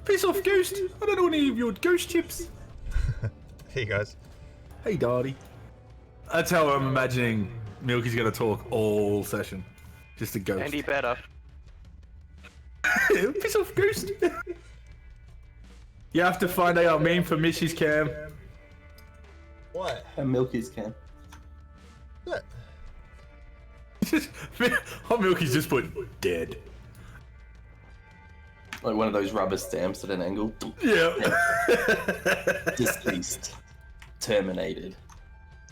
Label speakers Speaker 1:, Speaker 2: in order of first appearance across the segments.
Speaker 1: Piss off, Ghost! I don't want any of your ghost chips.
Speaker 2: Hey guys.
Speaker 1: Hey, Darty. That's how I'm imagining Milky's gonna talk all session. Just a ghost.
Speaker 3: And he better.
Speaker 1: Piss off, Ghost! You have to find out our meme for Missy's cam.
Speaker 2: What?
Speaker 4: And Milky's can.
Speaker 2: What?
Speaker 1: Hot Milky's just put dead.
Speaker 4: Like one of those rubber stamps at an angle.
Speaker 1: Yeah.
Speaker 4: Deceased. Terminated.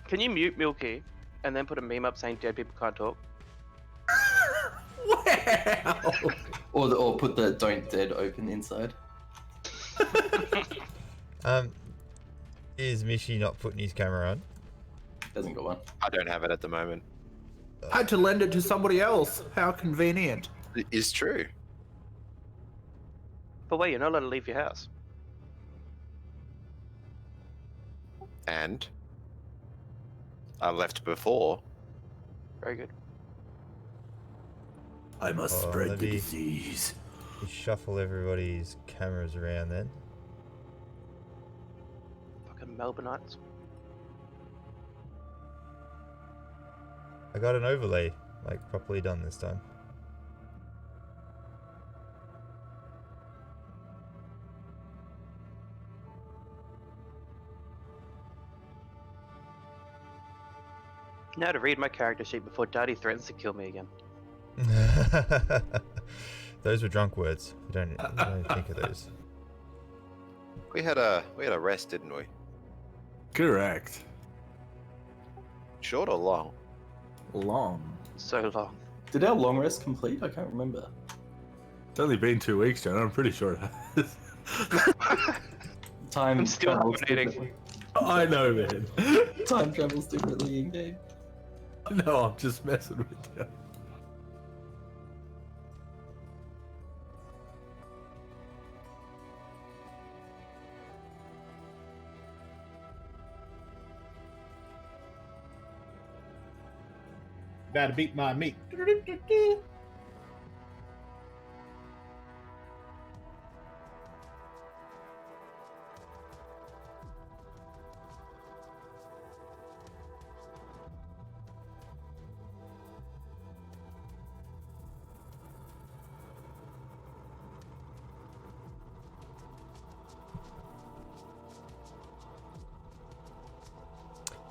Speaker 3: Can you mute Milky and then put a meme up saying dead people can't talk?
Speaker 1: Wow.
Speaker 4: Or put the don't dead open inside.
Speaker 2: Is Mishi not putting his camera on?
Speaker 4: Hasn't got one.
Speaker 5: I don't have it at the moment.
Speaker 1: I had to lend it to somebody else. How convenient.
Speaker 5: It is true.
Speaker 3: But wait, you're not allowed to leave your house.
Speaker 5: And I left before.
Speaker 3: Very good.
Speaker 1: I must
Speaker 2: Oh,
Speaker 1: spread
Speaker 2: let
Speaker 1: the
Speaker 2: me-
Speaker 1: disease.
Speaker 2: You shuffle everybody's cameras around then.
Speaker 3: Fucking Melbourneites.
Speaker 2: I got an overlay, like properly done this time.
Speaker 3: Now to read my character sheet before Daddy threatens to kill me again.
Speaker 2: Those were drunk words. We don't think of those.
Speaker 5: We had a rest, didn't we?
Speaker 1: Correct.
Speaker 5: Short or long?
Speaker 1: Long.
Speaker 3: So long.
Speaker 4: Did our long rest complete? I can't remember.
Speaker 1: It's only been 2 weeks, John. I'm pretty sure it has.
Speaker 4: Time
Speaker 3: I'm still
Speaker 4: travels
Speaker 3: hibernating.
Speaker 4: differently.
Speaker 1: I know, man.
Speaker 4: Time travels differently in game.
Speaker 1: No, I'm just messing with you.
Speaker 6: Gotta beat my meat.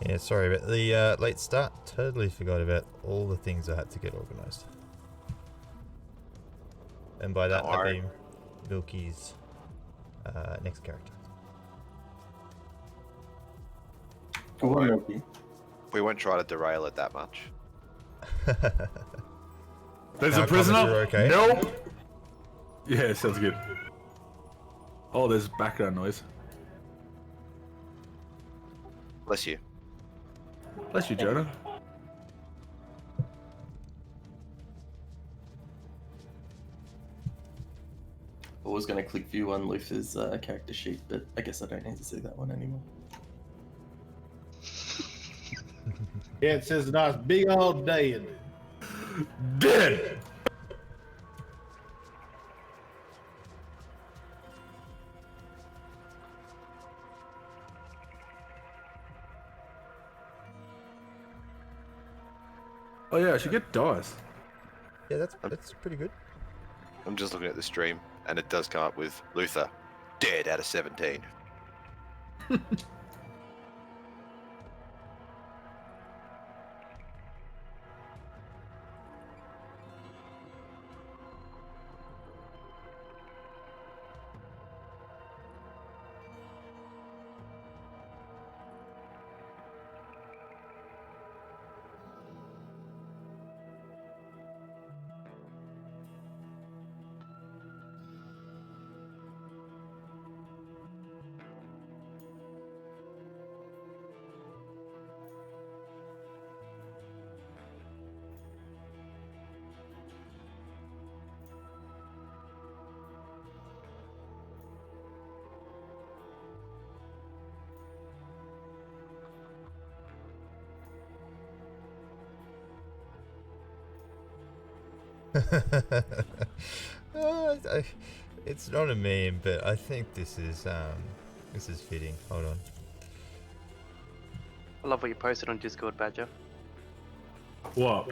Speaker 2: Yeah, sorry about the late start. Totally forgot about all the things I had to get organised. And by that,
Speaker 5: Don't
Speaker 2: I
Speaker 5: worry.
Speaker 2: mean Milky's next character.
Speaker 4: Go on, Milky.
Speaker 5: We won't try to derail it that much.
Speaker 1: There's
Speaker 2: Now,
Speaker 1: a prisoner.
Speaker 2: comments are okay?
Speaker 1: Nope. Yeah, sounds good. Oh, there's background noise.
Speaker 5: Bless you.
Speaker 1: Bless you, Jonah.
Speaker 4: I was going to click view on Luther's character sheet, but I guess I don't need to see that one anymore.
Speaker 6: Yeah, it says a nice big old dead.
Speaker 1: Dead. Oh yeah, I should get dice.
Speaker 2: Yeah, that's pretty good.
Speaker 5: I'm just looking at the stream, and it does come up with Luther, dead out of 17.
Speaker 2: It's not a meme, but I think this is fitting. Hold on.
Speaker 3: I love what you posted on Discord, Badger.
Speaker 1: What?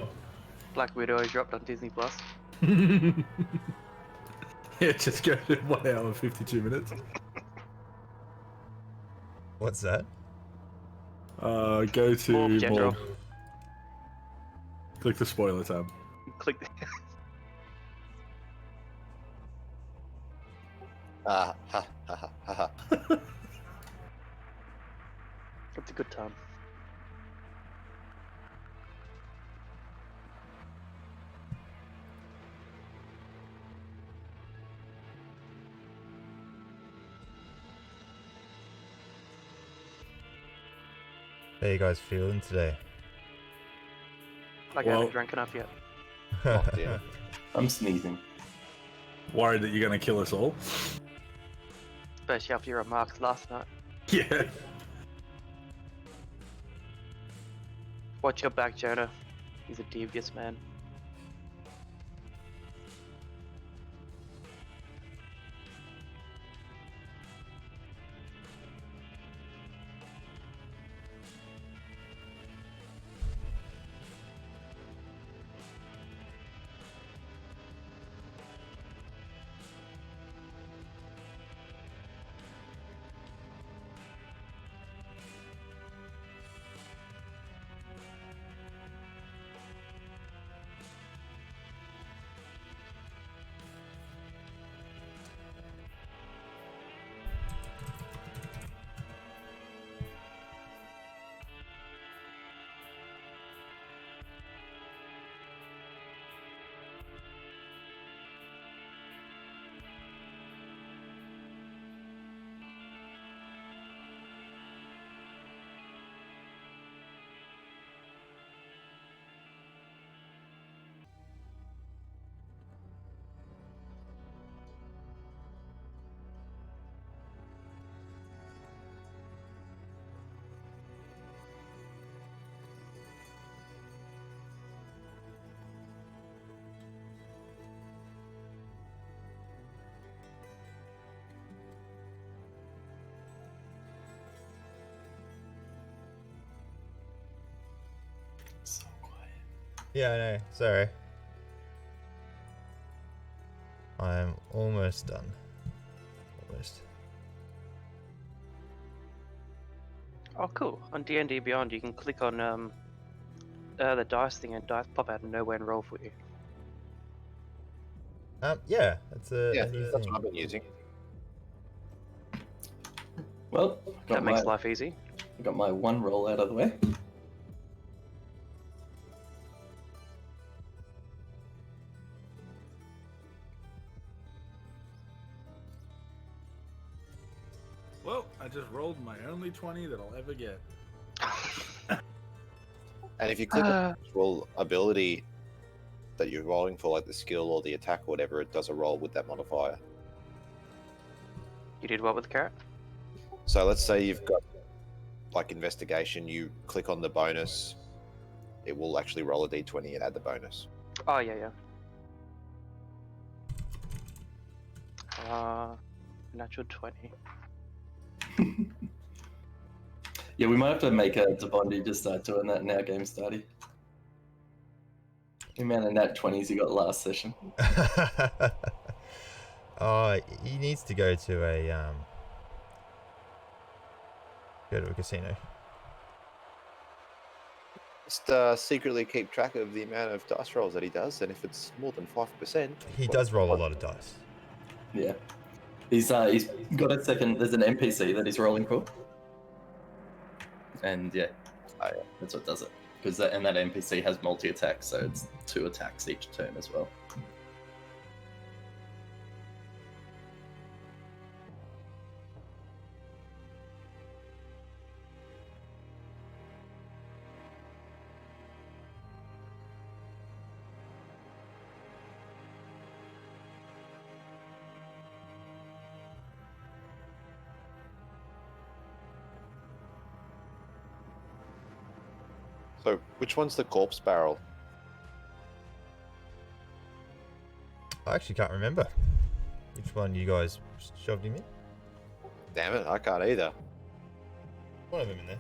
Speaker 3: Black Widow dropped on Disney Plus.
Speaker 1: Yeah, just go to 1 hour and 52 minutes.
Speaker 2: What's that?
Speaker 1: Go to
Speaker 3: More general.
Speaker 1: more. Click the spoiler tab.
Speaker 3: Click.
Speaker 5: Ha ha ha ha ha.
Speaker 3: It's a good time.
Speaker 2: How you guys feeling today?
Speaker 3: Like I
Speaker 1: Well-
Speaker 3: haven't drank enough yet.
Speaker 5: Locked in.
Speaker 4: I'm sneezing.
Speaker 1: Worried that you're gonna kill us all.
Speaker 3: Especially after your remarks last night.
Speaker 1: Yeah.
Speaker 3: Watch your back, Jonah. He's a devious man.
Speaker 4: So quiet.
Speaker 2: Yeah, I know. Sorry. I'm almost done. Almost.
Speaker 3: Oh, cool. On D&D Beyond, you can click on the dice thing and dice pop out of nowhere and roll for you.
Speaker 2: Yeah, it's a
Speaker 5: Yeah,
Speaker 2: new
Speaker 5: that's
Speaker 2: thing.
Speaker 5: what I've been using.
Speaker 4: Well,
Speaker 3: That makes life easy.
Speaker 4: got my one roll out of the way.
Speaker 1: Well, I just rolled my only 20 that I'll ever get.
Speaker 5: And if you click on the roll ability that you're rolling for, like the skill or the attack or whatever, it does a roll with that modifier.
Speaker 3: You did what with the carrot?
Speaker 5: So let's say you've got like investigation, you click on the bonus, it will actually roll a d20 and add the bonus.
Speaker 3: Oh, yeah. Natural 20.
Speaker 4: Yeah, we might have to make a Bondi just start doing that in our game study. The amount of nat 20s you got last session.
Speaker 2: Oh, he needs to go to a casino.
Speaker 5: Just secretly keep track of the amount of dice rolls that he does, and if it's more than 5%...
Speaker 2: He does roll a lot of dice.
Speaker 4: Yeah. He's got a second, there's an NPC that he's rolling for. And yeah, that's what does it. Because that NPC has multi-attack, so it's 2 attacks each turn as well.
Speaker 5: So, which one's the corpse barrel?
Speaker 2: I actually can't remember. Which one you guys shoved him in?
Speaker 5: Damn it, I can't either.
Speaker 2: One of them in there.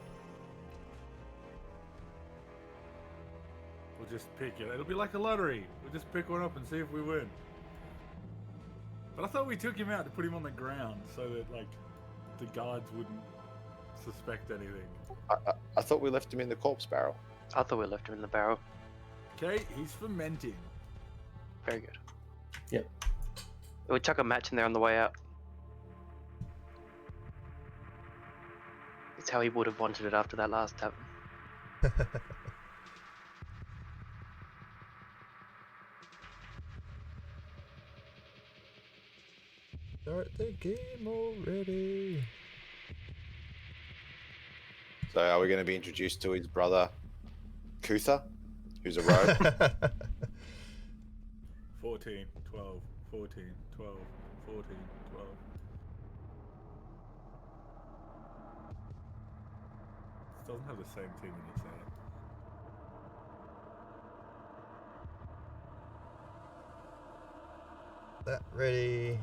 Speaker 1: We'll just pick it. It'll be like a lottery. We'll just pick one up and see if we win. But I thought we took him out to put him on the ground so that, like, the guards wouldn't suspect anything.
Speaker 5: I thought we left him in the corpse barrel.
Speaker 3: I thought we left him in the barrel.
Speaker 1: Okay, he's fermenting.
Speaker 3: Very good.
Speaker 4: Yep.
Speaker 3: We chuck a match in there on the way out. It's how he would have wanted it after that last tavern.
Speaker 2: Start the game already.
Speaker 5: So are we going to be introduced to his brother, Kutha, who's a rogue?
Speaker 1: 14, 12, 14, 12, 14, 12. This doesn't have the same thing when you say it.
Speaker 2: That ready.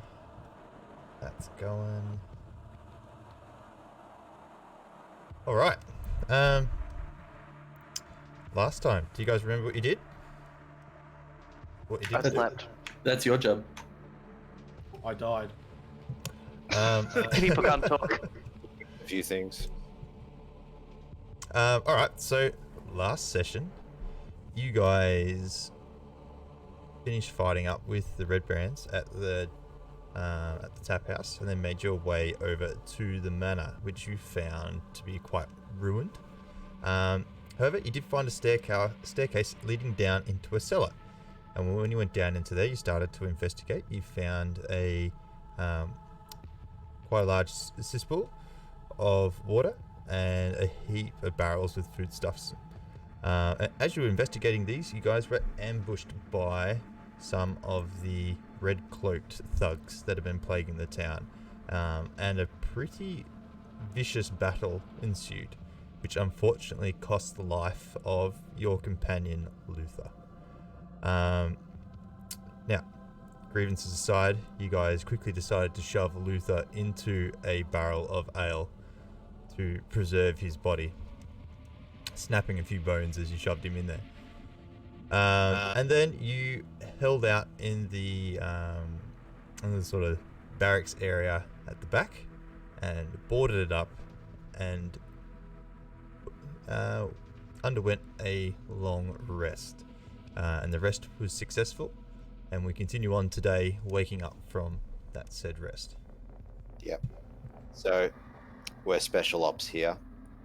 Speaker 2: That's going. All right. Last time, do you guys remember what you did? What you
Speaker 3: I
Speaker 2: did?
Speaker 3: slept.
Speaker 4: That's your job.
Speaker 6: I died.
Speaker 3: People can't talk.
Speaker 5: A few things.
Speaker 2: All right. So last session, you guys finished fighting up with the Red Brands at the tap house, and then made your way over to the manor, which you found to be quite ruined. However, you did find a staircase leading down into a cellar, and when you went down into there, you started to investigate. You found a quite a large cesspool of water and a heap of barrels with foodstuffs. As you were investigating these, you guys were ambushed by some of the red-cloaked thugs that have been plaguing the town, and a pretty vicious battle ensued, which unfortunately cost the life of your companion Luther. Now, grievances aside, you guys quickly decided to shove Luther into a barrel of ale to preserve his body, snapping a few bones as you shoved him in there. And then you held out in the sort of barracks area at the back and boarded it up and underwent a long rest. And the rest was successful, and we continue on today, waking up from that said rest.
Speaker 5: Yep. So we're special ops here.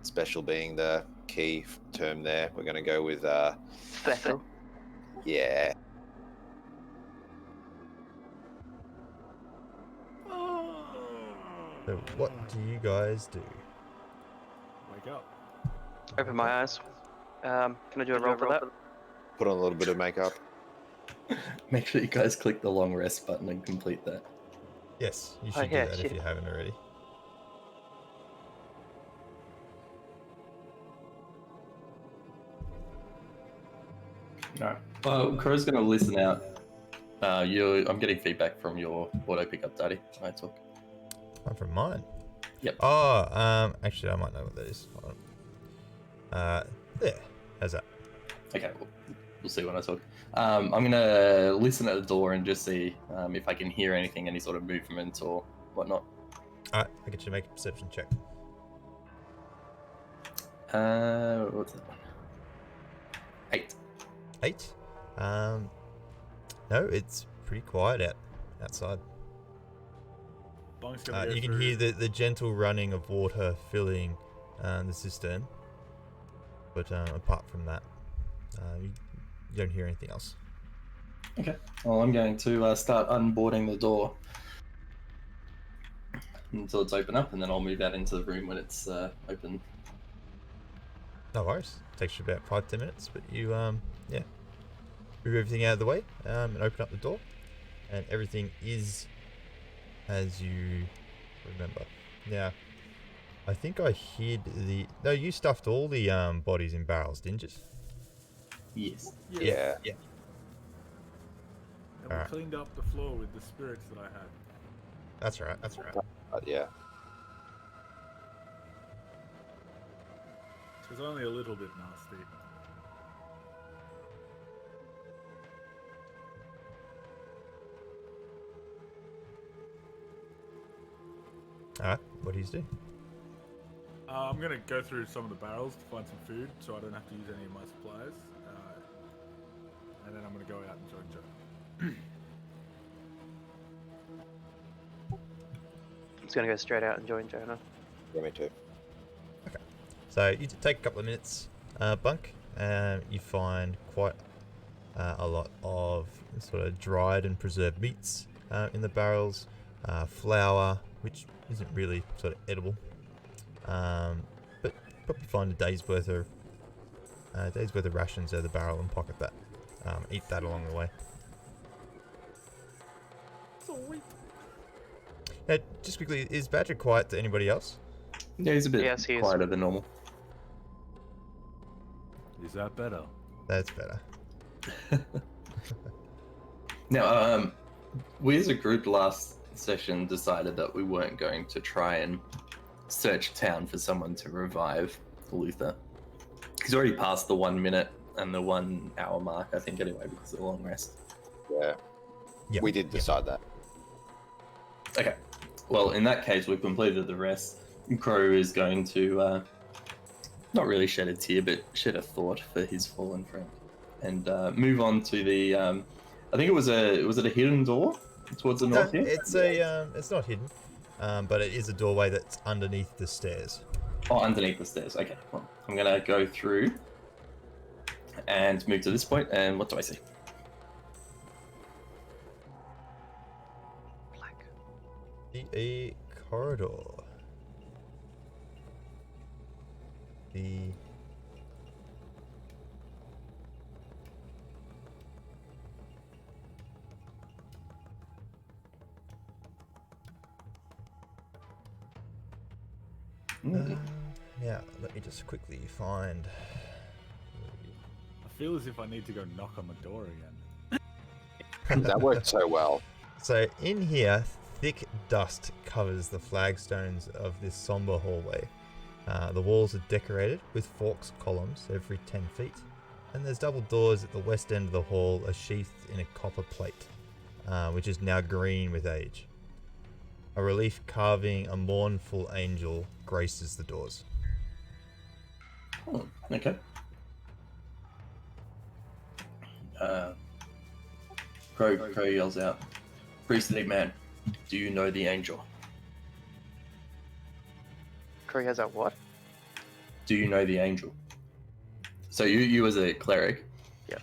Speaker 5: Special being the key term there. We're going to go with
Speaker 3: Special.
Speaker 5: yeah.
Speaker 2: So what do you guys do?
Speaker 1: Wake up.
Speaker 3: Open my eyes. Can I do a roll for that?
Speaker 5: Put on a little bit of makeup.
Speaker 4: Make sure you guys click the long rest button and complete that.
Speaker 2: Yes, you
Speaker 3: Oh,
Speaker 2: should
Speaker 3: yeah,
Speaker 2: do that
Speaker 3: shit.
Speaker 2: if you haven't already.
Speaker 4: Alright. Well, Crow's going to listen out. I'm getting feedback from your auto pickup, Daddy. When I talk.
Speaker 2: One from mine.
Speaker 4: Yep.
Speaker 2: Oh, actually, I might know what that is. Hold on. There. How's that?
Speaker 4: Okay, we'll see when I talk. I'm going to listen at the door and just see if I can hear anything, any sort of movement or whatnot.
Speaker 2: Alright, I get you to make a perception check.
Speaker 4: What's that one? 8.
Speaker 2: 8. No, it's pretty quiet outside.
Speaker 1: Bong's gonna go
Speaker 2: You can
Speaker 1: through-
Speaker 2: hear the gentle running of water filling the cistern, but apart from that, you don't hear anything else.
Speaker 4: Okay. Well, I'm going to start unboarding the door until it's open up, and then I'll move out into the room when it's open.
Speaker 2: No worries. Takes you about 5-10 minutes, but you move everything out of the way and open up the door, and everything is as you remember. Now, I think I hid the. No, you stuffed all the bodies in barrels, didn't you?
Speaker 4: Yes.
Speaker 5: Yeah.
Speaker 2: Yeah.
Speaker 1: And we
Speaker 2: Alright.
Speaker 1: cleaned up the floor with the spirits that I had.
Speaker 2: That's right. That's right.
Speaker 5: But yeah.
Speaker 1: She's only a little bit nasty.
Speaker 2: All right. What do you do?
Speaker 1: I'm gonna go through some of the barrels to find some food, so I don't have to use any of my supplies. And then I'm gonna go out and join Joe.
Speaker 3: I'm just gonna go straight out and join Jonah.
Speaker 5: Yeah, me too.
Speaker 2: So you take a couple of minutes, Bunk, and you find quite a lot of sort of dried and preserved meats in the barrels, flour, which isn't really sort of edible, but probably find a day's worth of rations out of the barrel and pocket that. Eat that along the way.
Speaker 1: Sweet.
Speaker 2: Now, just quickly, is Badger quiet to anybody else?
Speaker 4: Yeah, he's a bit
Speaker 3: Yes, he is.
Speaker 4: quieter than normal.
Speaker 1: Is that better?
Speaker 2: That's better.
Speaker 4: Now, we as a group last session decided that we weren't going to try and search town for someone to revive Luther. He's already passed the 1 minute and the 1 hour mark, I think, anyway, because of the long rest.
Speaker 5: Yeah.
Speaker 2: Yep.
Speaker 5: We did decide that.
Speaker 4: Okay. Well, in that case, we've completed the rest. Crow is going to not really shed a tear, but shed a thought for his fallen friend, and move on to the. I think was it a hidden door towards the north here?
Speaker 2: It's not hidden, but it is a doorway that's underneath the stairs.
Speaker 4: Oh, underneath the stairs. Okay. Well, I'm gonna go through and move to this point. And what do I see?
Speaker 3: Black.
Speaker 2: A corridor. Yeah, let me just quickly find.
Speaker 1: I feel as if I need to go knock on the door again.
Speaker 5: That worked so well.
Speaker 2: So in here, thick dust covers the flagstones of this somber hallway. The walls are decorated with forks columns every 10 feet, and there's double doors at the west end of the hall, are sheathed in a copper plate, which is now green with age. A relief carving a mournful angel graces the doors.
Speaker 4: Oh, okay. Crow yells out, "Priestly man, do you know the angel?
Speaker 3: Crow has that what?
Speaker 4: Do you know the angel?" So you as a cleric.
Speaker 3: Yeah.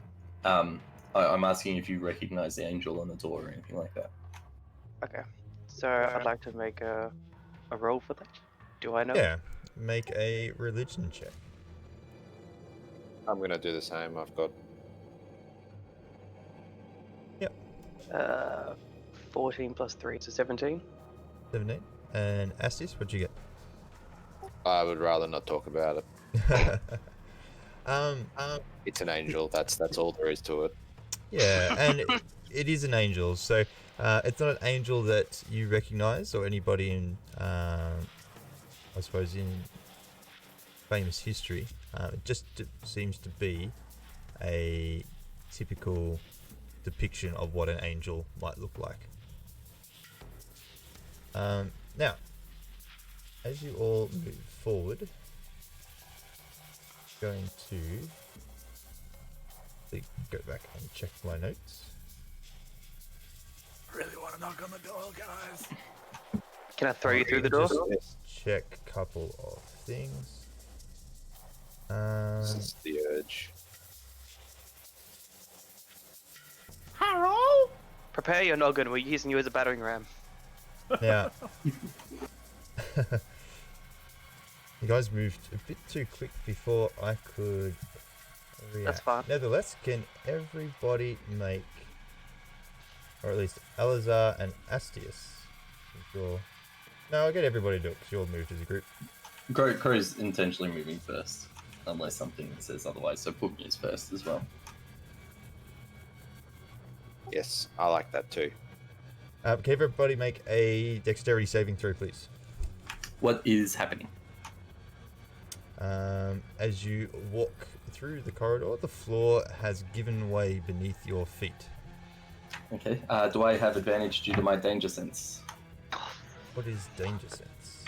Speaker 4: I'm asking if you recognize the angel on the door or anything like that.
Speaker 3: Okay. So I'd like to make a roll for that. Do I know?
Speaker 2: Yeah, make a religion check.
Speaker 5: I'm going to do the same. I've got
Speaker 3: 14 plus 3, so 17.
Speaker 2: 17. And Astis, what'd you get?
Speaker 5: I would rather not talk about it.
Speaker 2: um,
Speaker 5: It's an angel. That's all there is to it.
Speaker 2: Yeah, and it is an angel. So it's not an angel that you recognize or anybody in, I suppose, in famous history. It just seems to be a typical depiction of what an angel might look like. Now, as you all move forward, going to go back and check my notes.
Speaker 1: Really want to knock on the door, guys.
Speaker 3: Can I throw you through the door?
Speaker 2: Just check a couple of things.
Speaker 5: This is the urge.
Speaker 1: Harold!
Speaker 3: Prepare your noggin. We're using you as a battering ram.
Speaker 2: Now, you guys moved a bit too quick before I could react.
Speaker 3: That's fine.
Speaker 2: Nevertheless, can everybody make, or at least Elazar and Astius, no, I'll get everybody to do it because you all moved as a group.
Speaker 4: Crow's intentionally moving first, unless something says otherwise. So put me as first as well.
Speaker 5: Yes, I like that too.
Speaker 2: Can everybody make a dexterity saving throw, please?
Speaker 4: What is happening?
Speaker 2: As you walk through the corridor, the floor has given way beneath your feet.
Speaker 4: Okay. Do I have advantage due to my danger sense?
Speaker 2: What is danger sense?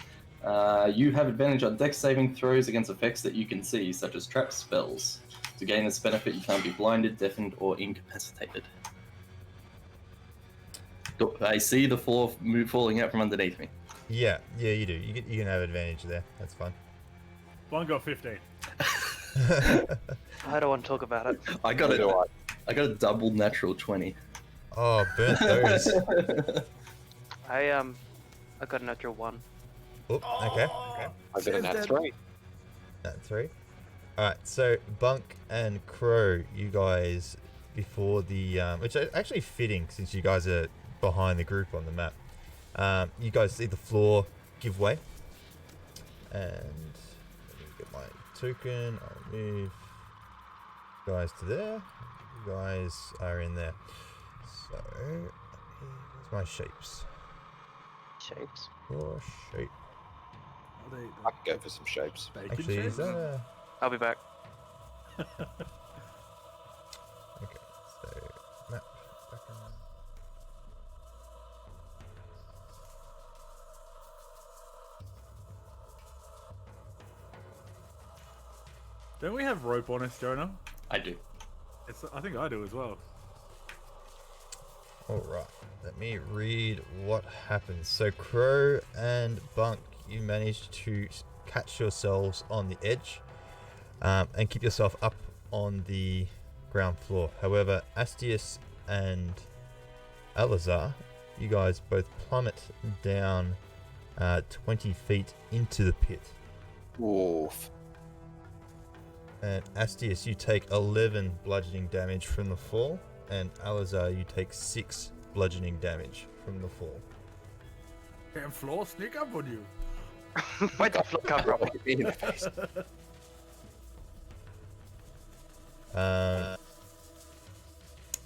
Speaker 4: You have advantage on dex saving throws against effects that you can see, such as trap spells. To gain this benefit, you can't be blinded, deafened, or incapacitated. I see the floor falling out from underneath me.
Speaker 2: Yeah, you do. You can have advantage there. That's fine.
Speaker 1: One got 15.
Speaker 3: I don't want to talk about it.
Speaker 4: I got a double natural 20.
Speaker 2: Oh, burnt those.
Speaker 3: I got a natural 1.
Speaker 2: Oop, okay.
Speaker 5: I got a nat 3.
Speaker 2: Nat 3. Alright, so Bunk and Crow, you guys, before the... which is actually fitting since you guys are behind the group on the map. You guys see the floor give way. And let me get my token. I'll move you guys to there. You guys are in there. So, where's my shapes?
Speaker 3: Shapes.
Speaker 2: Your shape.
Speaker 1: Are they
Speaker 5: I could go for some shapes.
Speaker 1: bacon
Speaker 2: Actually,
Speaker 1: shapes?
Speaker 2: is that a...
Speaker 3: I'll be back.
Speaker 2: Okay, so map background.
Speaker 1: Don't we have rope on us, Jonah?
Speaker 4: I do.
Speaker 1: I think I do as well.
Speaker 2: Alright, let me read what happens. So Crow and Bunk, you managed to catch yourselves on the edge and keep yourself up on the ground floor. However, Astius and Alazar, you guys both plummet down 20 feet into the pit.
Speaker 5: Oof.
Speaker 2: And Astius, you take 11 bludgeoning damage from the fall, and Alazar, you take 6 bludgeoning damage from the fall.
Speaker 1: Damn floor sneak up on you.
Speaker 3: Wait, the floor cover up.
Speaker 5: Hit me in the face.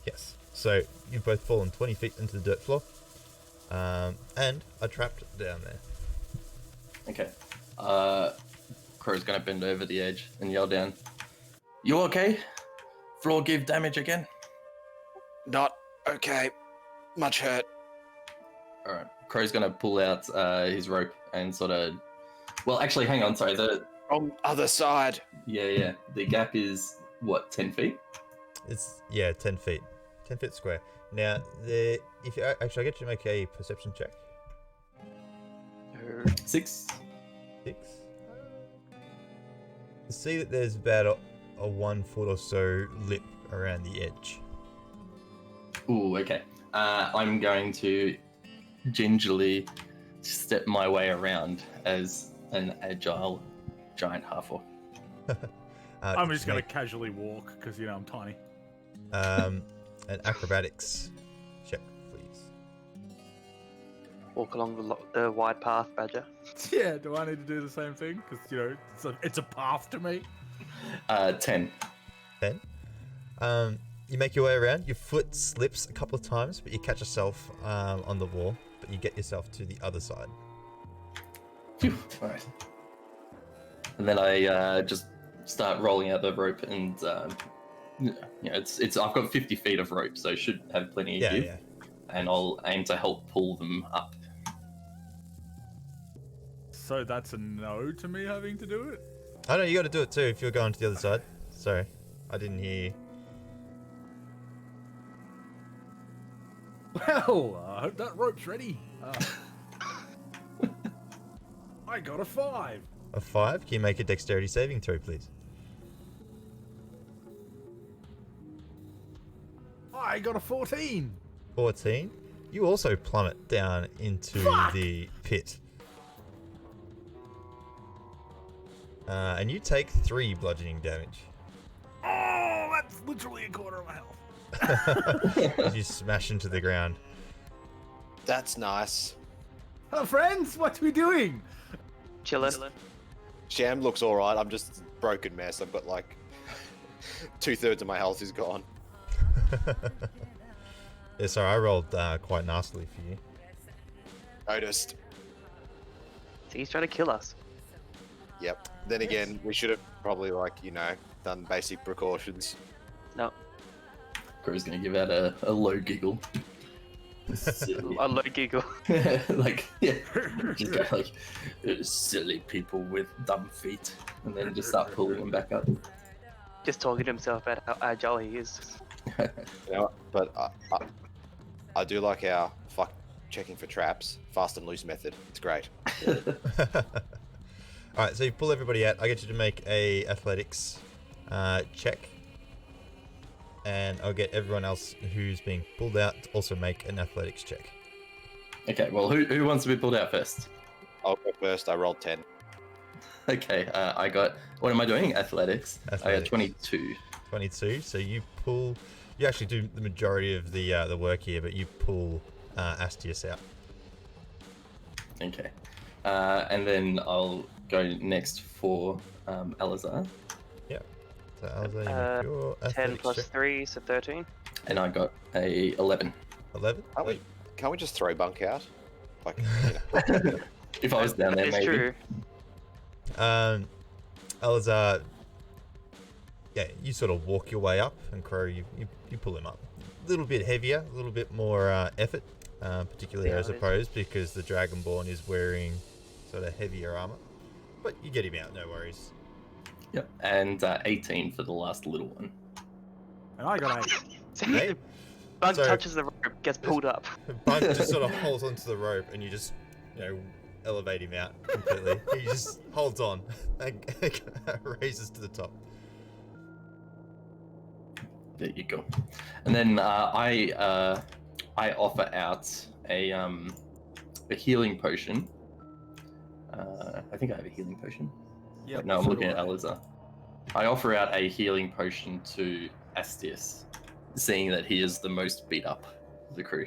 Speaker 2: Yes, so you've both fallen 20 feet into the dirt floor, and are trapped down there.
Speaker 4: Okay. Crow's gonna bend over the edge and yell down. You okay? Floor give damage again?
Speaker 5: Not okay. Much hurt.
Speaker 4: Alright. Crow's gonna pull out his rope and sort of... Well, actually, hang on, sorry.
Speaker 5: On other side.
Speaker 4: Yeah. The gap is, what, 10 feet?
Speaker 2: It's 10 feet, 10 feet square. Now, if you actually, I get you to make a perception check.
Speaker 4: 6.
Speaker 2: 6. You see that there's about a 1 foot or so lip around the edge.
Speaker 4: Ooh, okay. I'm going to gingerly step my way around as an agile giant half-orc.
Speaker 1: I'm just going to casually walk because, I'm tiny.
Speaker 2: An acrobatics check, please.
Speaker 3: Walk along the wide path, Badger.
Speaker 1: Yeah, do I need to do the same thing? Because, it's a path to me.
Speaker 4: 10.
Speaker 2: 10. You make your way around. Your foot slips a couple of times, but you catch yourself on the wall. But you get yourself to the other side.
Speaker 4: Phew. All right. And then I just start rolling out the rope, and it's I've got 50 feet of rope, so I should have plenty of give. And I'll aim to help pull them up.
Speaker 1: So that's a no to me having to do it?
Speaker 2: Oh no, you got to do it too if you're going to the other side. Sorry, I didn't hear you.
Speaker 1: Well, I hope that rope's ready. I got a 5.
Speaker 2: A 5? Can you make a dexterity saving throw, please?
Speaker 1: I got a 14.
Speaker 2: 14. You also plummet down into the pit. And you take 3 bludgeoning damage.
Speaker 1: Oh, that's literally a quarter of my health.
Speaker 2: As you smash into the ground.
Speaker 5: That's nice.
Speaker 1: Hello, friends. What are we doing?
Speaker 3: Chillin'.
Speaker 5: Sham looks alright. I'm just a broken mess. I've got like 2/3 of my health is gone.
Speaker 2: Yeah, sorry, I rolled quite nastily for you.
Speaker 5: Noticed.
Speaker 3: So he's trying to kill us.
Speaker 5: Yep. Then again, we should have probably done basic precautions.
Speaker 3: No,
Speaker 4: Crow's gonna give out a low giggle. Silly.
Speaker 3: a low giggle.
Speaker 4: Like, yeah, just go like, silly people with dumb feet, and then just start pulling them back up.
Speaker 3: Just talking to himself about how agile he is.
Speaker 5: But I do like our checking for traps, fast and loose method. It's great.
Speaker 2: Alright, so you pull everybody out. I get you to make a athletics check. And I'll get everyone else who's being pulled out to also make an athletics check.
Speaker 4: Okay, well, who wants to be pulled out first?
Speaker 5: I'll go first. I rolled 10.
Speaker 4: Okay, I got. What am I doing? Athletics. I got
Speaker 2: Athletics.
Speaker 4: 22.
Speaker 2: 22. So you pull. You actually do the majority of the work here, but you pull Astius out.
Speaker 4: Okay, and then I'll go next for Alizar,
Speaker 2: So Alza, you make your
Speaker 3: 10
Speaker 2: athletics
Speaker 3: plus
Speaker 2: check.
Speaker 3: 3, so 13.
Speaker 4: and I got a 11.
Speaker 2: 11.
Speaker 5: Can't we just throw bunk out? Like,
Speaker 4: If I was down there,
Speaker 3: It's
Speaker 4: maybe.
Speaker 3: true.
Speaker 2: Alazar, yeah, you sort of walk your way up, and Crow, you pull him up. A little bit heavier, a little bit more effort, particularly
Speaker 3: Yeah,
Speaker 2: I
Speaker 3: it is.
Speaker 2: suppose, because the Dragonborn is wearing sort of heavier armor. But you get him out, no worries.
Speaker 4: Yep, and 18 for the last little one.
Speaker 1: And I got 8.
Speaker 3: So
Speaker 2: Hey,
Speaker 3: Bug
Speaker 2: so-
Speaker 3: touches the rope, gets pulled up.
Speaker 2: Bunk just sort of holds onto the rope, and you just, elevate him out completely. He just holds on and raises to the top.
Speaker 4: There you go. And then I offer out a healing potion. I think I have a healing potion.
Speaker 1: Yeah,
Speaker 4: Wait, no, I'm looking at Alizar. I offer out a healing potion to Astius, seeing that he is the most beat up of the crew.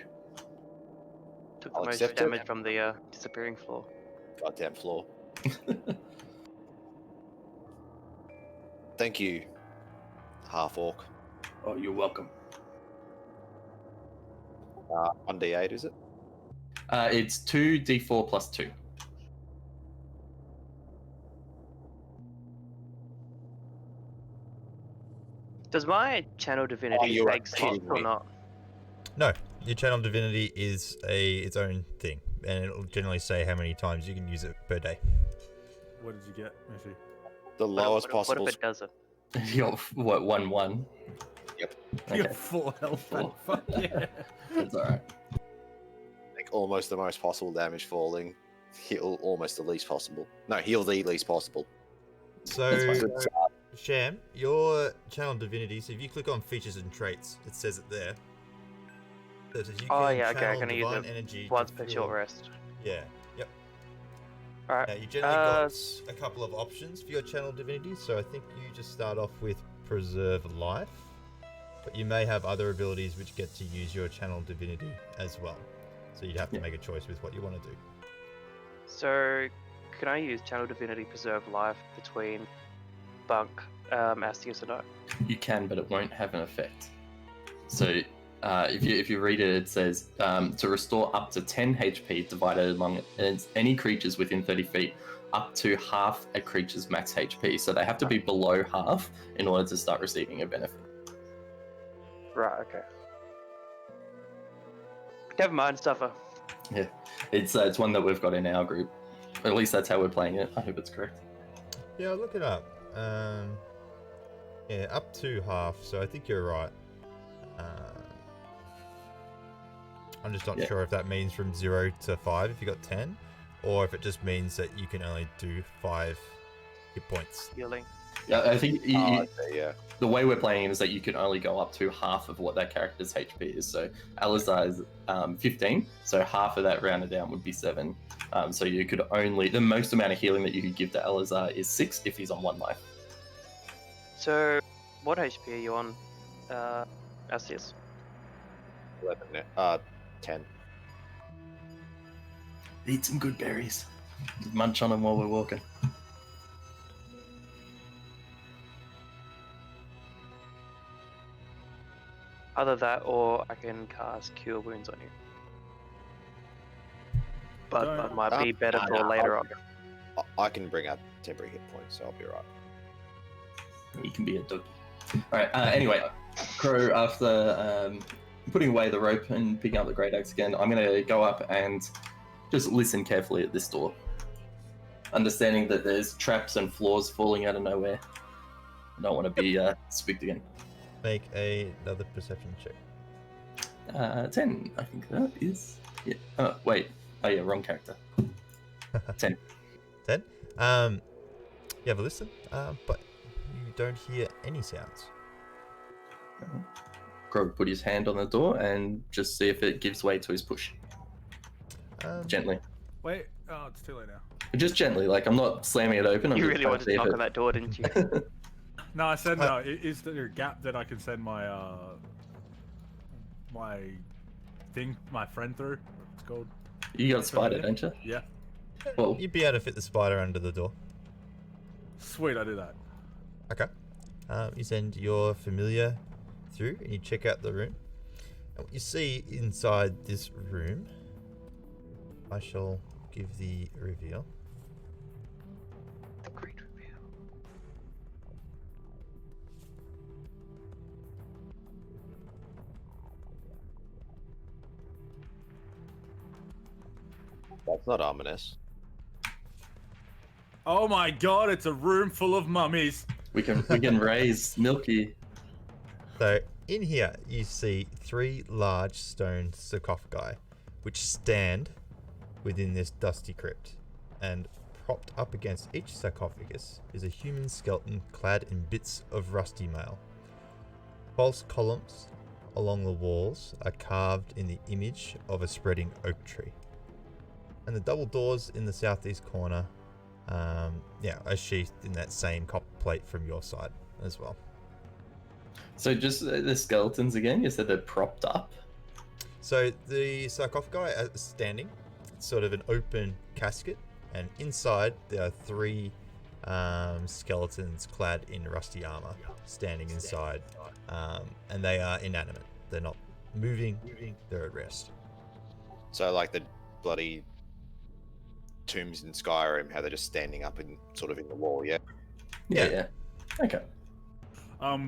Speaker 3: Took the
Speaker 5: I'll
Speaker 3: most
Speaker 5: accept it.
Speaker 3: damage from the disappearing floor.
Speaker 5: goddamn floor. Thank you, half orc.
Speaker 4: Oh, you're welcome.
Speaker 5: 1d8, is it?
Speaker 4: It's 2d4 plus 2.
Speaker 3: Does my channel divinity
Speaker 5: you are
Speaker 3: make slots
Speaker 5: kidding
Speaker 3: or
Speaker 5: me.
Speaker 3: not?
Speaker 2: No, your channel divinity is its own thing, and it'll generally say how many times you can use it per day.
Speaker 1: What did you get, Messi?
Speaker 5: The lowest
Speaker 3: What
Speaker 5: possible.
Speaker 3: if it doesn't?
Speaker 4: You're what, 1-1?
Speaker 5: Yep.
Speaker 1: You
Speaker 4: Okay,
Speaker 1: got 4 health. man.
Speaker 4: Four.
Speaker 1: Fuck yeah.
Speaker 4: that's alright.
Speaker 5: Like almost the most possible damage falling. Heal almost the least possible. No, heal the least possible.
Speaker 2: So,
Speaker 4: That's fine.
Speaker 2: Sham, your channel divinity, so if you click on features and traits, it says it there. It says you
Speaker 3: Oh,
Speaker 2: can
Speaker 3: yeah, okay, I'm
Speaker 2: channel
Speaker 3: gonna use
Speaker 2: divine
Speaker 3: it
Speaker 2: energy to
Speaker 3: Once per
Speaker 2: fuel-
Speaker 3: short rest.
Speaker 2: Yeah, yep.
Speaker 3: Alright.
Speaker 2: Now, you generally got a couple of options for your channel divinity, so I think you just start off with preserve life, but you may have other abilities which get to use your channel divinity as well. So you'd have to
Speaker 4: Yeah.
Speaker 2: make a choice with what you want to do.
Speaker 3: So, can I use channel divinity preserve life between Bunk, Astius, and I?
Speaker 4: You can, but it won't have an effect. So if you read it, it says to restore up to 10 HP divided among any creatures within 30 feet, up to half a creature's max HP. So they have to be below half in order to start receiving a benefit.
Speaker 3: Right, okay. Never mind, Stuffer.
Speaker 4: Yeah, it's one that we've got in our group. At least that's how we're playing it. I hope it's correct.
Speaker 2: Yeah, look it up. Yeah, up to half, so I think you're right. I'm just not
Speaker 4: Yeah.
Speaker 2: sure if that means from 0 to 5 if you got 10, or if it just means that you can only do 5 hit points.
Speaker 3: Healing.
Speaker 4: Yeah, I think
Speaker 5: Yeah.
Speaker 4: the way we're playing it is that you can only go up to half of what that character's HP is. So Alizar is 15, so half of that rounded down would be 7. So you could only, the most amount of healing that you could give to Alizar is 6 if he's on 1 life.
Speaker 3: So, what HP are you on, Astius?
Speaker 5: 11. 10.
Speaker 4: Eat some good berries. Munch on them while we're walking.
Speaker 3: Either that, or I can cast Cure Wounds on you. But
Speaker 1: Don't-
Speaker 3: that might be better for
Speaker 5: nah,
Speaker 3: later on.
Speaker 5: I can bring up temporary hit points, so I'll be right.
Speaker 4: You can be a doggy. Alright, anyway, Crow, after putting away the rope and picking up the great axe again, I'm going to go up and just listen carefully at this door. Understanding that there's traps and floors falling out of nowhere. I don't want to be spooked again.
Speaker 2: Make another perception check.
Speaker 4: 10, I think that is. Yeah. Oh, wait. Oh, yeah, wrong character. 10.
Speaker 2: 10. You have a listen, but you don't hear any sounds.
Speaker 4: Crow put his hand on the door and just see if it gives way to his push. Gently.
Speaker 1: Wait. Oh, it's too late now.
Speaker 4: Just gently, like I'm not slamming it open. I'm
Speaker 3: You
Speaker 4: just
Speaker 3: really
Speaker 4: trying
Speaker 3: wanted
Speaker 4: see
Speaker 3: to
Speaker 4: if
Speaker 3: knock
Speaker 4: it-
Speaker 3: on that door, didn't you?
Speaker 1: No, I said no. Is there a gap that I can send my my thing, my friend through? It's called.
Speaker 4: You got a spider, don't you?
Speaker 1: Yeah.
Speaker 4: Well,
Speaker 2: You'd be able to fit the spider under the door.
Speaker 1: Sweet, I do that.
Speaker 2: Okay. You send your familiar through and you check out the room. And what you see inside this room, I shall give the reveal.
Speaker 3: The great reveal.
Speaker 5: That's not ominous.
Speaker 1: Oh my god, it's a room full of mummies.
Speaker 4: we can raise Milky.
Speaker 2: So in here you see 3 large stone sarcophagi which stand within this dusty crypt, and propped up against each sarcophagus is a human skeleton clad in bits of rusty mail. False columns along the walls are carved in the image of a spreading oak tree. And the double doors in the southeast corner are sheathed in that same copper plate from your side as well.
Speaker 4: So just the skeletons again. You said they're propped up.
Speaker 2: So the sarcophagi are standing. It's sort of an open casket, and inside there are 3 skeletons clad in rusty armor standing inside, and they are inanimate. They're not moving, they're at rest.
Speaker 5: So like the bloody tombs in Skyrim, how they're just standing up in sort of in the wall, yeah?
Speaker 4: Yeah. Okay.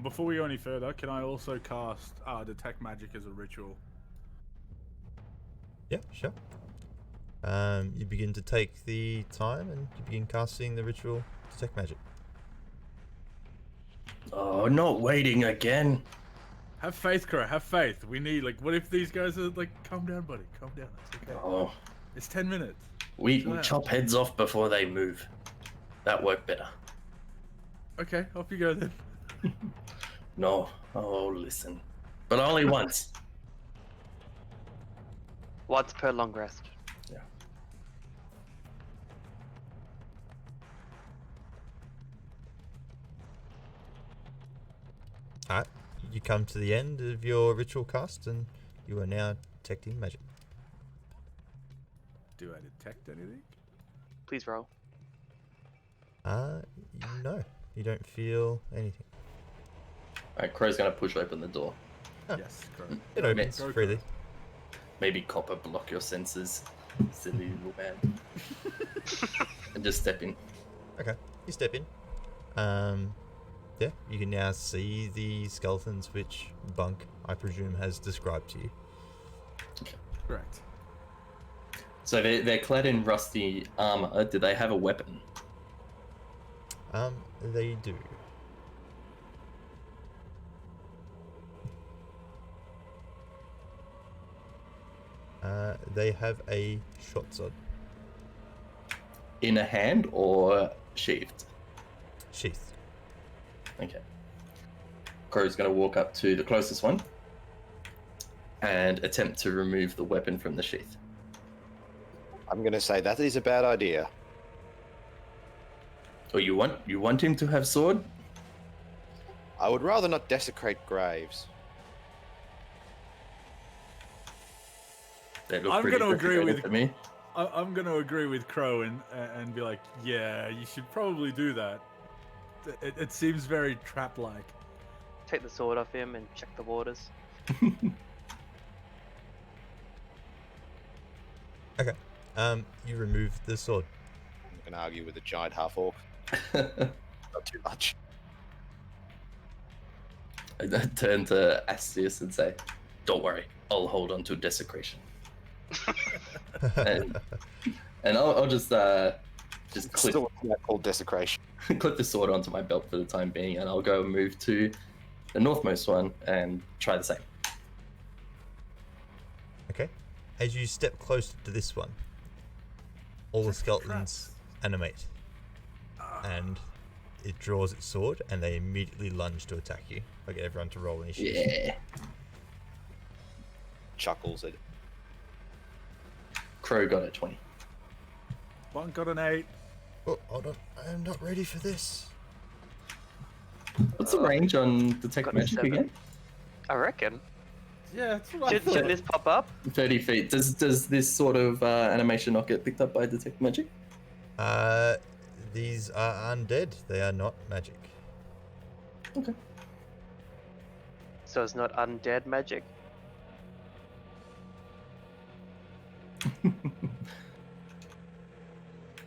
Speaker 1: Before we go any further, can I also cast detect magic as a ritual?
Speaker 2: Yeah, sure. You begin to take the time and you begin casting the ritual detect magic.
Speaker 4: Oh, not waiting again.
Speaker 1: Have faith, Crow. Have faith. We need, like, what if these guys are like, calm down, buddy. Calm down. It's okay.
Speaker 4: Oh,
Speaker 1: It's 10 minutes.
Speaker 4: we
Speaker 1: Chill out.
Speaker 4: chop heads off before they move. That worked better.
Speaker 1: Okay, off you go then.
Speaker 4: No. Oh, listen. But only once.
Speaker 3: Once per long rest.
Speaker 4: Yeah.
Speaker 2: Alright, you come to the end of your ritual cast and you are now detecting magic.
Speaker 1: Do I detect anything?
Speaker 3: Please roll.
Speaker 2: No, you don't feel anything.
Speaker 4: Alright, Crow's gonna push open the door.
Speaker 2: Oh.
Speaker 1: Yes, Crow.
Speaker 2: It opens
Speaker 1: Go,
Speaker 2: freely.
Speaker 4: Maybe copper block your senses, silly little man. And just step in.
Speaker 2: Okay, you step in. Yeah, you can now see the skeletons which Bunk, I presume, has described to you.
Speaker 1: Correct.
Speaker 4: So they're clad in rusty armor. Do they have a weapon?
Speaker 2: They do. They have a short sword,
Speaker 4: In a hand or sheathed?
Speaker 2: sheath.
Speaker 4: Okay. Crow's going to walk up to the closest one and attempt to remove the weapon from the sheath.
Speaker 5: I'm going to say that is a bad idea.
Speaker 4: Oh, you want him to have sword?
Speaker 5: I would rather not desecrate graves.
Speaker 4: They look
Speaker 1: I'm
Speaker 4: pretty
Speaker 1: gonna agree with-
Speaker 4: desecrated to me.
Speaker 1: I'm going to agree with Crow and be like, yeah, you should probably do that. It seems very trap-like.
Speaker 3: Take the sword off him and check the waters.
Speaker 2: Okay. You remove the sword.
Speaker 5: I'm not going to argue with a giant half orc. Not too much.
Speaker 4: I turn to Astius and say, "Don't worry, I'll hold on to desecration." and I'll just clip
Speaker 5: Still called desecration.
Speaker 4: clip the sword onto my belt for the time being, and I'll go and move to the northmost one and try the same.
Speaker 2: Okay. As you step closer to this one, all the skeletons animate, and it draws its sword, and they immediately lunge to attack you. I get everyone to roll initiative.
Speaker 4: Yeah.
Speaker 5: Chuckles at
Speaker 4: Crow got a 20.
Speaker 1: One got an 8.
Speaker 2: Oh, hold on. I am not ready for this.
Speaker 4: What's the range on detect
Speaker 3: Got a
Speaker 4: magic
Speaker 3: 7.
Speaker 4: again?
Speaker 3: I reckon.
Speaker 1: Yeah, that's what I
Speaker 3: Should
Speaker 1: thought.
Speaker 3: this pop up?
Speaker 4: 30 feet. Does this sort of animation not get picked up by detect magic?
Speaker 2: These are undead. They are not magic.
Speaker 4: Okay.
Speaker 3: So it's not undead magic.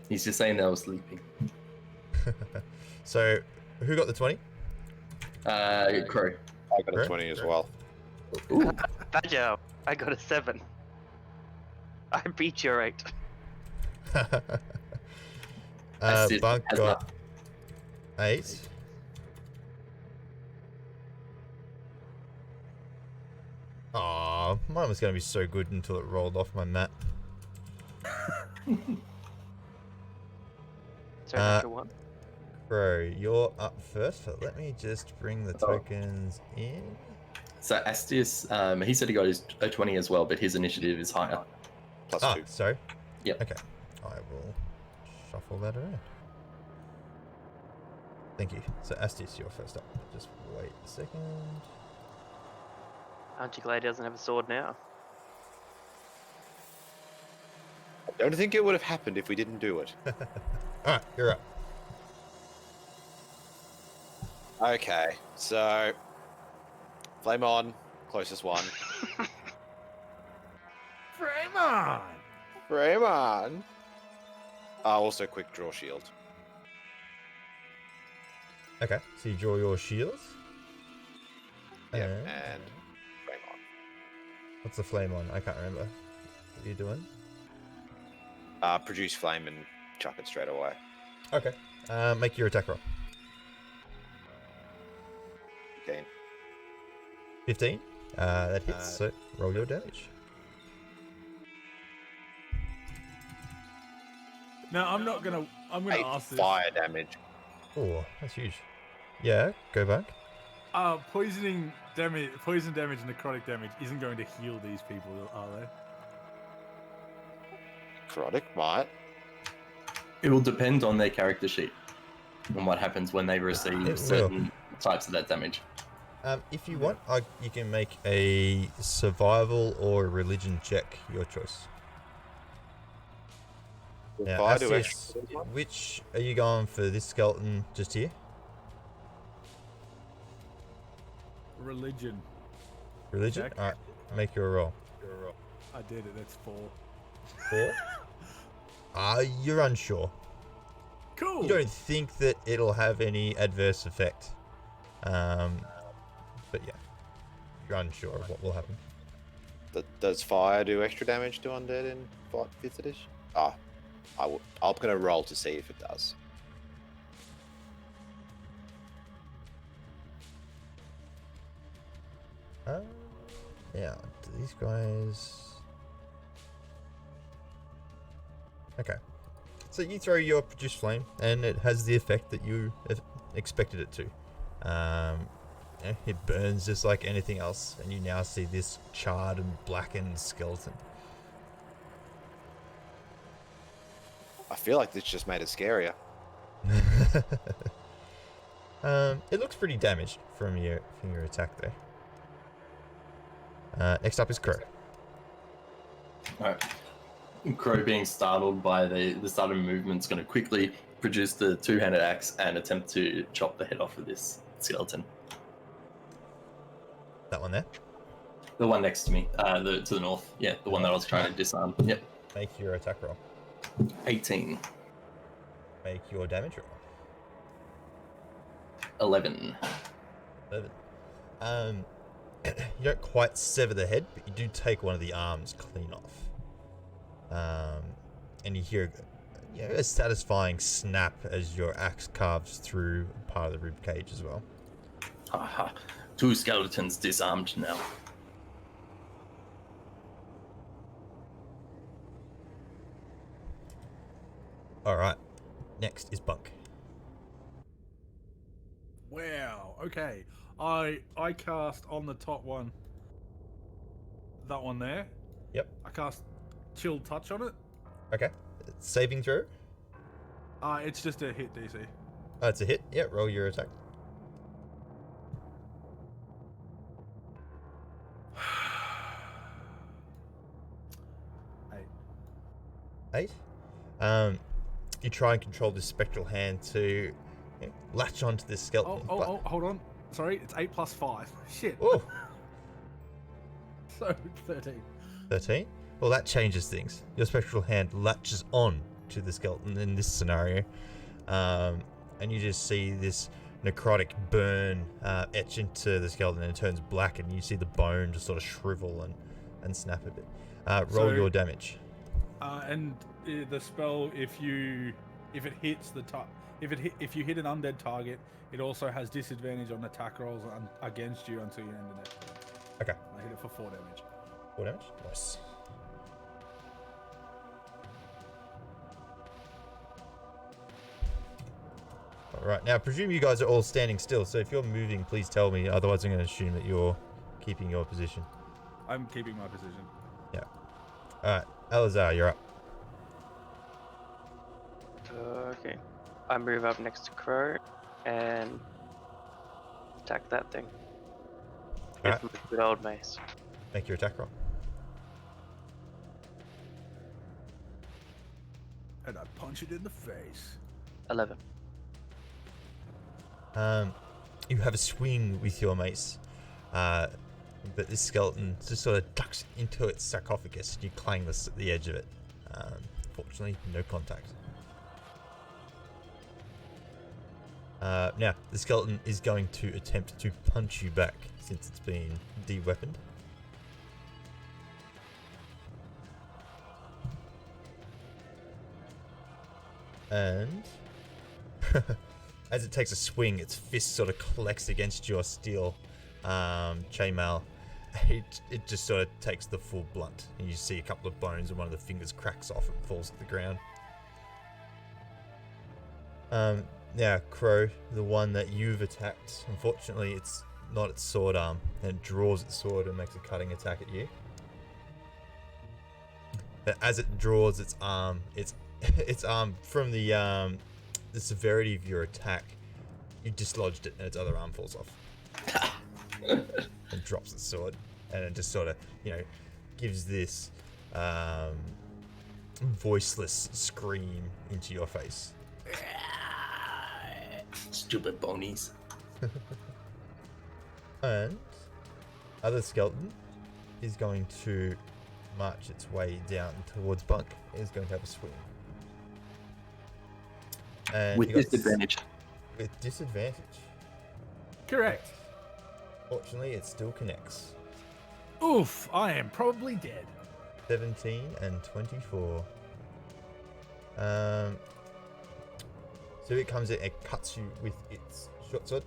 Speaker 4: He's just saying they were sleeping.
Speaker 2: So, who got the 20?
Speaker 4: Crow.
Speaker 5: I got a
Speaker 2: Right.
Speaker 5: 20 as well.
Speaker 4: Ooh.
Speaker 3: Badger, I got a 7. I beat your 8.
Speaker 4: Astius
Speaker 2: Bunk
Speaker 4: has
Speaker 2: got 8. Aw, mine was going to be so good until it rolled off my map.
Speaker 3: So natural 1.
Speaker 2: Bro, you're up first, but let me just bring the tokens in.
Speaker 4: So Astius, he said he got his 20 as well, but his initiative is higher.
Speaker 5: Plus
Speaker 2: Ah,
Speaker 5: 2.
Speaker 2: sorry.
Speaker 4: Yep.
Speaker 2: Okay, I will shuffle that around. Thank you. So Astius, you're first up. Just wait a second.
Speaker 3: Aren't you glad he doesn't have a sword now?
Speaker 5: I don't think it would have happened if we didn't do it.
Speaker 2: Alright, you're up.
Speaker 5: Okay, so flame on, closest one.
Speaker 1: Frame on!
Speaker 5: Flame on. Also quick draw shield.
Speaker 2: Okay, so you draw your shields.
Speaker 5: Yep,
Speaker 2: And
Speaker 5: and flame on.
Speaker 2: what's the flame on? I can't remember. What are you doing?
Speaker 5: Produce flame and chuck it straight away.
Speaker 2: Okay. Make your attack roll.
Speaker 5: 15.
Speaker 2: 15. That hits, so roll your damage.
Speaker 1: Now I'm gonna
Speaker 5: 8
Speaker 1: ask this.
Speaker 5: fire damage.
Speaker 2: Oh, that's huge. Yeah, go back.
Speaker 1: Poison damage, and necrotic damage isn't going to heal these people, are they?
Speaker 5: Necrotic might.
Speaker 4: It will depend on their character sheet and what happens when they
Speaker 2: It
Speaker 4: receive
Speaker 2: will.
Speaker 4: certain types of that damage.
Speaker 2: If you want, you can make a survival or a religion check, your choice.
Speaker 5: If
Speaker 2: Now,
Speaker 5: I do
Speaker 2: Astius,
Speaker 5: extra one,
Speaker 2: which are you going for? This skeleton just here?
Speaker 1: Religion.
Speaker 2: Religion?
Speaker 1: Check.
Speaker 2: Alright, make your roll.
Speaker 1: I did it. That's 4.
Speaker 2: 4? You're unsure.
Speaker 1: Cool.
Speaker 2: You don't think that it'll have any adverse effect. But yeah, you're unsure of what will happen.
Speaker 5: does fire do extra damage to undead in 5th edition? I'm gonna roll to see if it does.
Speaker 2: Yeah, do these guys... Okay. So you throw your produce flame, and it has the effect that you expected it to. It burns just like anything else, and you now see this charred and blackened skeleton.
Speaker 5: I feel like this just made it scarier.
Speaker 2: It looks pretty damaged from your attack there. Next up is Crow.
Speaker 4: Alright. Crow, being startled by the sudden movement, is going to quickly produce the two-handed axe and attempt to chop the head off of this skeleton.
Speaker 2: That one there.
Speaker 4: The one next to me, to the north. Yeah, the one that I was trying to disarm. Yep.
Speaker 2: Make your attack roll.
Speaker 4: 18.
Speaker 2: Make your damage roll.
Speaker 4: 11.
Speaker 2: 11. You don't quite sever the head, but you do take one of the arms clean off. And you hear a satisfying snap as your axe carves through part of the rib cage as well.
Speaker 4: Haha. 2 skeletons disarmed now.
Speaker 2: Alright, next is Bunk.
Speaker 1: Wow. Okay. I cast on the top one. That one there.
Speaker 2: Yep.
Speaker 1: I cast Chill Touch on it.
Speaker 2: Okay. Saving throw?
Speaker 1: It's just a hit DC.
Speaker 2: Oh, it's a hit. Yeah, roll your attack.
Speaker 1: Eight.
Speaker 2: 8. You try and control this spectral hand to latch onto this skeleton.
Speaker 1: Oh, hold on. Sorry, it's 8 plus 5. Shit.
Speaker 2: Oh.
Speaker 1: So 13.
Speaker 2: 13. Well, that changes things. Your spectral hand latches on to the skeleton in this scenario, and you just see this necrotic burn etch into the skeleton, and it turns black, and you see the bone just sort of shrivel and snap a bit. Roll your damage.
Speaker 1: And the spell, if you hit an undead target, it also has disadvantage on attack rolls against you until you end the next turn.
Speaker 2: Okay.
Speaker 1: I hit it for 4 damage.
Speaker 2: 4 damage. Nice. Alright, now I presume you guys are all standing still, so if you're moving, please tell me, otherwise I'm going to assume that you're keeping your position.
Speaker 1: I'm keeping my position.
Speaker 2: Yeah. Alright, Elazar, you're up.
Speaker 3: Okay. I move up next to Crow and attack that thing.
Speaker 2: Alright.
Speaker 3: With my good old mace.
Speaker 2: Make your attack roll.
Speaker 1: And I punch it in the face.
Speaker 3: 11.
Speaker 2: You have a swing with your mace, but this skeleton just sort of ducks into its sarcophagus and you clang the edge of it. Fortunately, no contact. Now, the skeleton is going to attempt to punch you back since it's been de-weaponed. And as it takes a swing, its fist sort of collects against your steel chainmail. It just sort of takes the full blunt, and you see a couple of bones and one of the fingers cracks off and falls to the ground. Now, Crow, the one that you've attacked, unfortunately it's not its sword arm, and it draws its sword and makes a cutting attack at you. But as it draws its arm from the severity of your attack, you dislodged it and its other arm falls off. And drops its sword, and it just sort of, gives this voiceless scream into your face.
Speaker 4: Stupid bonies.
Speaker 2: And other skeleton is going to march its way down towards Bunk. It is going to have a swing. And
Speaker 4: With
Speaker 2: you got
Speaker 4: disadvantage.
Speaker 2: With disadvantage.
Speaker 1: Correct.
Speaker 2: Fortunately, it still connects.
Speaker 1: Oof, I am probably dead.
Speaker 2: 17 and 24. So it comes in and cuts you with its short sword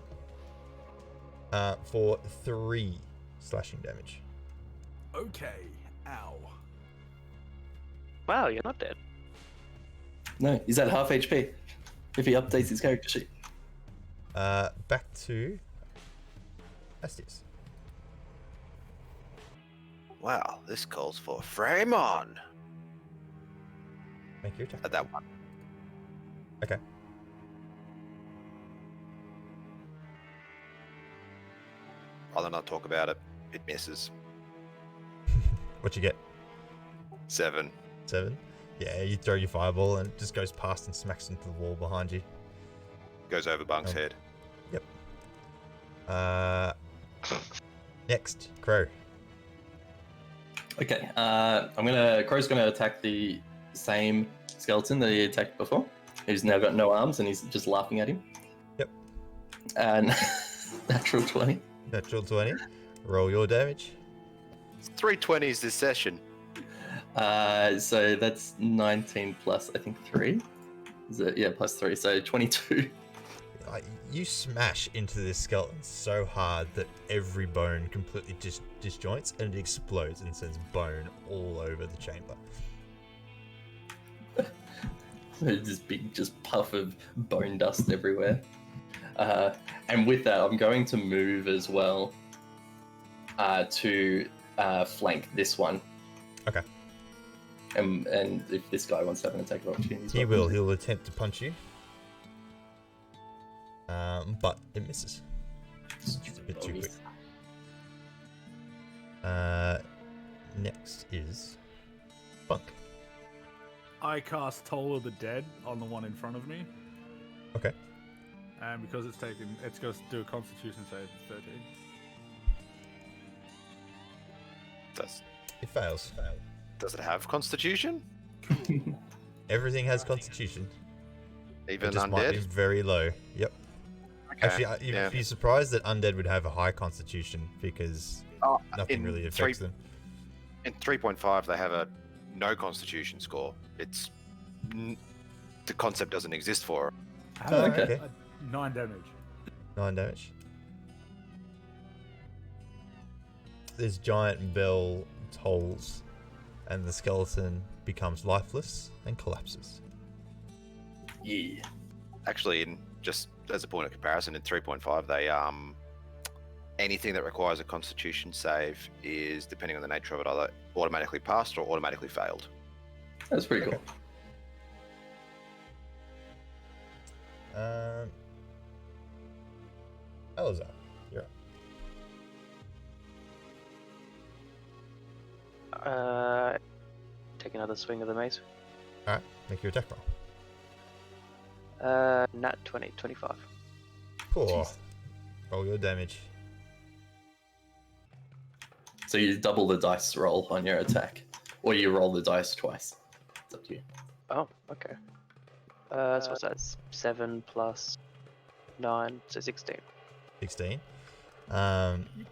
Speaker 2: for 3 slashing damage.
Speaker 1: Okay, ow.
Speaker 3: Wow, you're not dead.
Speaker 4: No, he's at half HP. If he updates his character sheet.
Speaker 2: Back to Estes.
Speaker 5: Wow, this calls for frame on.
Speaker 2: Make your attack.
Speaker 5: At that one.
Speaker 2: Okay.
Speaker 5: Rather not talk about it. It misses.
Speaker 2: What you get?
Speaker 5: 7.
Speaker 2: 7? Yeah, you throw your fireball and it just goes past and smacks into the wall behind you.
Speaker 5: Goes over Bunk's head.
Speaker 2: Yep. Next, Crow.
Speaker 4: Okay. Crow's gonna attack the same skeleton that he attacked before. Who's now got no arms and he's just laughing at him.
Speaker 2: Yep.
Speaker 4: And natural 20.
Speaker 2: Natural 20. Roll your damage.
Speaker 5: It's 320s this session.
Speaker 4: So that's 19 plus I think 3. Is it? Yeah, plus 3. So 22.
Speaker 2: You smash into this skeleton so hard that every bone completely disjoints and it explodes and sends bone all over the chamber.
Speaker 4: This big just puff of bone dust everywhere. And with that, I'm going to move as well to flank this one.
Speaker 2: Okay.
Speaker 4: And if this guy wants to have an attack of opportunity,
Speaker 2: He will. He'll attempt to punch you. But it misses. It's a bit too quick. Next is Bunk.
Speaker 1: I cast Toll of the Dead on the one in front of me.
Speaker 2: Okay.
Speaker 1: And because it's going to do a Constitution save, 13.
Speaker 2: It fails.
Speaker 5: Does it have Constitution?
Speaker 2: Everything has Constitution.
Speaker 5: Even
Speaker 2: It just might be
Speaker 5: undead?
Speaker 2: very low. Yep.
Speaker 5: Okay,
Speaker 2: Actually,
Speaker 5: yeah.
Speaker 2: you'd be surprised that undead would have a high Constitution because nothing
Speaker 5: in
Speaker 2: really affects them.
Speaker 5: In 3.5, they have a no Constitution score. It's the concept doesn't exist for it.
Speaker 2: Okay.
Speaker 1: 9 damage.
Speaker 2: 9 damage. This giant bell tolls, and the skeleton becomes lifeless and collapses.
Speaker 4: Yeah.
Speaker 5: Actually, in just as a point of comparison, in 3.5, they anything that requires a Constitution save is, depending on the nature of it, either automatically passed or automatically failed.
Speaker 4: That's pretty cool.
Speaker 2: Elazar, you're up.
Speaker 3: Take another swing of the mace.
Speaker 2: Alright, make your attack roll.
Speaker 3: Nat 20, 25.
Speaker 2: Cool.
Speaker 4: Jeez.
Speaker 2: Roll your damage.
Speaker 4: So you double the dice roll on your attack, or you roll the dice twice. It's up to you.
Speaker 3: Oh, okay. So what's that? 7 plus 9, so 16.
Speaker 2: 16.
Speaker 1: You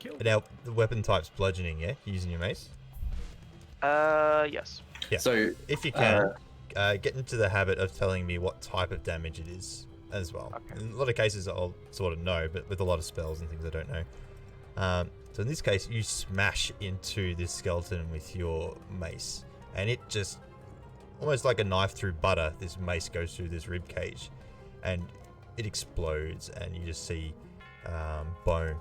Speaker 1: killed
Speaker 2: Now, the weapon type's bludgeoning, yeah? Using your mace?
Speaker 3: Yes.
Speaker 2: Yeah.
Speaker 4: So
Speaker 2: If you can, get into the habit of telling me what type of damage it is as well.
Speaker 3: Okay.
Speaker 2: In a lot of cases, I'll sort of know, but with a lot of spells and things, I don't know. So in this case, you smash into this skeleton with your mace, and it just, almost like a knife through butter, this mace goes through this rib cage, and it explodes, and you just see bone.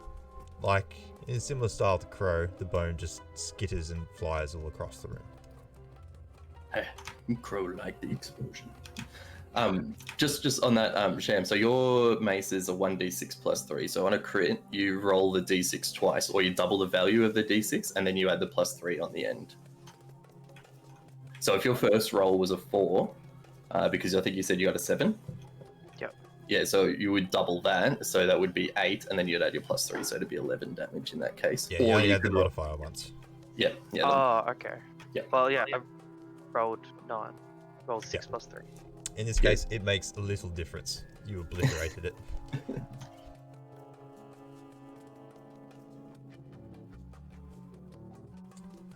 Speaker 2: Like, in a similar style to Crow, the bone just skitters and flies all across the room.
Speaker 4: Crow like the explosion. Just on that, Sham. So your mace is a 1d6 plus 3. So on a crit, you roll the d6 twice, or you double the value of the d6, and then you add the plus 3 on the end. So if your first roll was a 4, because I think you said you got a 7.
Speaker 3: Yep.
Speaker 4: Yeah, so you would double that, so that would be 8, and then you'd add your plus 3, so it'd be 11 damage in that case.
Speaker 2: Yeah, you
Speaker 4: or
Speaker 2: only
Speaker 4: you
Speaker 2: add the
Speaker 4: could
Speaker 2: modifier once.
Speaker 4: Yeah.
Speaker 3: Oh, okay.
Speaker 4: Yeah.
Speaker 3: Well, yeah, I rolled 9. Rolled 6 plus 3.
Speaker 2: In this case, it makes a little difference. You obliterated it.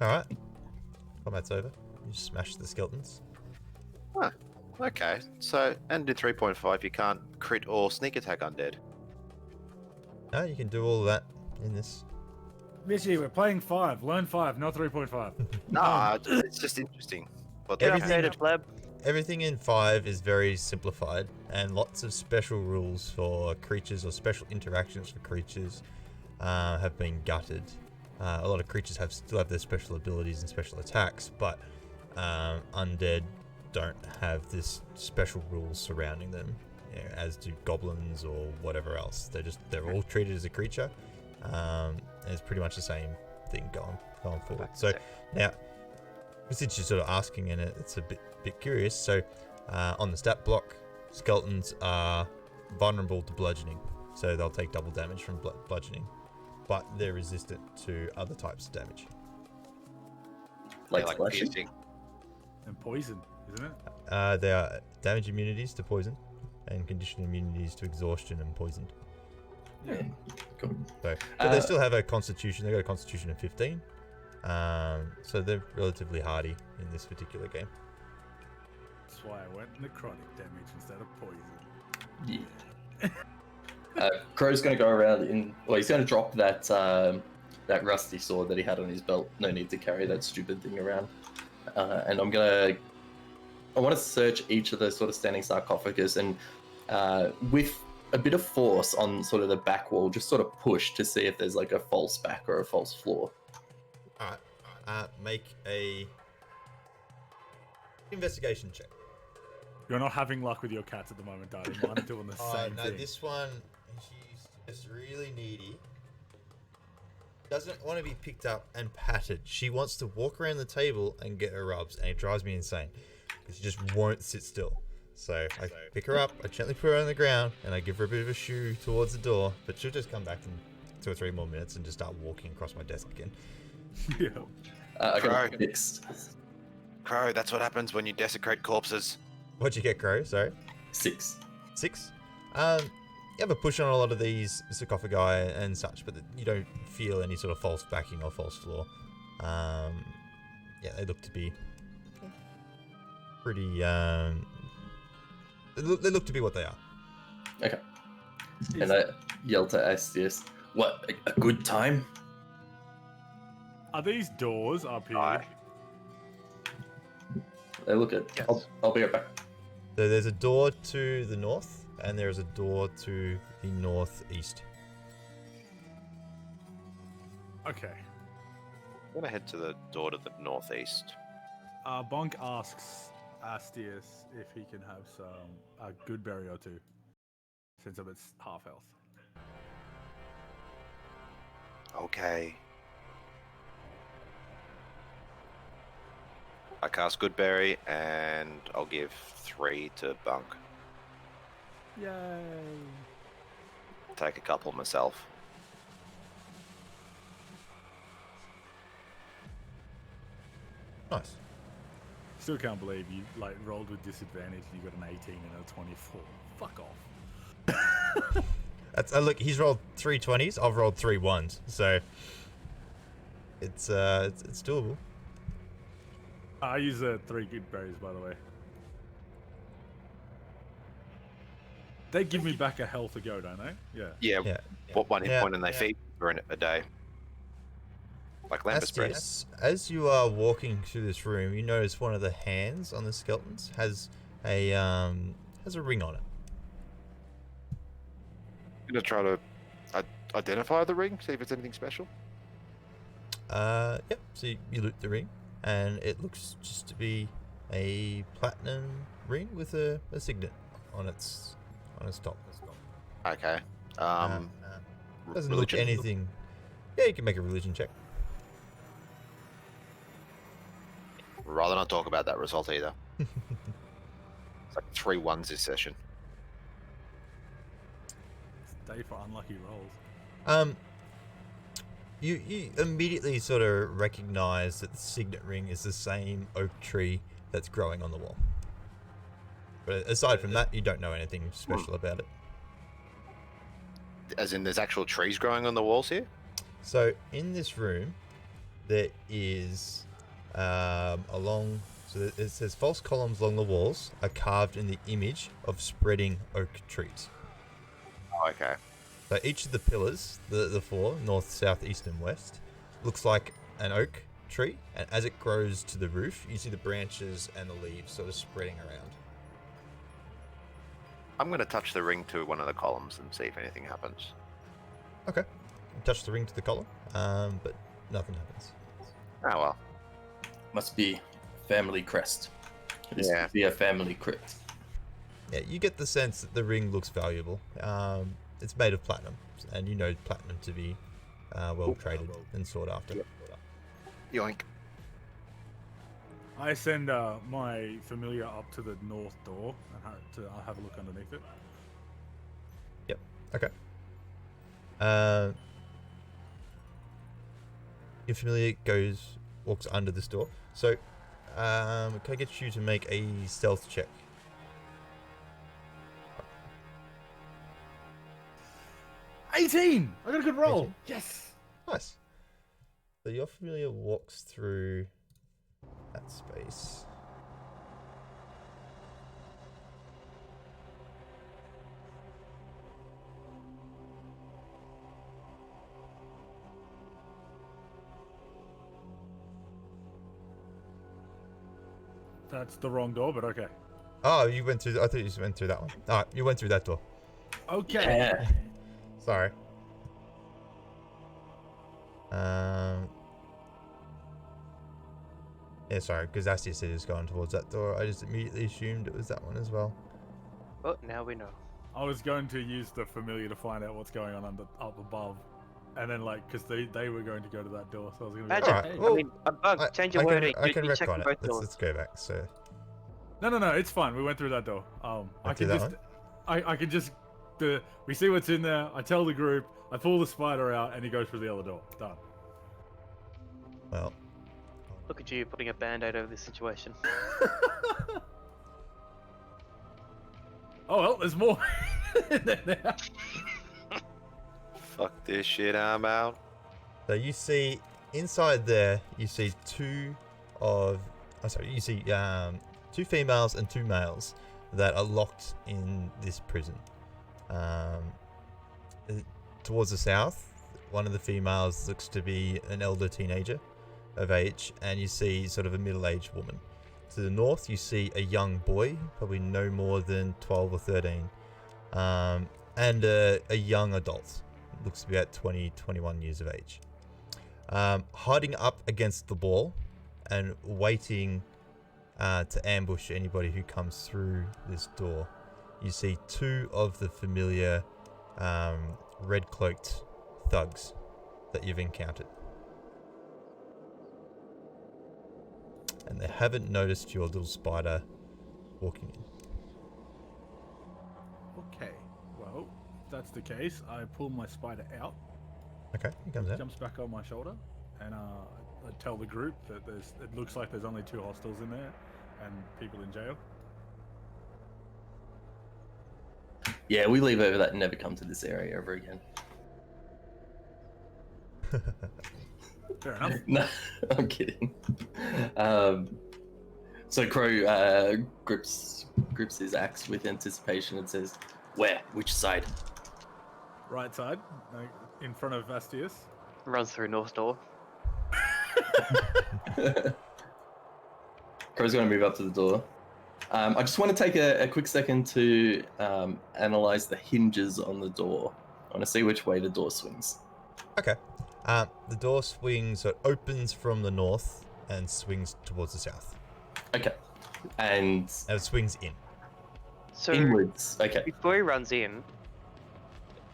Speaker 2: Alright. Combat's over. You smash the skeletons.
Speaker 5: Huh. Okay, so, and in 3.5, you can't crit or sneak attack undead.
Speaker 2: No, you can do all of that in this.
Speaker 1: Mitchy, we're playing 5. Learn 5, not 3.5.
Speaker 5: Nah, it's just interesting. What
Speaker 3: Get
Speaker 2: Everything-
Speaker 3: updated, pleb.
Speaker 2: Everything in 5 is very simplified, and lots of special rules for creatures or special interactions for creatures have been gutted. A lot of creatures still have their special abilities and special attacks, but undead don't have this special rules surrounding them, you know, as do goblins or whatever else. They're all treated as a creature, and it's pretty much the same thing going forward. So now, since you're sort of asking, and it's a bit curious, so on the stat block, skeletons are vulnerable to bludgeoning, so they'll take double damage from bludgeoning, but they're resistant to other types of damage.
Speaker 4: Like,
Speaker 5: like
Speaker 4: slashing?
Speaker 5: piercing.
Speaker 1: And poison, isn't it?
Speaker 2: They are damage immunities to poison, and condition immunities to exhaustion and poisoned.
Speaker 4: Yeah. Cool.
Speaker 2: So, but they still have a constitution. They got a constitution of 15. So they're relatively hardy in this particular game.
Speaker 1: That's why I went necrotic damage instead of poison.
Speaker 4: Yeah. Crow's going to go around he's going to drop that that rusty sword that he had on his belt. No need to carry that stupid thing around. And I want to search each of the sort of standing sarcophagus and with a bit of force on sort of the back wall, just sort of push to see if there's like a false back or a false floor.
Speaker 2: Alright. Make a investigation check.
Speaker 1: You're not having luck with your cats at the moment, darling. Mine are doing the same
Speaker 2: No,
Speaker 1: thing.
Speaker 2: this one, she's just really needy. Doesn't want to be picked up and patted. She wants to walk around the table and get her rubs, and it drives me insane. She just won't sit still. So I pick her up, I gently put her on the ground, and I give her a bit of a shoo towards the door, but she'll just come back in 2 or 3 more minutes and just start walking across my desk again.
Speaker 1: Yeah.
Speaker 4: I got
Speaker 5: Crow.
Speaker 4: it fixed.
Speaker 5: Crow, that's what happens when you desecrate corpses.
Speaker 2: What'd you get, Crow? Sorry?
Speaker 4: 6.
Speaker 2: 6. You have a push on a lot of these sarcophagi and such, but you don't feel any sort of false backing or false floor. Yeah, they look to be pretty. They look to be what they are.
Speaker 4: Okay. And I yell to Astius, "What? A good time?"
Speaker 1: Are these doors up here?
Speaker 5: Aye.
Speaker 4: They look at.
Speaker 5: Yes.
Speaker 4: I'll be right back.
Speaker 2: So there's a door to the north, and there is a door to the northeast.
Speaker 1: Okay.
Speaker 5: I'm gonna head to the door to the northeast.
Speaker 1: Bonk asks Astius if he can have a good berry or two, since it's half health.
Speaker 5: Okay. I cast Goodberry, and I'll give 3 to Bunk.
Speaker 1: Yay!
Speaker 5: Take a couple myself.
Speaker 2: Nice.
Speaker 1: Still can't believe you rolled with disadvantage and you got an 18 and a 24. Fuck off.
Speaker 2: That's look. He's rolled 3 20s. I've rolled 3 1s. So it's doable.
Speaker 1: I use 3 good berries, by the way. They give me back a health a go, don't they? Yeah.
Speaker 5: Yeah.
Speaker 2: Yeah.
Speaker 5: What 1 hit
Speaker 2: Yeah.
Speaker 5: point and they feed for a day. Like Lambus bread.
Speaker 2: As you are walking through this room, you notice one of the hands on the skeletons has a ring on it.
Speaker 5: I'm gonna try to identify the ring, see if it's anything special.
Speaker 2: Yep. So you loot the ring, and it looks just to be a platinum ring with a signet on its top.
Speaker 5: Okay.
Speaker 2: Doesn't
Speaker 5: religion?
Speaker 2: look anything. Yeah, you can make a religion check.
Speaker 5: Rather not talk about that result either. It's like 3 1s this session.
Speaker 1: It's a day for unlucky rolls.
Speaker 2: You immediately sort of recognize that the signet ring is the same oak tree that's growing on the wall. But aside from that, you don't know anything special about it.
Speaker 5: As in, there's actual trees growing on the walls here?
Speaker 2: So in this room, there is it says false columns along the walls are carved in the image of spreading oak trees.
Speaker 5: Oh, okay.
Speaker 2: So each of the pillars, the 4, north, south, east, and west, looks like an oak tree, and as it grows to the roof, you see the branches and the leaves sort of spreading around.
Speaker 5: I'm going to touch the ring to one of the columns and see if anything happens.
Speaker 2: Okay. You touch the ring to the column, but nothing happens.
Speaker 5: Oh, well.
Speaker 4: Must be family crest. This
Speaker 5: Yeah.
Speaker 4: could be a family crypt.
Speaker 2: Yeah, you get the sense that the ring looks valuable. It's made of platinum, and you know platinum to be well traded and sought after.
Speaker 5: Yep. Yoink.
Speaker 1: I send my familiar up to the north door and I'll have a look underneath it.
Speaker 2: Yep. Okay. Your familiar walks under this door. So, can I get you to make a stealth check?
Speaker 1: 18! I got a good roll.
Speaker 2: 18?
Speaker 1: Yes.
Speaker 2: Nice. So your familiar walks through that space.
Speaker 1: That's the wrong door, but okay.
Speaker 2: Oh, you went through. I thought you just went through that one. All right, you went through that door.
Speaker 1: Okay.
Speaker 4: Yeah.
Speaker 2: Sorry. Yeah, sorry, because Astia said he was going towards that door. I just immediately assumed it was that one as well.
Speaker 3: Well, now we know.
Speaker 1: I was going to use the familiar to find out what's going on up above. And then, like, because they were going to go to that door, so I was going to be
Speaker 3: Imagine,
Speaker 1: like,
Speaker 2: Alright,
Speaker 1: hey.
Speaker 2: well,
Speaker 3: I mean, a bug, change your wording.
Speaker 2: I can
Speaker 3: You check
Speaker 2: retcon
Speaker 3: both
Speaker 2: it.
Speaker 3: doors.
Speaker 2: Let's go back. So,
Speaker 1: No, it's fine. We went through that door. I
Speaker 2: Went
Speaker 1: can
Speaker 2: through
Speaker 1: just,
Speaker 2: that
Speaker 1: I can just, we see what's in there. I tell the group. I pull the spider out, and he goes through the other door. Done.
Speaker 2: well,
Speaker 3: Look at you putting a band-aid over this situation.
Speaker 1: Oh well, there's more in there now.
Speaker 5: Fuck this shit, I'm out.
Speaker 2: so you see inside there. You see two females and two males that are locked in this prison. Towards the south, one of the females looks to be an elder teenager of age, and you see sort of a middle-aged woman. To the north, you see a young boy, probably no more than 12 or 13, and a young adult, looks to be at 20, 21 years of age. Hiding up against the wall and waiting to ambush anybody who comes through this door, you see two of the familiar red-cloaked thugs that you've encountered. And they haven't noticed your little spider walking in.
Speaker 1: Okay. Well, if that's the case, I pull my spider out,
Speaker 2: Okay, he comes out.
Speaker 1: jumps back on my shoulder, and I tell the group that it looks like there's only 2 hostiles in there, and people in jail.
Speaker 4: Yeah, we leave over that and never come to this area ever again.
Speaker 1: Fair enough.
Speaker 4: No, I'm kidding. So Crow grips his axe with anticipation and says, "Where? Which side?"
Speaker 1: Right side, in front of Vastius.
Speaker 3: Runs through North Door.
Speaker 4: Crow's going to move up to the door. I just want to take a quick second to analyze the hinges on the door. I want to see which way the door swings.
Speaker 2: Okay. The door swings, so it opens from the north and swings towards the south.
Speaker 4: Okay. And
Speaker 2: And it swings in.
Speaker 3: So
Speaker 4: inwards. Okay.
Speaker 3: before he runs in,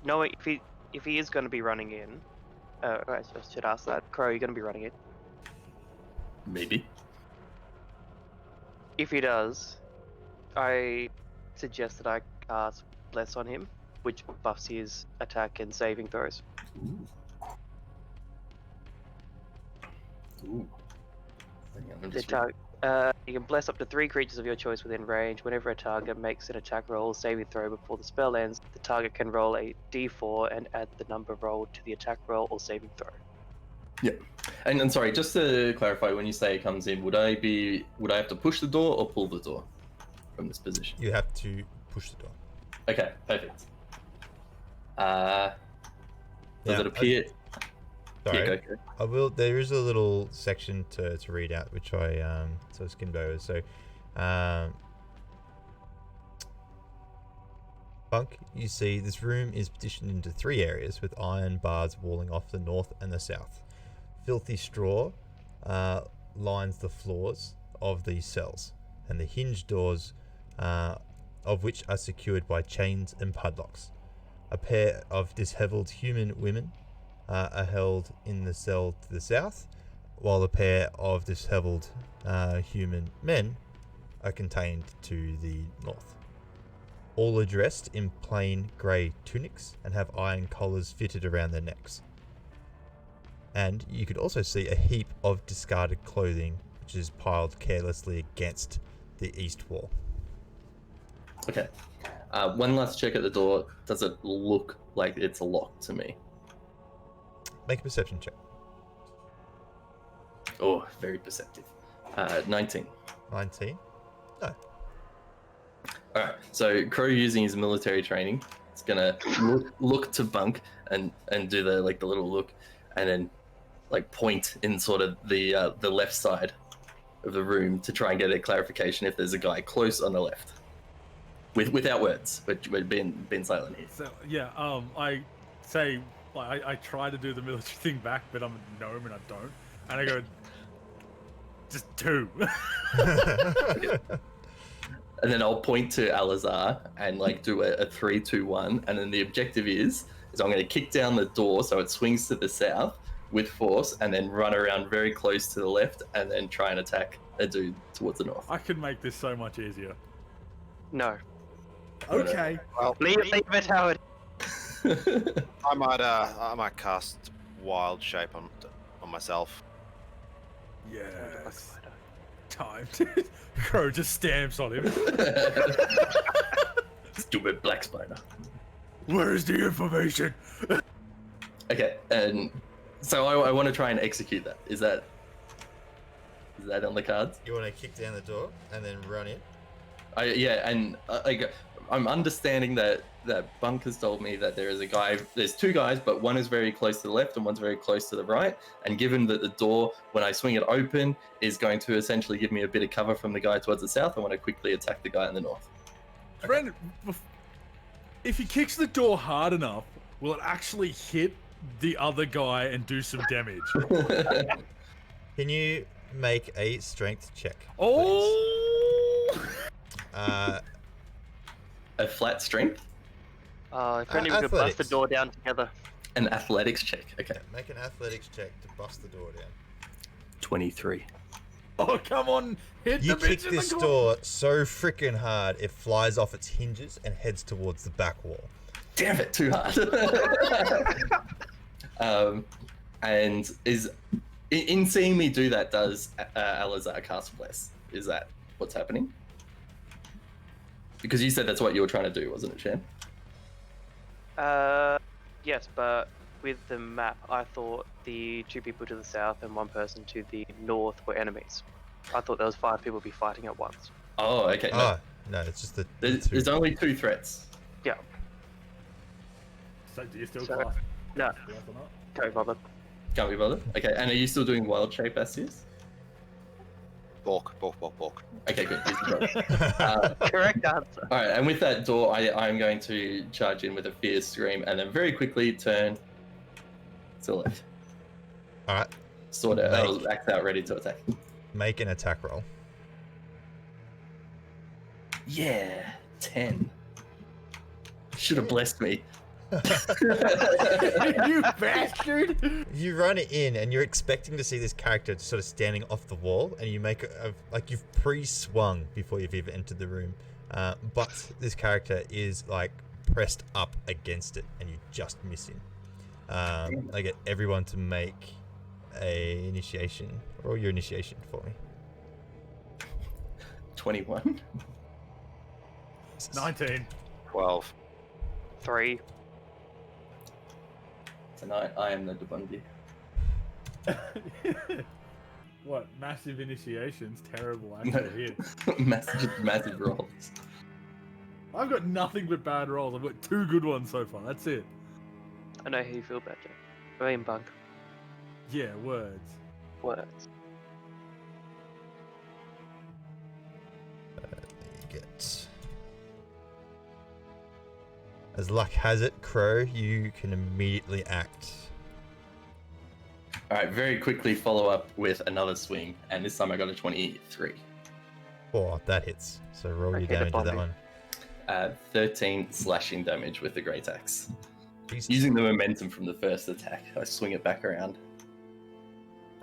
Speaker 3: knowing if he is going to be running in, I should ask that. Crow, are you going to be running in?
Speaker 4: Maybe.
Speaker 3: If he does, I suggest that I cast Bless on him, which buffs his attack and saving throws.
Speaker 4: Ooh. Hang on, I'm
Speaker 3: The
Speaker 4: just
Speaker 3: you can bless up to 3 creatures of your choice within range. Whenever a target makes an attack roll or saving throw before the spell ends, the target can roll a d4 and add the number rolled to the attack roll or saving throw.
Speaker 4: And sorry, just to clarify, when you say it comes in, would I have to push the door or pull the door from this position?
Speaker 2: You have to push the door.
Speaker 4: Okay, perfect. Does
Speaker 2: Yeah,
Speaker 4: it appear?
Speaker 2: Sorry.
Speaker 4: Yeah, go.
Speaker 2: I will. There is a little section to read out, which I skimmed over. So, Bunk, you see this room is partitioned into 3 areas with iron bars walling off the north and the south. Filthy straw lines the floors of these cells, and the hinged doors, of which are secured by chains and padlocks. A pair of disheveled human women are held in the cell to the south, while a pair of disheveled human men are contained to the north. All are dressed in plain grey tunics and have iron collars fitted around their necks. And you could also see a heap of discarded clothing which torches piled carelessly against the east wall.
Speaker 4: Okay. One last check at the door. Does it look like it's locked to me?
Speaker 2: Make a perception check.
Speaker 4: Oh, very perceptive. 19.
Speaker 2: 19. No.
Speaker 4: Alright, so Crow, using his military training, is gonna look to Bunk and do the little look, and then point in sort of the left side of the room to try and get a clarification if there's a guy close on the left. Without words, but we're being silent here.
Speaker 1: So yeah, I say I try to do the military thing back, but I'm a gnome and I don't, and I go just 2.
Speaker 4: And then I'll point to Alazar and do a 3, 2, 1, and then the objective is I'm going to kick down the door so it swings to the south with force, and then run around very close to the left, and then try and attack a dude towards the north.
Speaker 1: I could make this so much easier.
Speaker 3: No.
Speaker 1: Okay.
Speaker 5: Well,
Speaker 3: Leave it how it.
Speaker 5: I might cast Wild Shape on myself.
Speaker 1: Yes. Time. Crow just stamps on him.
Speaker 4: Stupid black spider.
Speaker 1: Where is the information?
Speaker 4: Okay, and so I want to try and execute that. Is that on the cards?
Speaker 2: You want to kick down the door and then run in?
Speaker 4: I'm understanding that Bunk has told me that there's 2 guys, but one is very close to the left and one's very close to the right. And given that the door, when I swing it open, is going to essentially give me a bit of cover from the guy towards the south, I want to quickly attack the guy in the north.
Speaker 1: Brandon, if he kicks the door hard enough, will it actually hit the other guy and do some damage?
Speaker 2: Can you make a strength check?
Speaker 1: Oh!
Speaker 4: A flat strength?
Speaker 3: If only we could bust the
Speaker 2: athletics.
Speaker 3: door down together.
Speaker 4: An athletics check. Okay.
Speaker 2: Make an athletics check to bust the door down.
Speaker 4: 23.
Speaker 1: Oh, come on! Hit
Speaker 2: You
Speaker 1: the
Speaker 2: kick
Speaker 1: bitch in
Speaker 2: this
Speaker 1: the
Speaker 2: door so freaking hard it flies off its hinges and heads towards the back wall.
Speaker 4: Damn it, too hard. And in seeing me do that, does Alazar cast Bless? Is that what's happening? Because you said that's what you were trying to do, wasn't it, Shan?
Speaker 3: Yes, but with the map, I thought the 2 people to the south and 1 person to the north were enemies. I thought there was 5 people be fighting at once.
Speaker 4: Oh, okay. No.
Speaker 2: Oh, no, it's just the
Speaker 4: There's only 2 threats.
Speaker 3: Yeah.
Speaker 1: So do you still
Speaker 3: So-
Speaker 1: class
Speaker 3: No,
Speaker 1: class or not?
Speaker 3: can't bother.
Speaker 4: Can't be bothered. Okay, and are you still doing wild shape Asius?
Speaker 5: Balk.
Speaker 4: Okay, good.
Speaker 3: Correct answer.
Speaker 4: All right, and with that door, I'm going to charge in with a fierce scream, and then very quickly turn to the left.
Speaker 2: All right,
Speaker 4: Sort of, I'll act out, ready to attack.
Speaker 2: make an attack roll.
Speaker 4: Yeah, 10. Should have blessed me.
Speaker 1: You bastard!
Speaker 2: You run in and you're expecting to see this character sort of standing off the wall, and you make like you've pre-swung before you've even entered the room, but this character is pressed up against it, and you just miss him. I get everyone to make a initiation. Roll your initiation for me.
Speaker 4: 21.
Speaker 1: 19.
Speaker 5: 12.
Speaker 3: 3.
Speaker 4: Tonight, I am the Debundi.
Speaker 1: What? Massive initiations? Terrible actual hit.
Speaker 4: massive rolls.
Speaker 1: I've got nothing but bad rolls. I've got 2 good ones so far. That's it.
Speaker 3: I know how you feel about Jack. I mean, Bunk.
Speaker 1: Yeah, words.
Speaker 3: Words.
Speaker 2: You get. As luck has it, Crow, you can immediately act.
Speaker 4: All right, very quickly follow up with another swing, and this time I got a 23.
Speaker 2: Oh, that hits. So roll your
Speaker 3: Okay, the
Speaker 2: damage with that
Speaker 3: bonding.
Speaker 2: one.
Speaker 4: 13 slashing damage with the great axe.
Speaker 2: Jesus.
Speaker 4: Using the momentum from the first attack, I swing it back around.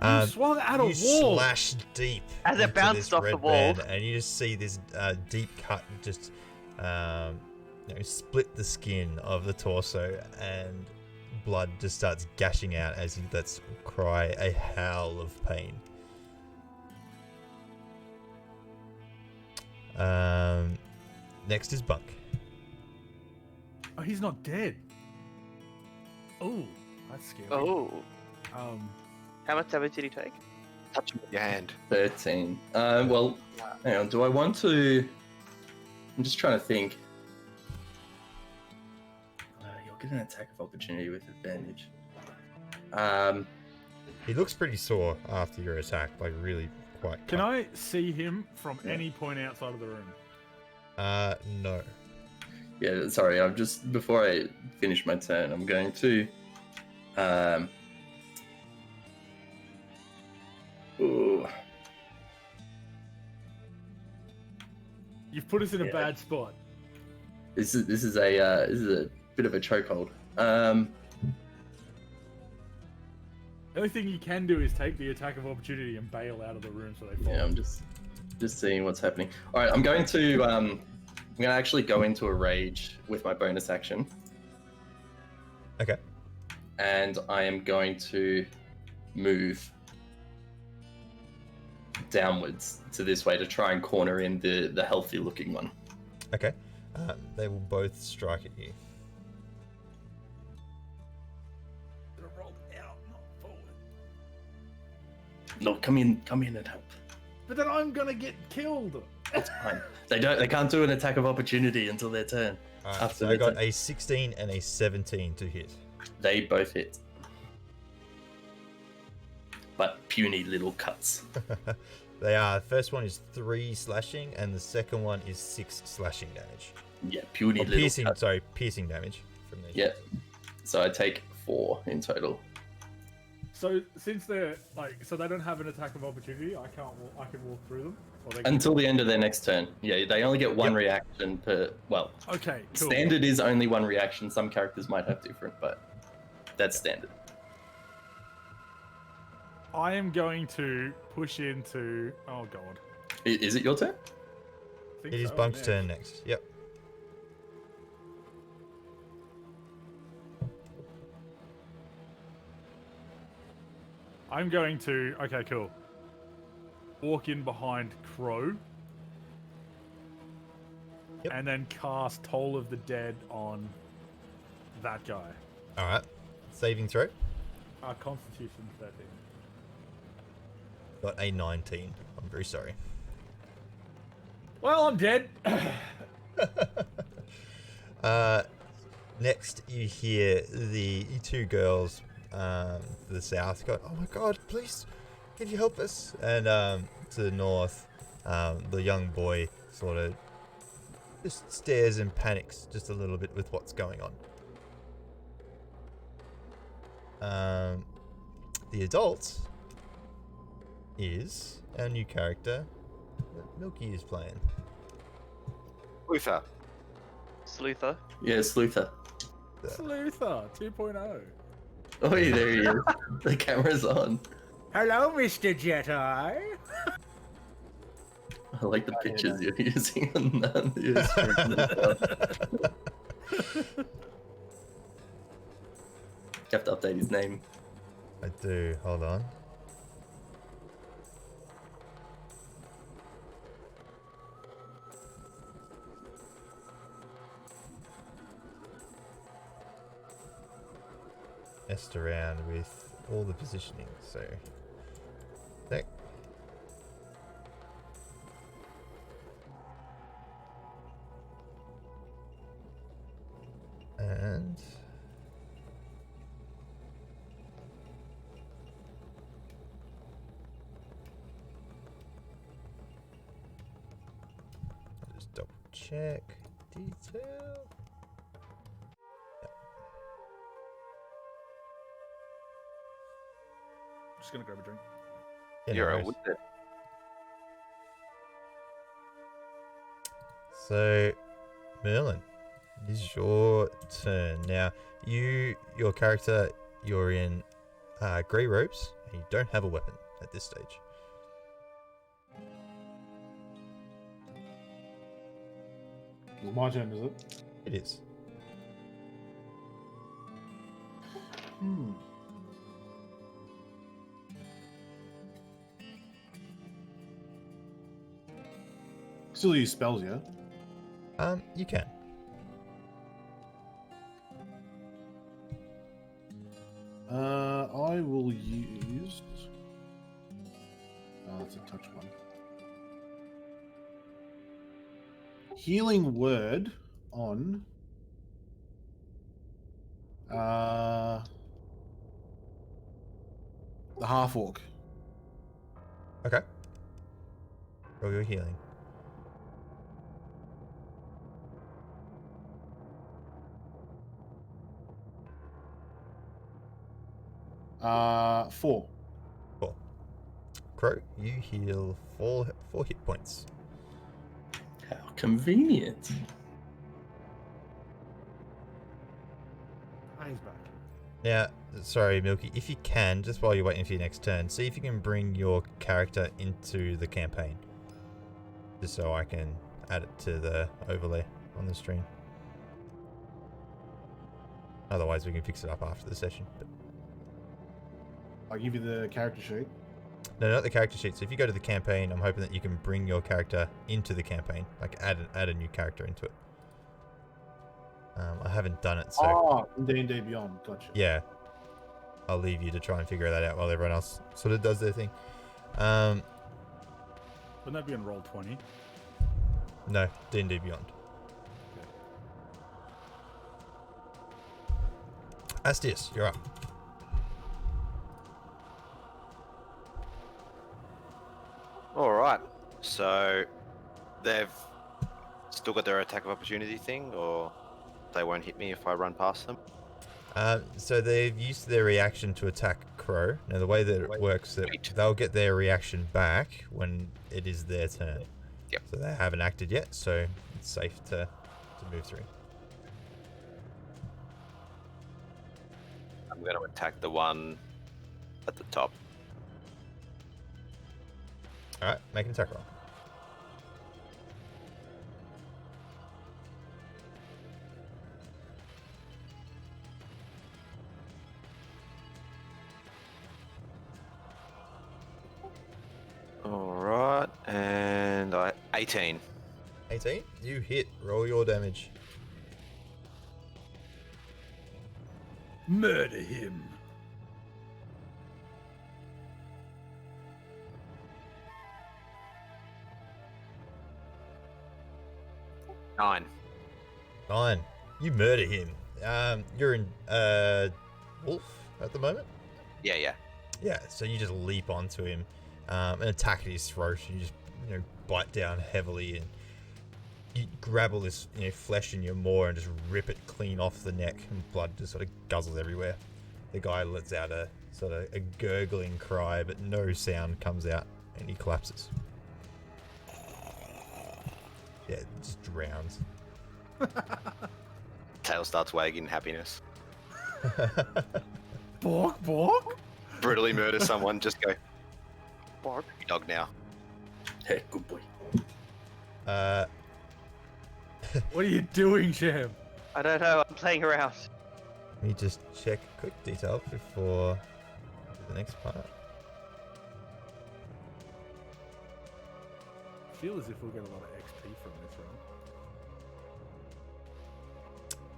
Speaker 1: You swung at a
Speaker 2: you
Speaker 1: wall.
Speaker 2: slash deep
Speaker 3: As it
Speaker 2: into
Speaker 3: bounced
Speaker 2: this
Speaker 3: off the
Speaker 2: red
Speaker 3: wall.
Speaker 2: band, and you just see this deep cut just split the skin of the torso, and blood just starts gashing out as he lets cry a howl of pain. Next is Bunk.
Speaker 1: Oh, he's not dead. Oh, that's scary.
Speaker 3: Oh.
Speaker 1: Um,
Speaker 3: How much damage did he take?
Speaker 5: Touch him with your hand.
Speaker 4: 13. Well, hang on. Do I want to? I'm just trying to think. You'll get an attack of opportunity with advantage.
Speaker 2: He looks pretty sore after your attack, like really quite.
Speaker 1: can I see him from any point outside of the room?
Speaker 2: No.
Speaker 4: Yeah, sorry. I'm just before I finish my turn, I'm going to. Ooh.
Speaker 1: You've put us in a
Speaker 4: Yeah.
Speaker 1: bad spot.
Speaker 4: This is a bit of a chokehold.
Speaker 1: The only thing you can do is take the attack of opportunity and bail out of the room so they fall.
Speaker 4: Yeah, I'm just seeing what's happening. All right, I'm going to actually go into a rage with my bonus action,
Speaker 2: Okay.
Speaker 4: and I am going to move downwards to this way to try and corner in the healthy looking one.
Speaker 2: Okay. They will both strike at you.
Speaker 1: Rolled out, not forward.
Speaker 4: No, come in and help.
Speaker 1: But then I'm gonna get killed.
Speaker 4: It's fine. They can't do an attack of opportunity until their turn.
Speaker 2: Alright,
Speaker 4: After
Speaker 2: so I
Speaker 4: their
Speaker 2: got
Speaker 4: turn.
Speaker 2: a 16 and a 17 to hit.
Speaker 4: They both hit, but puny little cuts.
Speaker 2: They are. The first one is 3 slashing, and the second one is 6 slashing damage.
Speaker 4: Yeah, puny
Speaker 2: Or
Speaker 4: little
Speaker 2: piercing.
Speaker 4: cuts.
Speaker 2: Sorry, piercing damage from these.
Speaker 4: Yeah. So I take 4 in total.
Speaker 1: So since they're like, so they don't have an attack of opportunity, I can walk through them. Or they can...
Speaker 4: Until the end of their next turn. Yeah, they only get one
Speaker 2: Yep.
Speaker 4: reaction per. Well,
Speaker 1: Okay, cool.
Speaker 4: standard is only one reaction. Some characters might have different, but that's standard.
Speaker 1: I am going to push into. Oh god.
Speaker 4: Is it your turn?
Speaker 1: I think
Speaker 2: It is
Speaker 1: so,
Speaker 2: Bunk's
Speaker 1: next.
Speaker 2: turn next. Yep.
Speaker 1: I'm going to. Okay, cool. Walk in behind Crow.
Speaker 2: Yep.
Speaker 1: And then cast Toll of the Dead on that guy.
Speaker 2: Alright. Saving throw.
Speaker 1: Constitution 13.
Speaker 2: Got a 19. I'm very sorry.
Speaker 1: Well, I'm dead.
Speaker 2: Next, you hear the 2 girls to the south go, "Oh my god, please, can you help us?" And to the north, the young boy sort of just stares and panics just a little bit with what's going on. The adult is our new character that Milky is playing.
Speaker 5: Luther.
Speaker 3: Sleuther.
Speaker 4: Yeah, Sleuther.
Speaker 1: Sleuther 2.0.
Speaker 4: Oh, there he is. The camera's on.
Speaker 1: Hello, Mr. Jedi.
Speaker 4: I like the pictures you're using on your screen as well. You have to update his name.
Speaker 2: I do. Hold on. Messed around with all the positioning, so. Sec. And. I'll just double check detail.
Speaker 1: Just gonna grab a drink.
Speaker 2: Yeah, no
Speaker 5: You're a
Speaker 2: worries.
Speaker 5: wizard.
Speaker 2: So, Merlin, it is your turn. Now, your character, you're in grey robes, and you don't have a weapon at this stage.
Speaker 6: It's my turn, is it?
Speaker 2: It is.
Speaker 6: Still use spells, yeah?
Speaker 2: You can.
Speaker 6: I will use. Oh, that's a touch one. Healing word on. The half orc.
Speaker 2: Okay. Roll your healing.
Speaker 6: Four.
Speaker 2: 4. Crow, you heal 4 hit points.
Speaker 4: How convenient.
Speaker 1: Ah, he's back.
Speaker 2: Now, sorry, Milky, if you can, just while you're waiting for your next turn, see if you can bring your character into the campaign. Just so I can add it to the overlay on the stream. Otherwise, we can fix it up after the session. But
Speaker 6: I'll give you the character sheet.
Speaker 2: no, not the character sheet. So if you go to the campaign, I'm hoping that you can bring your character into the campaign. Like, add a new character into it. I haven't done it, so...
Speaker 6: Oh, D&D Beyond. Gotcha.
Speaker 2: Yeah. I'll leave you to try and figure that out while everyone else sort of does their thing.
Speaker 1: Wouldn't that be in roll 20?
Speaker 2: No, D&D Beyond. Astius, you're up.
Speaker 5: All right. So they've still got their attack of opportunity thing, or they won't hit me if I run past them.
Speaker 2: So they've used their reaction to attack Crow. Now the way that it works, that
Speaker 5: Wait.
Speaker 2: they'll get their reaction back when it is their turn.
Speaker 5: Yep.
Speaker 2: So they haven't acted yet, so it's safe to move through.
Speaker 5: I'm going to attack the one at the top.
Speaker 2: All right, make an attack roll.
Speaker 5: All right, and 18.
Speaker 2: 18. You hit. Roll your damage.
Speaker 1: Murder him.
Speaker 5: Nine.
Speaker 2: 9. You murder him. You're in wolf at the moment.
Speaker 5: Yeah.
Speaker 2: Yeah, so you just leap onto him and attack at his throat. You just, bite down heavily and you grab all this, flesh in your maw and just rip it clean off the neck, and blood just sort of guzzles everywhere. The guy lets out a sort of a gurgling cry, but no sound comes out, and he collapses. Yeah, just drowns.
Speaker 5: Tail starts wagging in happiness.
Speaker 1: Bork, bork.
Speaker 5: Brutally murder someone, just go. Bark. Dog now.
Speaker 4: Hey, good boy.
Speaker 1: What are you doing, Sham?
Speaker 3: I don't know. I'm playing around.
Speaker 2: Let me just check a quick detail before the next part.
Speaker 1: I feel as if we'll get a lot of XP from this run.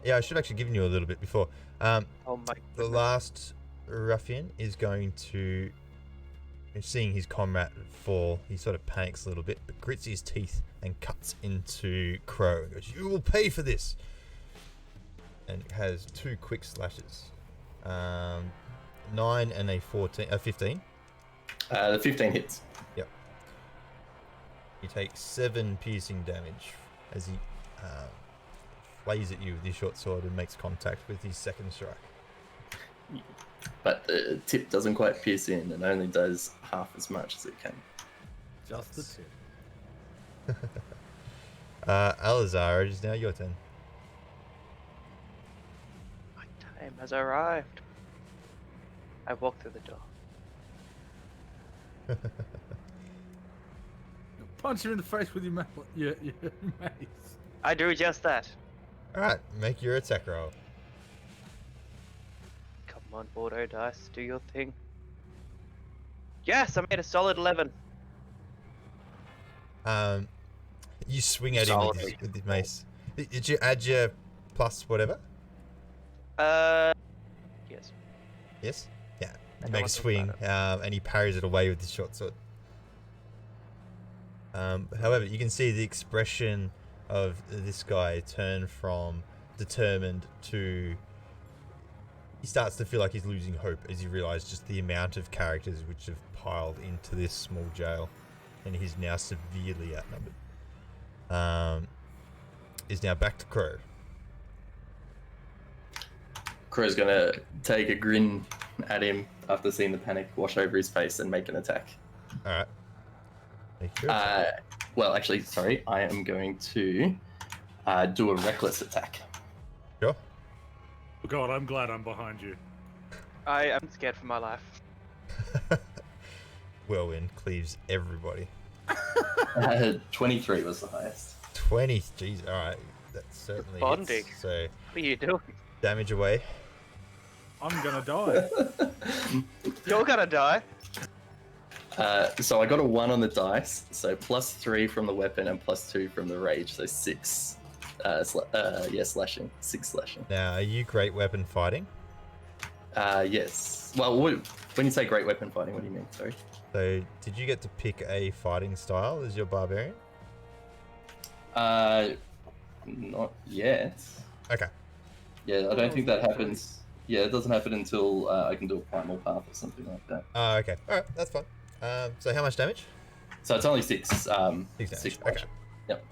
Speaker 2: Yeah, I should actually give you a little bit before.
Speaker 3: Oh my.
Speaker 2: The last ruffian is going to, seeing his comrade fall, he sort of panics a little bit, but grits his teeth and cuts into Crow and goes, "You will pay for this!" And has 2 quick slashes. 9 and a 15.
Speaker 4: The 15 hits.
Speaker 2: Yep. He takes 7 piercing damage as he flays at you with his short sword and makes contact with his second strike.
Speaker 4: But the tip doesn't quite pierce in and only does half as much as it can.
Speaker 1: Just the tip.
Speaker 2: Alazar, it is now your turn.
Speaker 3: My time has arrived. I walk through the door.
Speaker 1: Punch him in the face with your mace.
Speaker 3: I do just that.
Speaker 2: Alright, make your attack roll.
Speaker 3: Come on, Bordeaux dice, do your thing. Yes, I made a solid 11.
Speaker 2: You swing at him with his mace. Did you add your plus whatever?
Speaker 3: Yes.
Speaker 2: Yes? Yeah.
Speaker 3: I
Speaker 2: You
Speaker 3: don't
Speaker 2: make a
Speaker 3: want to
Speaker 2: swing,
Speaker 3: fight
Speaker 2: and he parries it away with his short sword. However, you can see the expression of this guy turn from determined to... He starts to feel like he's losing hope as he realizes just the amount of characters which have piled into this small jail, and he's now severely outnumbered. Is now back to Crow.
Speaker 4: Crow's gonna take a grin at him after seeing the panic wash over his face and make an attack.
Speaker 2: All right. Make your attack.
Speaker 4: Well, actually, sorry, I am going to do a reckless attack.
Speaker 2: Sure.
Speaker 1: Oh God, I'm glad I'm behind you.
Speaker 3: I am scared for my life.
Speaker 2: Whirlwind cleaves everybody.
Speaker 4: 23 was the highest.
Speaker 2: 20. Jeez. All right. That certainly
Speaker 3: Bonding.
Speaker 2: hits. So
Speaker 3: What are you doing?
Speaker 2: damage away.
Speaker 1: I'm gonna die.
Speaker 3: You're gonna die.
Speaker 4: So I got a 1 on the dice, so +3 from the weapon and +2 from the rage, so 6. Slashing. 6 slashing.
Speaker 2: Now, are you great weapon fighting?
Speaker 4: Yes. Well, when you say great weapon fighting, what do you mean? Sorry.
Speaker 2: So, did you get to pick a fighting style as your barbarian?
Speaker 4: Not yet.
Speaker 2: Okay.
Speaker 4: Yeah, I don't think that happens. Yeah, it doesn't happen until I can do a primal path or something like that.
Speaker 2: Oh, okay. All right, that's fine. So how much damage?
Speaker 4: So it's only 6.
Speaker 2: 6 damage.
Speaker 4: 6
Speaker 2: Okay.
Speaker 4: damage. Yep.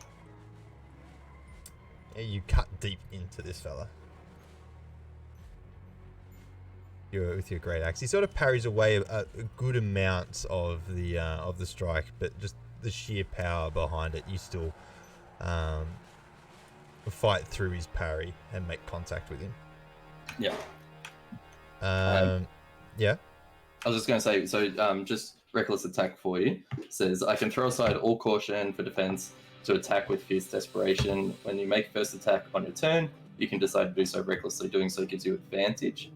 Speaker 2: Yeah, you cut deep into this fella. With your great axe, he sort of parries away a good amount of the strike, but just the sheer power behind it, you still fight through his parry and make contact with him.
Speaker 4: Yeah.
Speaker 2: Yeah.
Speaker 4: I was just going to say, so just reckless attack for you. It says, I can throw aside all caution for defense to attack with fierce desperation. When you make first attack on your turn, you can decide to do so recklessly. Doing so gives you advantage.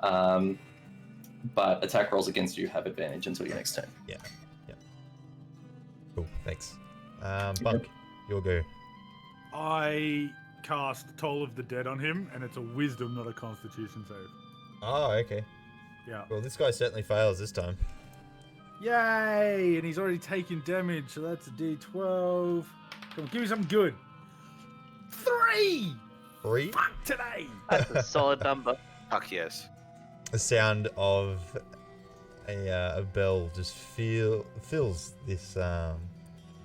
Speaker 4: But attack rolls against you have advantage until your next turn.
Speaker 2: Yeah. Cool, thanks. Bunk, you'll go.
Speaker 1: I cast Toll of the Dead on him, and it's a wisdom, not a constitution save.
Speaker 2: Oh, okay.
Speaker 1: Yeah.
Speaker 2: Well, this guy certainly fails this time.
Speaker 1: Yay! And he's already taken damage, so that's a d12. Come on, give me something good. 3!
Speaker 2: 3.
Speaker 1: Fuck today!
Speaker 3: That's a solid number.
Speaker 5: Fuck yes.
Speaker 2: The sound of a bell just fills this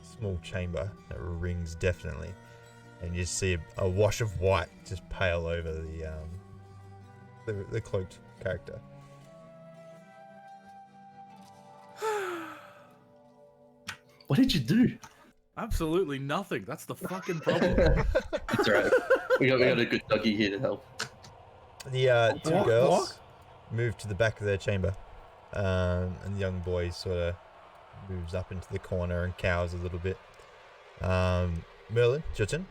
Speaker 2: small chamber. It rings definitely, and you see a wash of white just pale over the cloaked character.
Speaker 4: What did you do?
Speaker 1: Absolutely nothing. That's the fucking problem.
Speaker 4: That's right. We got a good doggy here to help.
Speaker 2: The two
Speaker 1: Walk,
Speaker 2: girls
Speaker 1: walk.
Speaker 2: move to the back of their chamber, and the young boy sort of moves up into the corner and cowers a little bit. Merlin, it's your turn.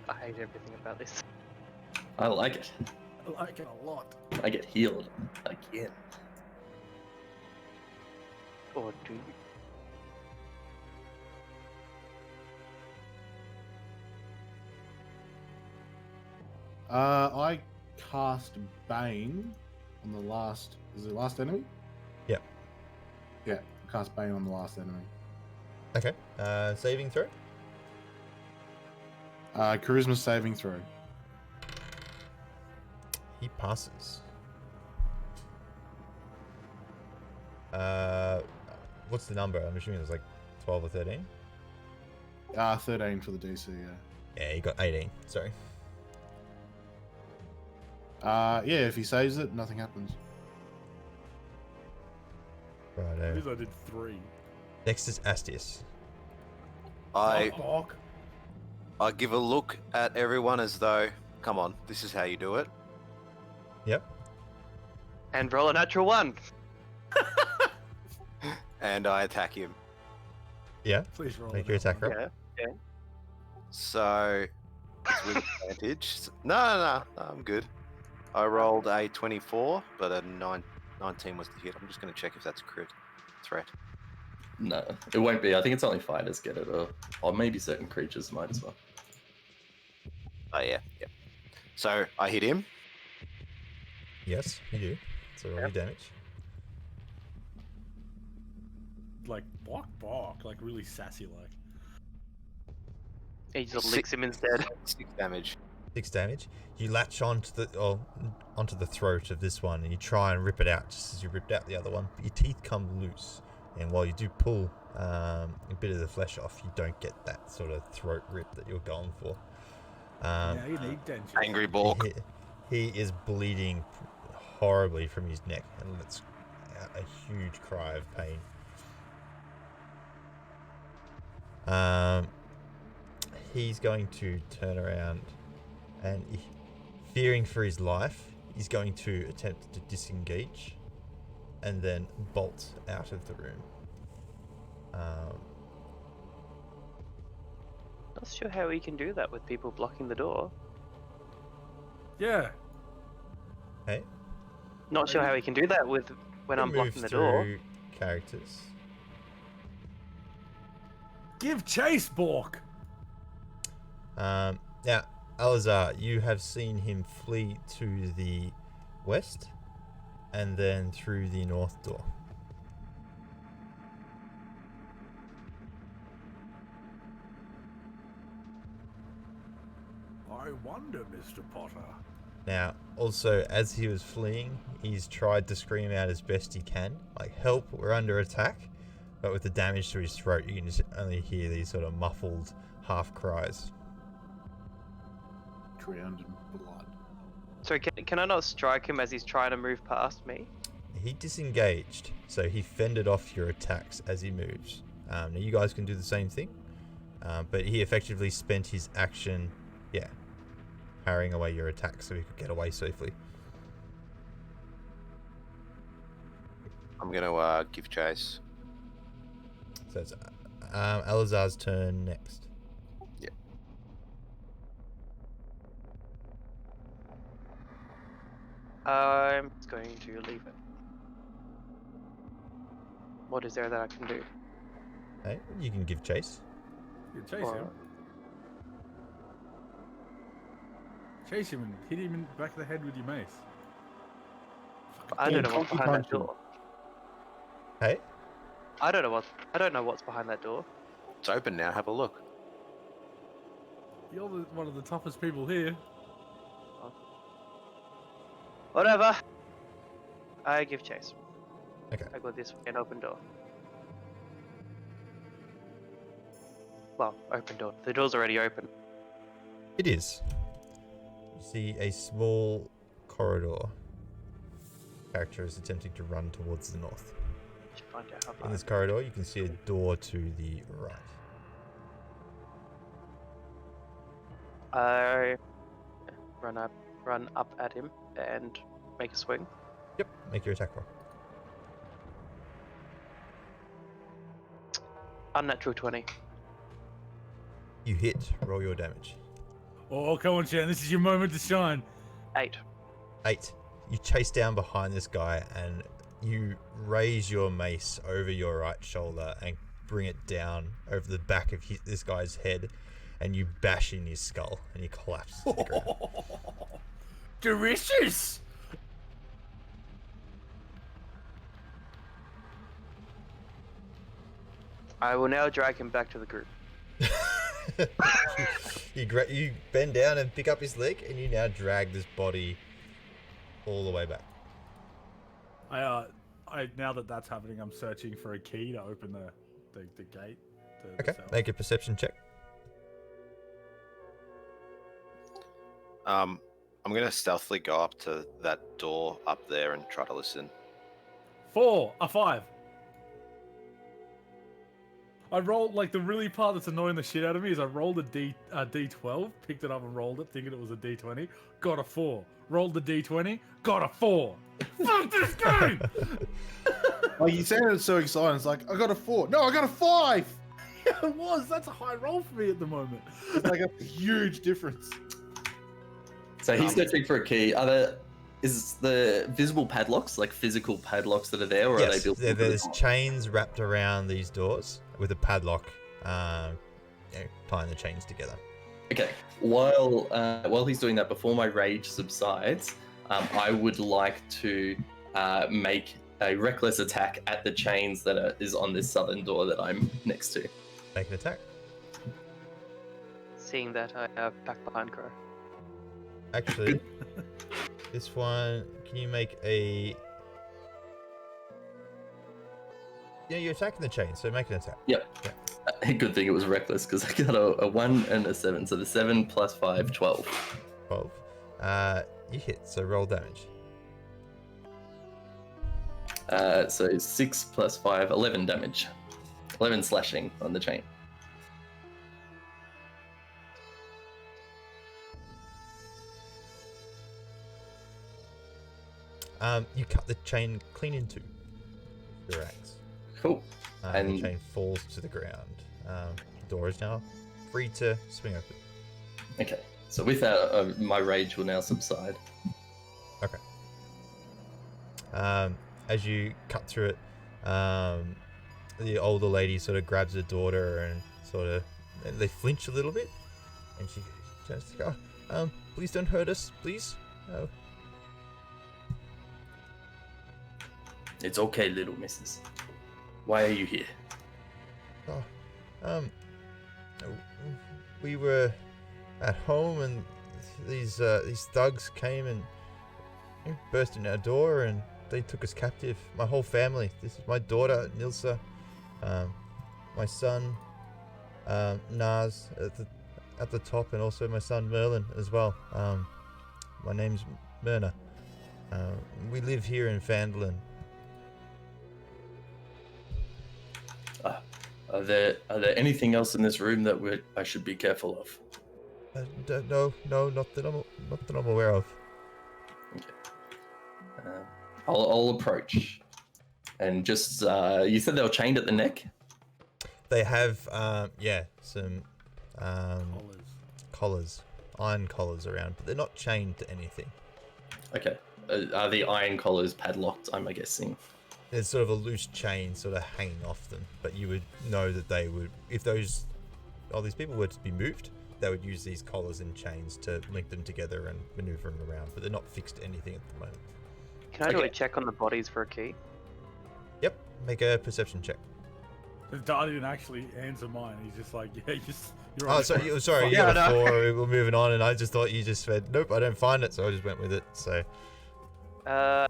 Speaker 3: I hate everything about this.
Speaker 4: I like it.
Speaker 1: I like it a lot.
Speaker 4: I get healed again.
Speaker 3: Or do you?
Speaker 6: I cast Bane on the last. Is it last enemy?
Speaker 2: Yep.
Speaker 6: Yeah, cast Bane on the last enemy.
Speaker 2: Okay. Saving throw.
Speaker 6: Charisma saving throw.
Speaker 2: He passes. What's the number? I'm assuming it was like 12 or 13.
Speaker 6: 13 for the DC.
Speaker 2: Yeah, he got 18. Sorry.
Speaker 6: Yeah, if he saves it, nothing happens.
Speaker 1: At
Speaker 2: Righto.
Speaker 1: least I did 3.
Speaker 2: Next is Astius.
Speaker 1: Fuck.
Speaker 5: I give a look at everyone as though, come on, this is how you do it.
Speaker 2: Yep.
Speaker 3: And roll a natural 1.
Speaker 5: And I attack him.
Speaker 2: Yeah.
Speaker 1: Please roll.
Speaker 2: Make
Speaker 1: it
Speaker 2: your
Speaker 1: out.
Speaker 2: attack roll.
Speaker 3: Yeah.
Speaker 5: So, it's with advantage. No, I'm good. I rolled a 24, but a 19 was the hit. I'm just going to check if that's a crit threat.
Speaker 4: No, it won't be. I think it's only fighters get it, or maybe certain creatures might as well.
Speaker 5: Oh yeah, yeah. So I hit him.
Speaker 2: Yes, you do. So roll your damage.
Speaker 1: Like bark, like really sassy like.
Speaker 3: He just licks him instead.
Speaker 5: 6 damage.
Speaker 2: 6 damage. You latch onto the throat of this one, and you try and rip it out just as you ripped out the other one. But your teeth come loose, and while you do pull a bit of the flesh off, you don't get that sort of throat rip that you're going for.
Speaker 1: Yeah, you need dentures.
Speaker 5: Angry Bork.
Speaker 2: He is bleeding horribly from his neck and lets out a huge cry of pain. He's going to turn around and, fearing for his life, he's going to attempt to disengage and then bolt out of the room.
Speaker 3: Not sure how we can do that with people blocking the door.
Speaker 1: Yeah.
Speaker 2: Hey,
Speaker 3: Not sure how we can do that with when I'm blocking the door.
Speaker 2: through characters.
Speaker 1: Give chase, Bork.
Speaker 2: Now, Alazar, you have seen him flee to the west and then through the north door.
Speaker 1: I wonder, Mr. Potter.
Speaker 2: Now, also, as he was fleeing, he's tried to scream out as best he can, like, help, we're under attack. But with the damage to his throat, you can just only hear these sort of muffled half cries.
Speaker 6: Drowned in blood.
Speaker 3: Sorry, can I not strike him as he's trying to move past me?
Speaker 2: He disengaged, so he fended off your attacks as he moves. Now, you guys can do the same thing, but he effectively spent his action, parrying away your attacks so he could get away safely.
Speaker 5: I'm gonna give chase.
Speaker 2: So it's Alazar's turn next.
Speaker 5: Yep.
Speaker 3: I'm just going to leave it. What is there that I can do?
Speaker 2: Hey, you can give chase.
Speaker 1: You chase him. Chase him and hit him in the back of the head with your mace.
Speaker 3: I don't know what's
Speaker 6: Funky
Speaker 3: behind that
Speaker 6: punch him.
Speaker 3: door.
Speaker 2: Hey,
Speaker 3: I don't know what's behind that door.
Speaker 5: It's open now. Have a look.
Speaker 1: You're one of the toughest people here.
Speaker 3: Whatever. I give chase.
Speaker 2: Okay.
Speaker 3: I got this an open door. Well, open door. The door's already open.
Speaker 2: it is. You see a small corridor. Character is attempting to run towards the north.
Speaker 3: Should find out how
Speaker 2: In
Speaker 3: far.
Speaker 2: this corridor, you can see a door to the right.
Speaker 3: I run up at him and make a swing.
Speaker 2: Yep, make your attack roll.
Speaker 3: Unnatural 20.
Speaker 2: You hit. Roll your damage.
Speaker 1: Oh, come on, Shan. This is your moment to shine.
Speaker 3: 8.
Speaker 2: 8. You chase down behind this guy and you raise your mace over your right shoulder and bring it down over the back of this guy's head, and you bash in his skull and he collapses to the ground.
Speaker 1: Delicious!
Speaker 3: I will now drag him back to the group.
Speaker 2: You bend down and pick up his leg, and you now drag this body all the way back.
Speaker 1: I now that that's happening, I'm searching for a key to open the gate. The
Speaker 2: Okay,
Speaker 1: cell.
Speaker 2: make a perception check.
Speaker 5: I'm gonna stealthily go up to that door up there and try to listen.
Speaker 1: 4, a 5. I rolled, like, the really part that's annoying the shit out of me is I rolled a D12, picked it up and rolled it, thinking it was a D20, got a 4. Rolled the D20, got a 4. Fuck this game!
Speaker 6: Like, he sounded so excited. It's like, I got a 4. No, I got a 5!
Speaker 1: Yeah, it was. That's a high roll for me at the moment.
Speaker 6: It's like a huge difference.
Speaker 4: So he's searching for a key. Are there is the visible padlocks like physical padlocks that are there, or are they
Speaker 2: Yes,
Speaker 4: built?
Speaker 2: there's chains wrapped around these doors with a padlock, tying the chains together.
Speaker 4: Okay. While he's doing that, before my rage subsides, I would like to make a reckless attack at the chains that is on this southern door that I'm next to.
Speaker 2: Make an attack.
Speaker 3: Seeing that, I back behind Crow.
Speaker 2: Actually, this one, can you make a... Yeah, you're attacking the chain, so make an attack.
Speaker 4: Yep. Good thing it was reckless because I got a 1 and a 7. So the 7 plus 5, 12.
Speaker 2: 12. You hit, so roll damage.
Speaker 4: So 6 plus 5, 11 damage. 11 slashing on the chain.
Speaker 2: You cut the chain clean in two. Your axe.
Speaker 4: Cool.
Speaker 2: And the chain falls to the ground. The door is now free to swing open.
Speaker 4: Okay. So with that, my rage will now subside.
Speaker 2: Okay. As you cut through it, the older lady sort of grabs her daughter and they flinch a little bit, and she turns to go, please don't hurt us, please. Oh.
Speaker 4: It's okay, little missus. Why are you here?
Speaker 2: We were at home and these thugs came and burst in our door and they took us captive. My whole family. This is my daughter Nilsa, my son Naz at the top, and also my son Merlin as well. My name's Myrna. We live here in Phandelver.
Speaker 4: Are there anything else in this room that I should be careful of?
Speaker 2: No, not that I'm aware of.
Speaker 4: Okay. I'll approach, and just you said they were chained at the neck.
Speaker 2: They have some
Speaker 1: Collars.
Speaker 2: iron collars around, but they're not chained to anything.
Speaker 4: Okay. Are the iron collars padlocked? I'm guessing.
Speaker 2: There's sort of a loose chain sort of hanging off them, but you would know that they would, if these people were to be moved, they would use these collars and chains to link them together and maneuver them around, but they're not fixed to anything at the moment.
Speaker 3: Can I do a check on the bodies for a key?
Speaker 2: Yep, make a perception check.
Speaker 1: Darty didn't actually answer mine. He's just like, yeah, you're
Speaker 2: Oh,
Speaker 1: on
Speaker 2: sorry,
Speaker 3: Yeah,
Speaker 2: yeah,
Speaker 3: no.
Speaker 2: before we were moving on, and I just thought you just said, nope, I don't find it, so I just went with it, so.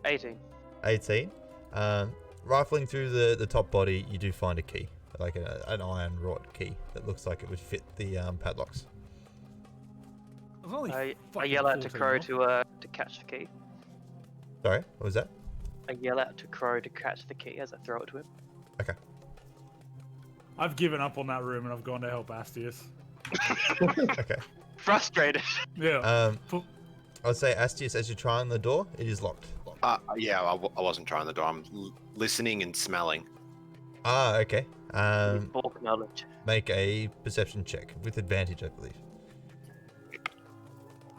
Speaker 3: 18.
Speaker 2: 18. Rifling through the top body, you do find a key, like an iron wrought key that looks like it would fit the padlocks.
Speaker 3: I yell out to Crow to catch the key.
Speaker 2: Sorry, what was that?
Speaker 3: I yell out to Crow to catch the key as I throw it to him.
Speaker 2: Okay.
Speaker 1: I've given up on that room and I've gone to help Astius.
Speaker 2: Okay.
Speaker 3: Frustrated.
Speaker 1: Yeah.
Speaker 2: I'd say Astius, as you're trying the door, it is locked.
Speaker 5: Yeah, I wasn't trying the door. I'm listening and smelling.
Speaker 2: Okay.
Speaker 3: Bulk knowledge.
Speaker 2: Make a perception check with advantage, I believe.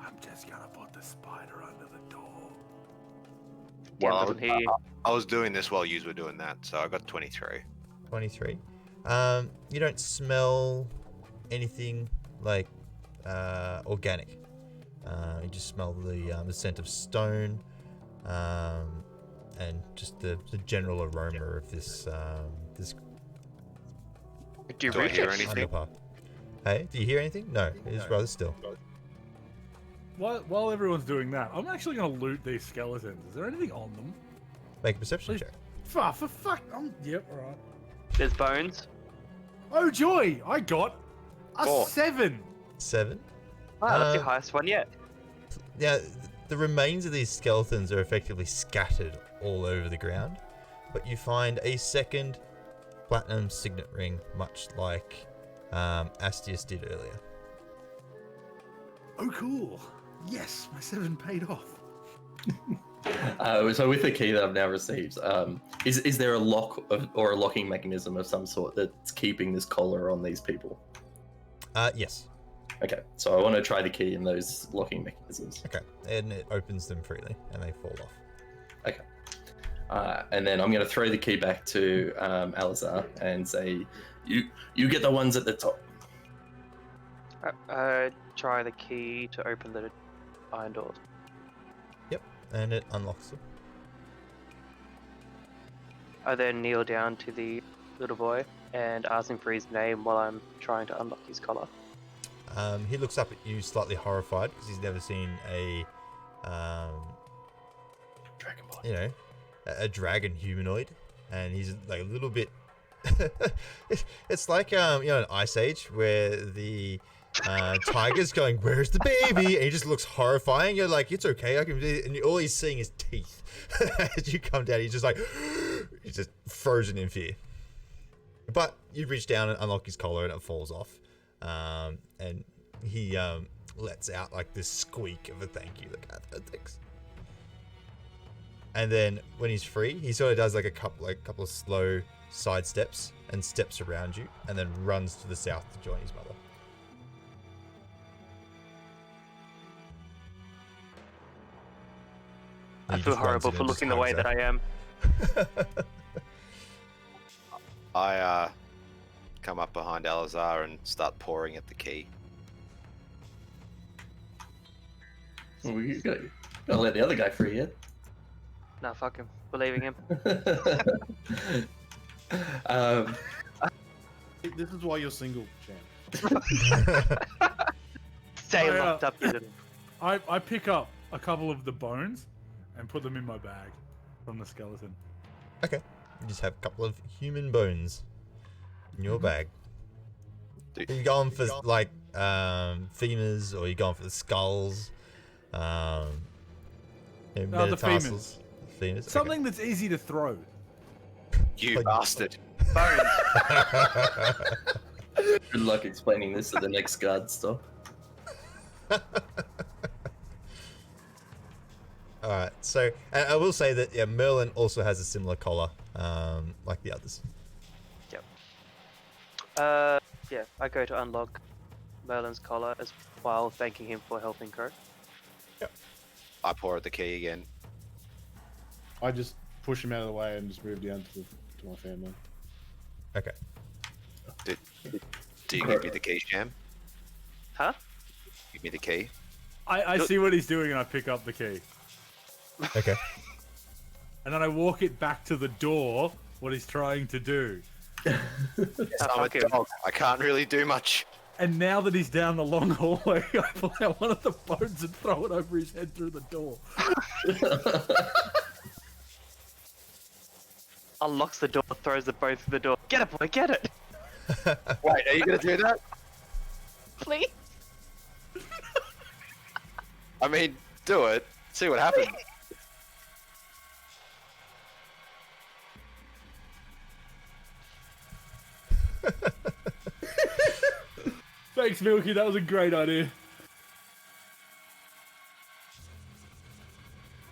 Speaker 1: I'm just gonna put the spider under the door.
Speaker 5: Well, I was doing this while you were doing that, so I got 23.
Speaker 2: 23. You don't smell anything like organic. You just smell the scent of stone, and just the general aroma of this
Speaker 3: Do
Speaker 5: Do I
Speaker 3: you
Speaker 5: hear
Speaker 3: reach it?
Speaker 5: anything?
Speaker 2: underpath. Hey, do you hear anything? No, it is rather still.
Speaker 1: While everyone's doing that, I'm actually gonna loot these skeletons. Is there anything on them?
Speaker 2: Make a perception
Speaker 1: Please.
Speaker 2: check.
Speaker 1: For fuck. Yep, alright.
Speaker 3: There's bones.
Speaker 1: Oh joy! I got a
Speaker 5: 4.
Speaker 1: 7.
Speaker 2: 7.
Speaker 3: Wow, that's your highest one yet.
Speaker 2: Now, the remains of these skeletons are effectively scattered all over the ground, but you find a second platinum signet ring, much like Astius did earlier.
Speaker 1: Oh cool. Yes, my 7 paid off.
Speaker 4: So with the key that I've now received, is there a lock or a locking mechanism of some sort that's keeping this collar on these people?
Speaker 2: Yes.
Speaker 4: Okay, so I want to try the key in those locking mechanisms.
Speaker 2: Okay, and it opens them freely, and they fall off.
Speaker 4: Okay. And then I'm going to throw the key back to Alizar and say, "You get the ones at the top."
Speaker 3: Try the key to open the iron doors.
Speaker 2: Yep, and it unlocks them.
Speaker 3: I then kneel down to the little boy and ask him for his name while I'm trying to unlock his collar.
Speaker 2: He looks up at you slightly horrified because he's never seen a,
Speaker 4: Dragonborn.
Speaker 2: you know, a dragon humanoid, and he's like a little bit. It's like you know, an Ice Age where the tiger's going, "Where's the baby?" and he just looks horrifying. You're like, "It's okay, I can," and all he's seeing is teeth. As you come down, he's just like, he's just frozen in fear. But you reach down and unlock his collar, and it falls off. And he lets out like this squeak of a thank you, like, thanks. And then when he's free, he sort of does like a couple of slow side steps and steps around you, and then runs to the south to join his mother.
Speaker 3: I
Speaker 2: He
Speaker 3: feel
Speaker 2: just runs
Speaker 3: horrible
Speaker 2: in
Speaker 3: for
Speaker 2: and just
Speaker 3: looking the way
Speaker 2: hugs
Speaker 3: that I am.
Speaker 5: I come up behind Alizar and start pouring at the key.
Speaker 4: Well, we gotta let the other guy free yet.
Speaker 3: Nah, fuck him. We're leaving him.
Speaker 6: This is why you're single, champ.
Speaker 3: Stay
Speaker 1: Oh,
Speaker 3: locked up, you little.
Speaker 1: I pick up a couple of the bones and put them in my bag from the skeleton.
Speaker 2: Okay, you just have a couple of human bones in your bag.
Speaker 5: Dude,
Speaker 2: Are you going for like femurs, or are you going for the skulls? You know,
Speaker 1: The
Speaker 2: metatarsals? Femurs. Okay.
Speaker 1: Something that's easy to throw.
Speaker 5: you
Speaker 2: Like-
Speaker 5: bastard.
Speaker 4: Good luck explaining this at the next guard stop.
Speaker 2: Alright, so and I will say that Merlin also has a similar collar, like the others.
Speaker 3: Yeah, I go to unlock Merlin's collar as while thanking him for helping Crow.
Speaker 5: I pour at the key again.
Speaker 6: I just push him out of the way and just move down to my family.
Speaker 2: Okay.
Speaker 5: Do you give me the key, Sham?
Speaker 3: Huh?
Speaker 5: Give me the key.
Speaker 1: I see what he's doing and I pick up the key.
Speaker 2: Okay.
Speaker 1: And then I walk it back to the door, what he's trying to do.
Speaker 5: I'm a
Speaker 3: fuck him.
Speaker 5: dog. I can't really do much.
Speaker 1: And now that he's down the long hallway, I pull out one of the bones and throw it over his head through the door.
Speaker 3: Unlocks the door, throws the bone through the door. Get it, boy, get it!
Speaker 5: Wait, are you gonna do that?
Speaker 3: Please?
Speaker 5: I mean, do it. See what happens.
Speaker 1: Thanks, Milky. That was a great idea.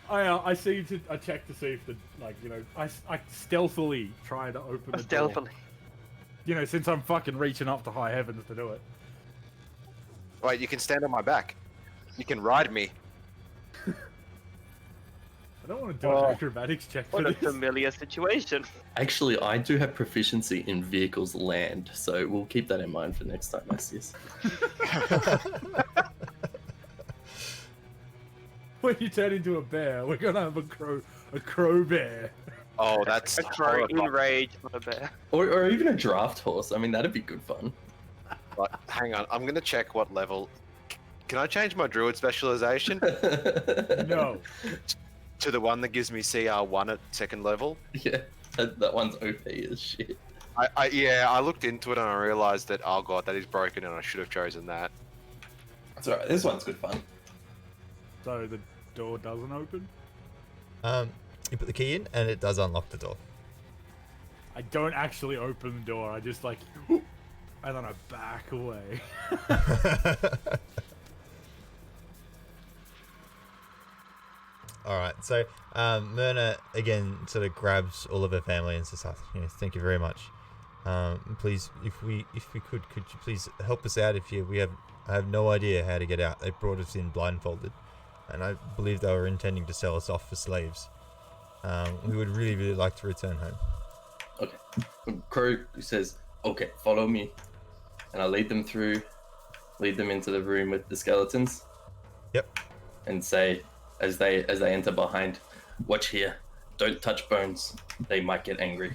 Speaker 1: I check to see if the I stealthily try to open the door.
Speaker 3: Stealthily.
Speaker 1: You know, since I'm fucking reaching up to high heavens to do it.
Speaker 5: Wait, you can stand on my back. You can ride me.
Speaker 1: I don't want to do an acrobatics check for
Speaker 3: What a
Speaker 1: this.
Speaker 3: familiar situation.
Speaker 4: Actually, I do have proficiency in vehicles land, so we'll keep that in mind for next time I see us.
Speaker 1: When you turn into a bear, we're gonna have a crow bear.
Speaker 5: Oh, that's
Speaker 3: A crow in
Speaker 5: horrifying.
Speaker 3: rage on a bear.
Speaker 4: Or even a draft horse. I mean, that'd be good fun.
Speaker 5: Right, hang on, I'm gonna check what level. Can I change my druid specialization
Speaker 1: No.
Speaker 5: to the one that gives me CR1 at second level?
Speaker 4: Yeah, that one's OP as shit.
Speaker 5: I looked into it and I realized that, oh god, that is broken and I should have chosen that.
Speaker 4: That's alright, this one's good fun.
Speaker 1: So the door doesn't open?
Speaker 2: You put the key in, and it does unlock the door.
Speaker 1: I don't actually open the door, I just like and then I back away.
Speaker 2: Alright, so Myrna again sort of grabs all of her family and says, "Thank you very much. Please, if we could you please help us out? I have no idea how to get out. They brought us in blindfolded, and I believe they were intending to sell us off for slaves. We would really, really like to return home.
Speaker 4: Okay. Crow says, "Okay, follow me," and I lead them into the room with the skeletons.
Speaker 2: Yep.
Speaker 4: And say, as they enter behind, "Watch here. Don't touch bones. They might get angry."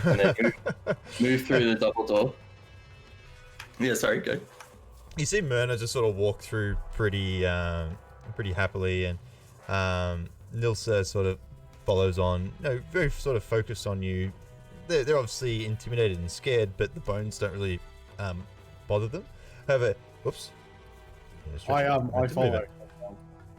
Speaker 4: And then move through the double door. Yeah, sorry, go.
Speaker 2: You see Myrna just sort of walk through pretty happily, and Nilsa sort of follows on. Very sort of focused on you. They're obviously intimidated and scared, but the bones don't really bother them. However, whoops.
Speaker 6: I follow.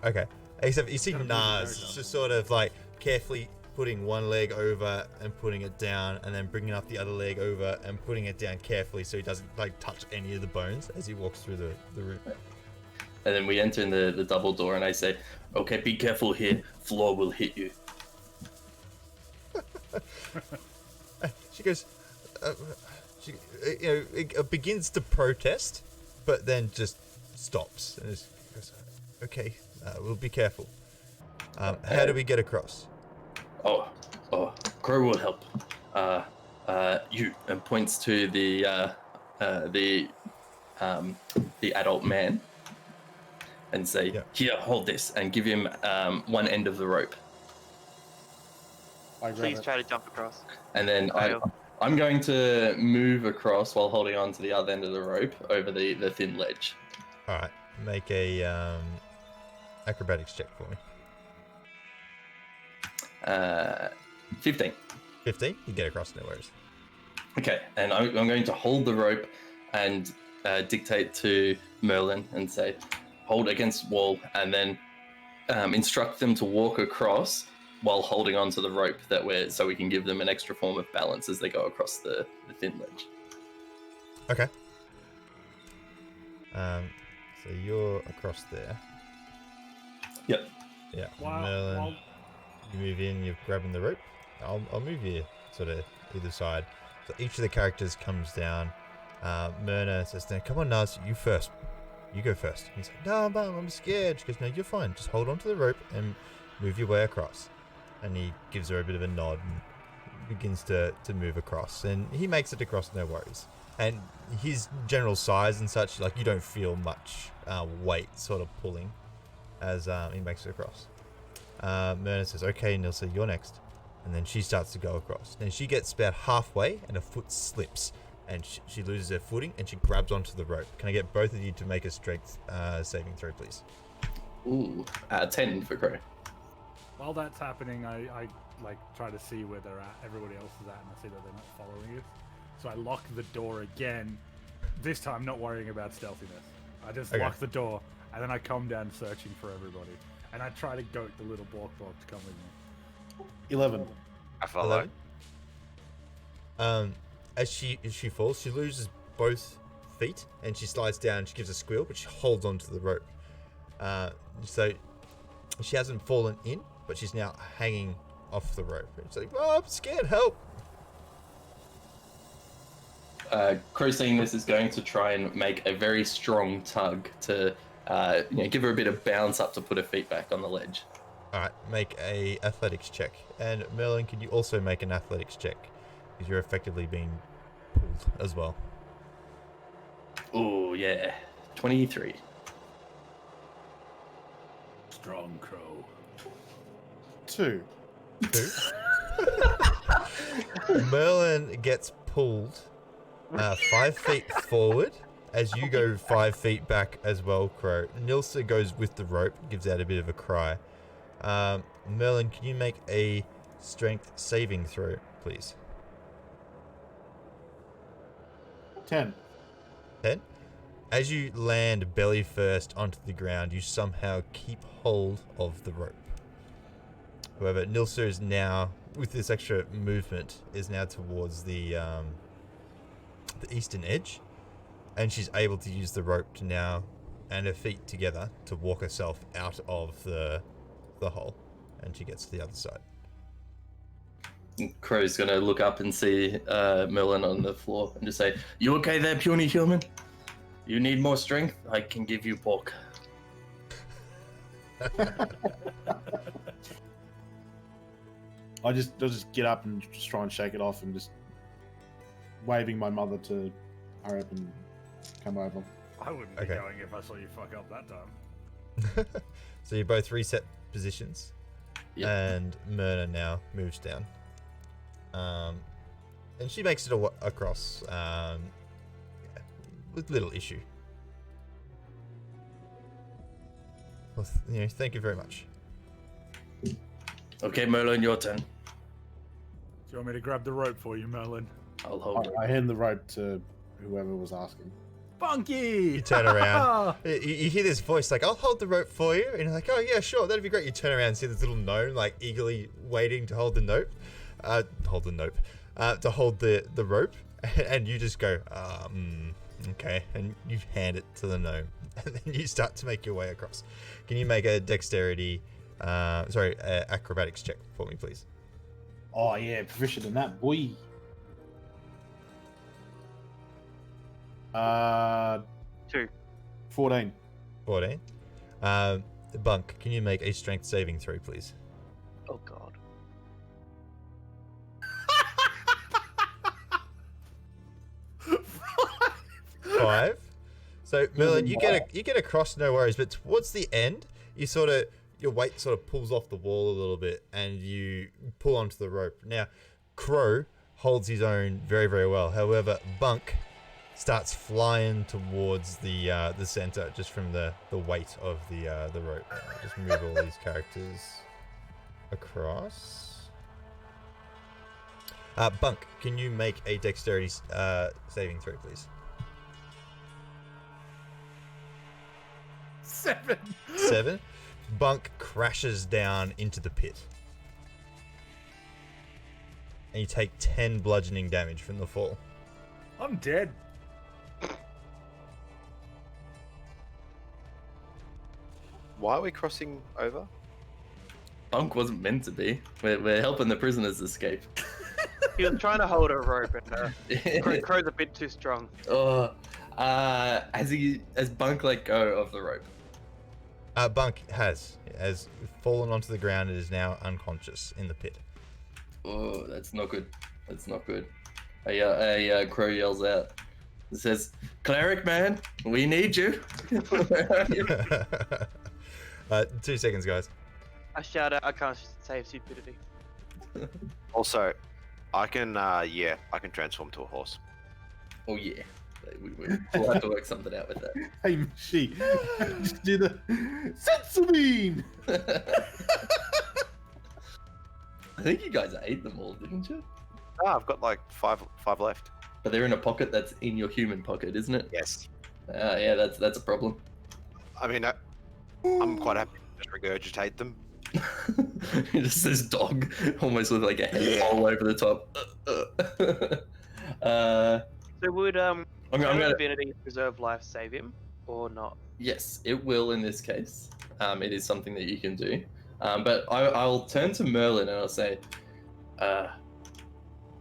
Speaker 2: Okay. Except you see
Speaker 1: Gotta move
Speaker 2: Nars
Speaker 1: the
Speaker 2: just sort of like carefully putting one leg over and putting it down, and then bringing up the other leg over and putting it down carefully so he doesn't like touch any of the bones as he walks through the room.
Speaker 4: And then we enter in the double door, and I say, "Okay, be careful here. Floor will hit you."
Speaker 2: She goes, it begins to protest, but then just stops and just goes, "Okay, we'll be careful. How do we get across?"
Speaker 4: Oh, Crow will help. You, and points to the adult man, and say,
Speaker 2: Yeah.
Speaker 4: "Here, hold this," and give him one end of the rope.
Speaker 6: I grab
Speaker 3: Please
Speaker 6: it.
Speaker 3: try to jump across.
Speaker 4: And then I'm going to move across while holding on to the other end of the rope over the thin ledge.
Speaker 2: All right, make a acrobatics check for me.
Speaker 4: 15.
Speaker 2: 15. You get across, no worries.
Speaker 4: Okay, and I'm going to hold the rope and dictate to Merlin and say, "Hold against wall," and then instruct them to walk across while holding on to the rope so we can give them an extra form of balance as they go across the thin ledge.
Speaker 2: Okay. So you're across there.
Speaker 4: Yep.
Speaker 2: Yeah.
Speaker 1: Wow.
Speaker 2: Merlin,
Speaker 1: Well,
Speaker 2: you move in. You're grabbing the rope. I'll move you sort of either side. So each of the characters comes down. Myrna says, "No, come on, Naz, you first. You go first." He's like, "No, Mum, I'm scared." She goes, "No, you're fine. Just hold on to the rope and move your way across." And he gives her a bit of a nod and begins to move across. And he makes it across, no worries. And his general size and such, like, you don't feel much weight sort of pulling as he makes it across. Myrna says, "Okay, Nilsa, you're next." And then she starts to go across. And she gets about halfway and her foot slips. And she loses her footing and she grabs onto the rope. Can I get both of you to make a strength saving throw, please?
Speaker 4: Ooh, 10 for Crow.
Speaker 1: while that's happening, I like try to see where they're at. Everybody else is at, and I see that they're not following us. So I lock the door again. This time, not worrying about stealthiness. I just lock the door, and then I come down searching for everybody. And I try to goat the little block to come with me.
Speaker 6: 11.
Speaker 5: I follow.
Speaker 2: 11. As she falls, she loses both feet, and she slides down. And she gives a squeal, but she holds onto the rope. So she hasn't fallen in, but she's now hanging off the rope. It's like, "Oh, I'm scared, help!"
Speaker 4: Crow, seeing this, is going to try and make a very strong tug to give her a bit of bounce up to put her feet back on the ledge.
Speaker 2: All right, make a athletics check. And Merlin, can you also make an athletics check? Because you're effectively being pulled as well.
Speaker 4: Oh, yeah. 23.
Speaker 1: Strong Crow.
Speaker 6: 2.
Speaker 2: 2. Merlin gets pulled 5 feet forward as you go 5 feet back as well, Crow. Nilsa goes with the rope, gives out a bit of a cry. Merlin, can you make a strength saving throw, please?
Speaker 6: 10.
Speaker 2: 10. As you land belly first onto the ground, you somehow keep hold of the rope. However, Nilsa is now, with this extra movement, is now towards the eastern edge, and she's able to use the rope to now, and her feet together, to walk herself out of the hole, and she gets to the other side.
Speaker 4: Crow's gonna look up and see Merlin on the floor and just say, "You okay there, puny human? You need more strength? I can give you pork."
Speaker 6: I'll just get up and just try and shake it off and just waving my mother to hurry up and come over.
Speaker 1: I wouldn't
Speaker 2: Okay.
Speaker 1: be going if I saw you fuck up that time.
Speaker 2: So you both reset positions,
Speaker 4: Yep.
Speaker 2: and Myrna now moves down. And she makes it across with little issue. Well, thank you very much.
Speaker 4: Okay, Merlin, your turn.
Speaker 1: Do you want me to grab the rope for you, Merlin?
Speaker 4: I'll hold it.
Speaker 6: I hand the rope to whoever was asking.
Speaker 1: Funky!
Speaker 2: You turn around. You hear this voice like, "I'll hold the rope for you," and you're like, "Oh yeah, sure, that'd be great." You turn around and see this little gnome like eagerly waiting to hold the rope, to hold the rope, and you just go, okay, and you hand it to the gnome, and then you start to make your way across. Can you make a dexterity, acrobatics check for me, please?
Speaker 6: Oh yeah, proficient in that, boy.
Speaker 3: 2.
Speaker 6: 14.
Speaker 2: 14. Bunk, can you make a strength saving throw, please?
Speaker 3: Oh god.
Speaker 2: 5. So Merlin, you get across, no worries. But towards the end, your weight sort of pulls off the wall a little bit, and you pull onto the rope. Now, Crow holds his own very, very well. However, Bunk starts flying towards the center just from the weight of the rope. I'll just move all these characters across. Bunk, can you make a dexterity saving throw, please?
Speaker 1: 7.
Speaker 2: 7. Bunk crashes down into the pit. And you take 10 bludgeoning damage from the fall.
Speaker 1: I'm dead.
Speaker 5: Why are we crossing over?
Speaker 4: Bunk wasn't meant to be. We're helping the prisoners escape.
Speaker 3: He was trying to hold a rope, and Crow's a bit too strong.
Speaker 4: Has Bunk let go of the rope?
Speaker 2: Bunk has fallen onto the ground and is now unconscious in the pit.
Speaker 4: Oh, that's not good. That's not good. A Crow yells out. It says, "Cleric man, we need you."
Speaker 2: 2 seconds, guys.
Speaker 3: I shout out, I can't save stupidity.
Speaker 5: Also, I can transform to a horse.
Speaker 4: Oh yeah. We'll have to work something out with that.
Speaker 6: Hey, she just do the Sensumine!
Speaker 4: I think you guys ate them all, didn't you?
Speaker 5: Ah, I've got like five left.
Speaker 4: But they're in a pocket that's in your human pocket, isn't it?
Speaker 5: Yes.
Speaker 4: Yeah, that's a problem.
Speaker 5: I mean, I'm quite happy to just regurgitate them.
Speaker 4: Just this dog, almost with like a head all over the top.
Speaker 3: So would
Speaker 4: I'm gonna.
Speaker 3: Divinity preserve life save him or not?
Speaker 4: Yes, it will in this case. It is something that you can do. But I'll turn to Merlin and I'll say,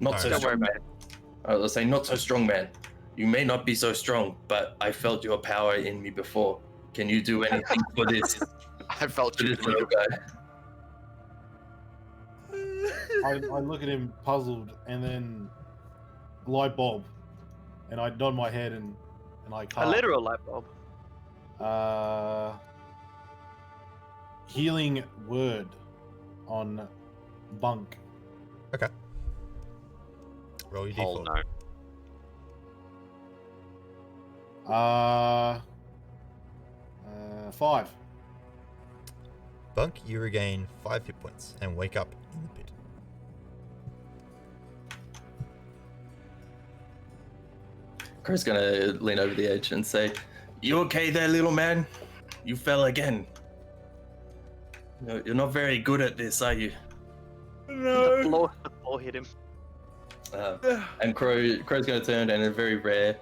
Speaker 4: not so
Speaker 3: Don't worry
Speaker 4: strong man.
Speaker 3: about it.
Speaker 4: I'll say, not so strong man. You may not be so strong, but I felt your power in me before. Can you do anything for this,
Speaker 5: I felt
Speaker 4: for
Speaker 5: you.
Speaker 4: this little guy?
Speaker 6: I look at him puzzled and then light bulb. And I nod my head and I
Speaker 3: A
Speaker 6: cast
Speaker 3: literal light bulb.
Speaker 6: healing word on Bunk.
Speaker 2: Okay. Roll your
Speaker 5: Oh
Speaker 2: d4.
Speaker 5: no.
Speaker 6: 5.
Speaker 2: Bunk, you regain 5 hit points and wake up in the pit.
Speaker 4: Crow's gonna lean over the edge and say, "You okay there, little man? You fell again. No, you're not very good at this, are you?"
Speaker 3: The floor hit him.
Speaker 4: And Crow's gonna turn and in a very rare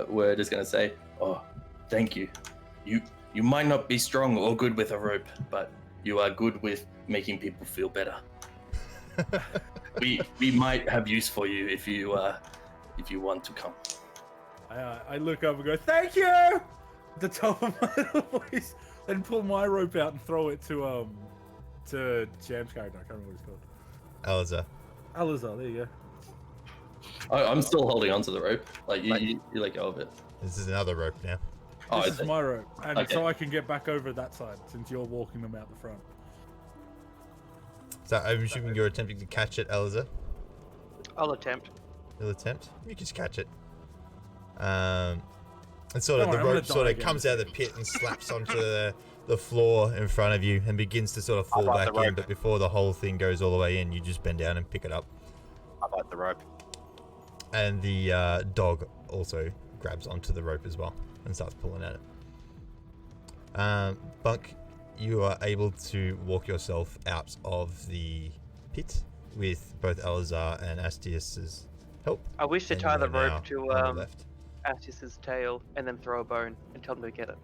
Speaker 4: word is gonna say, "Oh, thank you. You might not be strong or good with a rope, but you are good with making people feel better." we might have use for you if you want to come.
Speaker 1: I look up and go, "Thank you!" at the top of my little voice, and pull my rope out and throw it to Jam's character. I can't remember what he's called.
Speaker 2: Aliza.
Speaker 1: Alizar, there you go.
Speaker 4: I'm still holding onto the rope. Like you let go of it.
Speaker 2: This is another rope now.
Speaker 4: Oh,
Speaker 1: This is my rope, and
Speaker 4: Okay.
Speaker 1: so I can get back over that side since you're walking them out the front.
Speaker 2: So I'm assuming you're attempting to catch it, Aliza.
Speaker 3: I'll attempt.
Speaker 2: You'll attempt. You can just catch it. And sort of
Speaker 1: Don't
Speaker 2: the
Speaker 1: worry, I'm gonna
Speaker 2: rope sort
Speaker 1: die
Speaker 2: of
Speaker 1: again.
Speaker 2: comes out of the pit and slaps onto the floor in front of you and begins to sort of fall
Speaker 5: got
Speaker 2: back
Speaker 5: the rope.
Speaker 2: in. But before the whole thing goes all the way in, you just bend down and pick it up.
Speaker 5: I like the rope.
Speaker 2: And the dog also grabs onto the rope as well and starts pulling at it. Bunk, you are able to walk yourself out of the pit with both Alizar and Astius's help.
Speaker 3: I wish to
Speaker 2: and
Speaker 3: tie
Speaker 2: you
Speaker 3: the
Speaker 2: are now
Speaker 3: rope to
Speaker 2: on the left.
Speaker 3: Astis's tail and then throw a bone and tell him to get it.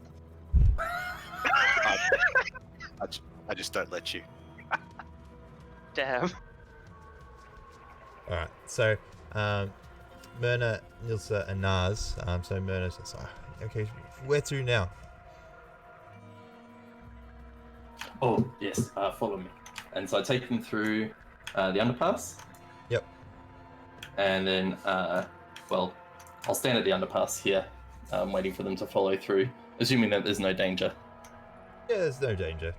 Speaker 5: I just don't let you.
Speaker 3: Damn.
Speaker 2: All right, so Myrna, Nilsa, and Naz. So Myrna says, "Okay, where to now?"
Speaker 4: Oh yes, follow me. And so I take them through the underpass.
Speaker 2: Yep.
Speaker 4: And then, well, I'll stand at the underpass here, waiting for them to follow through, assuming that there's no danger.
Speaker 2: Yeah, there's no danger.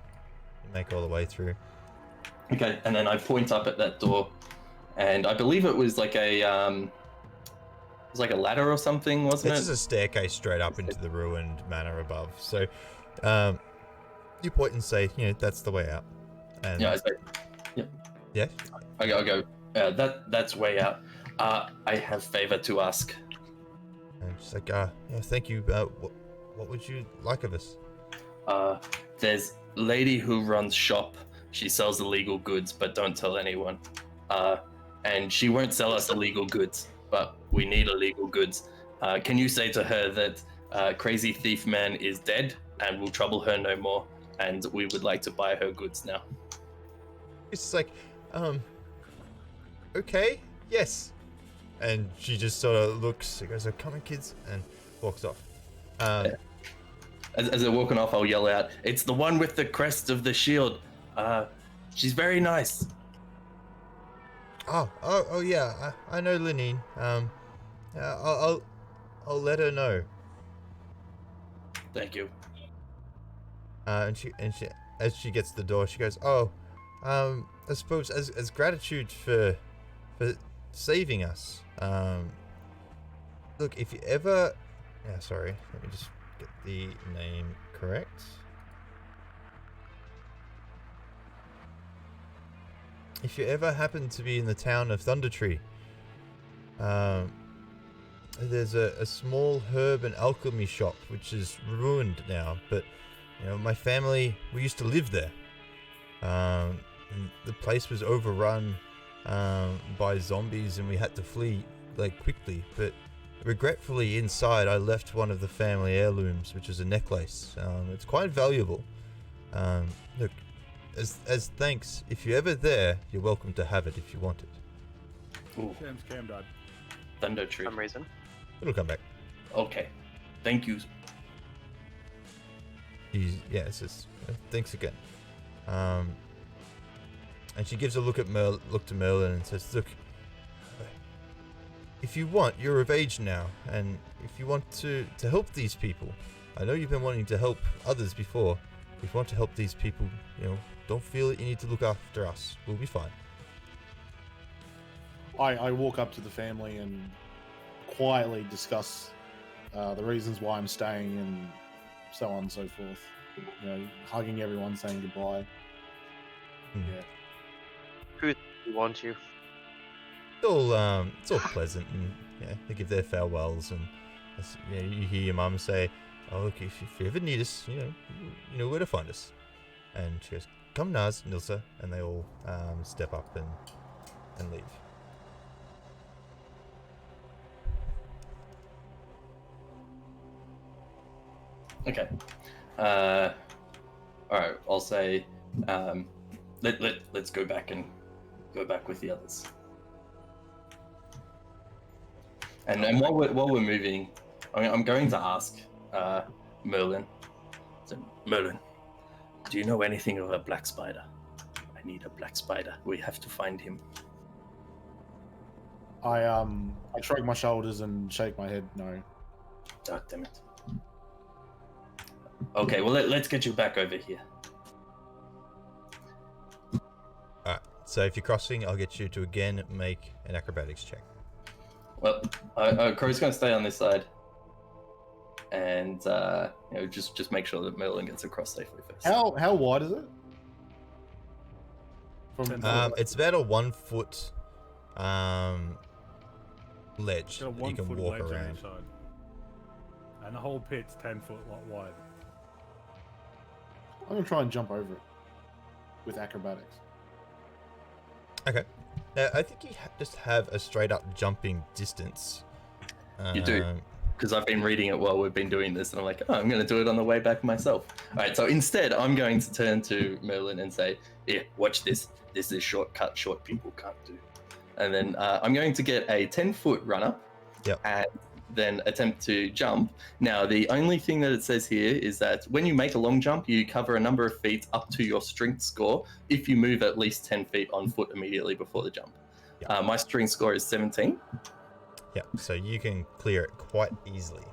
Speaker 2: You make all the way through.
Speaker 4: Okay, and then I point up at that door, and I believe it was like a ladder or something, wasn't
Speaker 2: It's
Speaker 4: it?
Speaker 2: just a staircase straight up into the ruined manor above. So, you point and say, that's the way out. And
Speaker 4: Yeah, I say,
Speaker 2: yeah.
Speaker 4: I go. That's way out. I have favor to ask.
Speaker 2: And she's like, yeah, thank you. What would you like of us?
Speaker 4: There's lady who runs shop. She sells illegal goods, but don't tell anyone. And she won't sell us illegal goods, but we need illegal goods. Can you say to her that Crazy Thief Man is dead and will trouble her no more, and we would like to buy her goods now?
Speaker 2: It's just like, okay, yes. And she just sort of looks, goes, "Come on, kids," and walks off.
Speaker 4: As they're walking off, I'll yell out, "It's the one with the crest of the shield. She's very nice."
Speaker 2: Oh yeah, I know Linene. I'll let her know.
Speaker 4: Thank you.
Speaker 2: And she as she gets to the door, she goes, I suppose as gratitude for saving us. Look, if you ever, sorry, let me just get the name correct. If you ever happen to be in the town of Thundertree, there's a small herb and alchemy shop which is ruined now, but my family, we used to live there. And the place was overrun by zombies and we had to flee quickly, but regretfully inside I left one of the family heirlooms, which is a necklace. It's quite valuable. Look, as thanks, if you're ever there, you're welcome to have it if you want it.
Speaker 4: Ooh,
Speaker 1: Jam's cam died.
Speaker 4: Thunder
Speaker 3: For
Speaker 4: Tree.
Speaker 3: some reason.
Speaker 2: It'll come back.
Speaker 4: Okay. Thank you.
Speaker 2: It's just, thanks again. And she gives a look to Merlin and says, "Look, if you want, you're of age now, and if you want to help these people, I know you've been wanting to help others before. If you want to help these people, don't feel that you need to look after us. We'll be fine."
Speaker 6: I walk up to the family and quietly discuss the reasons why I'm staying and so on and so forth. Hugging everyone, saying goodbye.
Speaker 2: Hmm.
Speaker 6: Yeah.
Speaker 3: We want you.
Speaker 2: It's all pleasant, and they give their farewells, and you hear your mum say, "Oh, look, if you ever need us, you know where to find us." And she goes, "Come, Naz, Nilsa," and they all step up and leave.
Speaker 4: Okay. All right. I'll say, let's go back with the others. And while we're moving, I'm going to ask Merlin. So, Merlin, do you know anything of a black spider? I need a black spider. We have to find him.
Speaker 6: I shrug my shoulders and shake my head. No.
Speaker 4: Oh, damn it. Okay, well let's get you back over here.
Speaker 2: Alright, so if you're crossing, I'll get you to again make an acrobatics check.
Speaker 4: Well, Crow's going to stay on this side, and just make sure that Merlin gets across safely first.
Speaker 6: How wide is it?
Speaker 2: It's about a 1 foot ledge
Speaker 1: Got a
Speaker 2: that you can
Speaker 1: 1 foot
Speaker 2: walk
Speaker 1: ledge on
Speaker 2: around.
Speaker 1: each side. And the whole pit's 10 foot wide.
Speaker 6: I'm gonna try and jump over it with acrobatics.
Speaker 2: Okay. Now, I think you just have a straight up jumping distance.
Speaker 4: You do. Because I've been reading it while we've been doing this, and I'm like, I'm going to do it on the way back myself. All right, so instead, I'm going to turn to Merlin and say, here, watch this. This is shortcut short people can't do. And then I'm going to get a 10-foot run up.
Speaker 2: Yep.
Speaker 4: And then attempt to jump. Now, the only thing that it says here is that when you make a long jump, you cover a number of feet up to your strength score if you move at least 10 feet on foot immediately before the jump.
Speaker 2: Yep.
Speaker 4: My strength score is 17.
Speaker 2: Yeah, so you can clear it quite easily.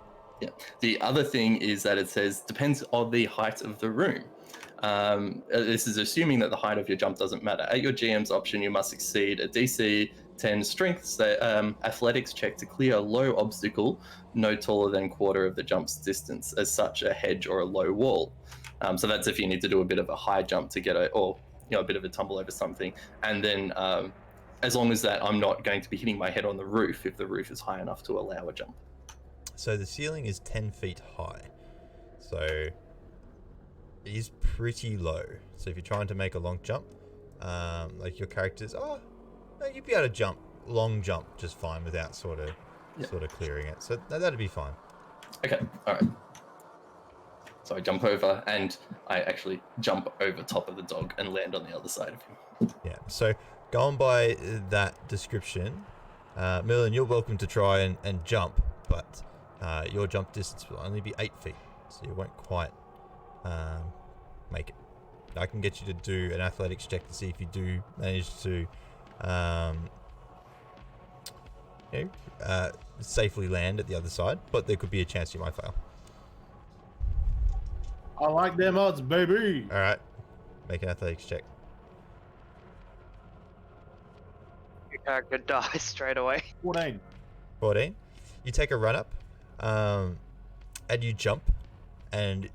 Speaker 4: Yeah. The other thing is that it says depends on the height of the room. This is assuming that the height of your jump doesn't matter. At your GM's option, you must succeed a DC 10 strength athletics check to clear a low obstacle no taller than quarter of the jump's distance, as such a hedge or a low wall. So that's if you need to do a bit of a high jump to get a bit of a tumble over something. And then as long as that I'm not going to be hitting my head on the roof if the roof is high enough to allow a jump.
Speaker 2: So the ceiling is 10 feet high. So it is pretty low. So if you're trying to make a long jump, like your characters, no, you'd be able to jump, long jump just fine without sort of clearing it. So that'd be fine.
Speaker 4: Okay, all right. So I jump over and I actually jump over top of the dog and land on the other side of him.
Speaker 2: Yeah, so going by that description, Merlin, you're welcome to try and jump, but your jump distance will only be 8 feet, so you won't quite make it. I can get you to do an athletics check to see if you do manage to safely land at the other side, but there could be a chance you might fail.
Speaker 6: I like them odds, baby.
Speaker 2: All right, make an athletics check.
Speaker 3: Your character dies straight away.
Speaker 6: 14.
Speaker 2: 14. You take a run up, and you jump, and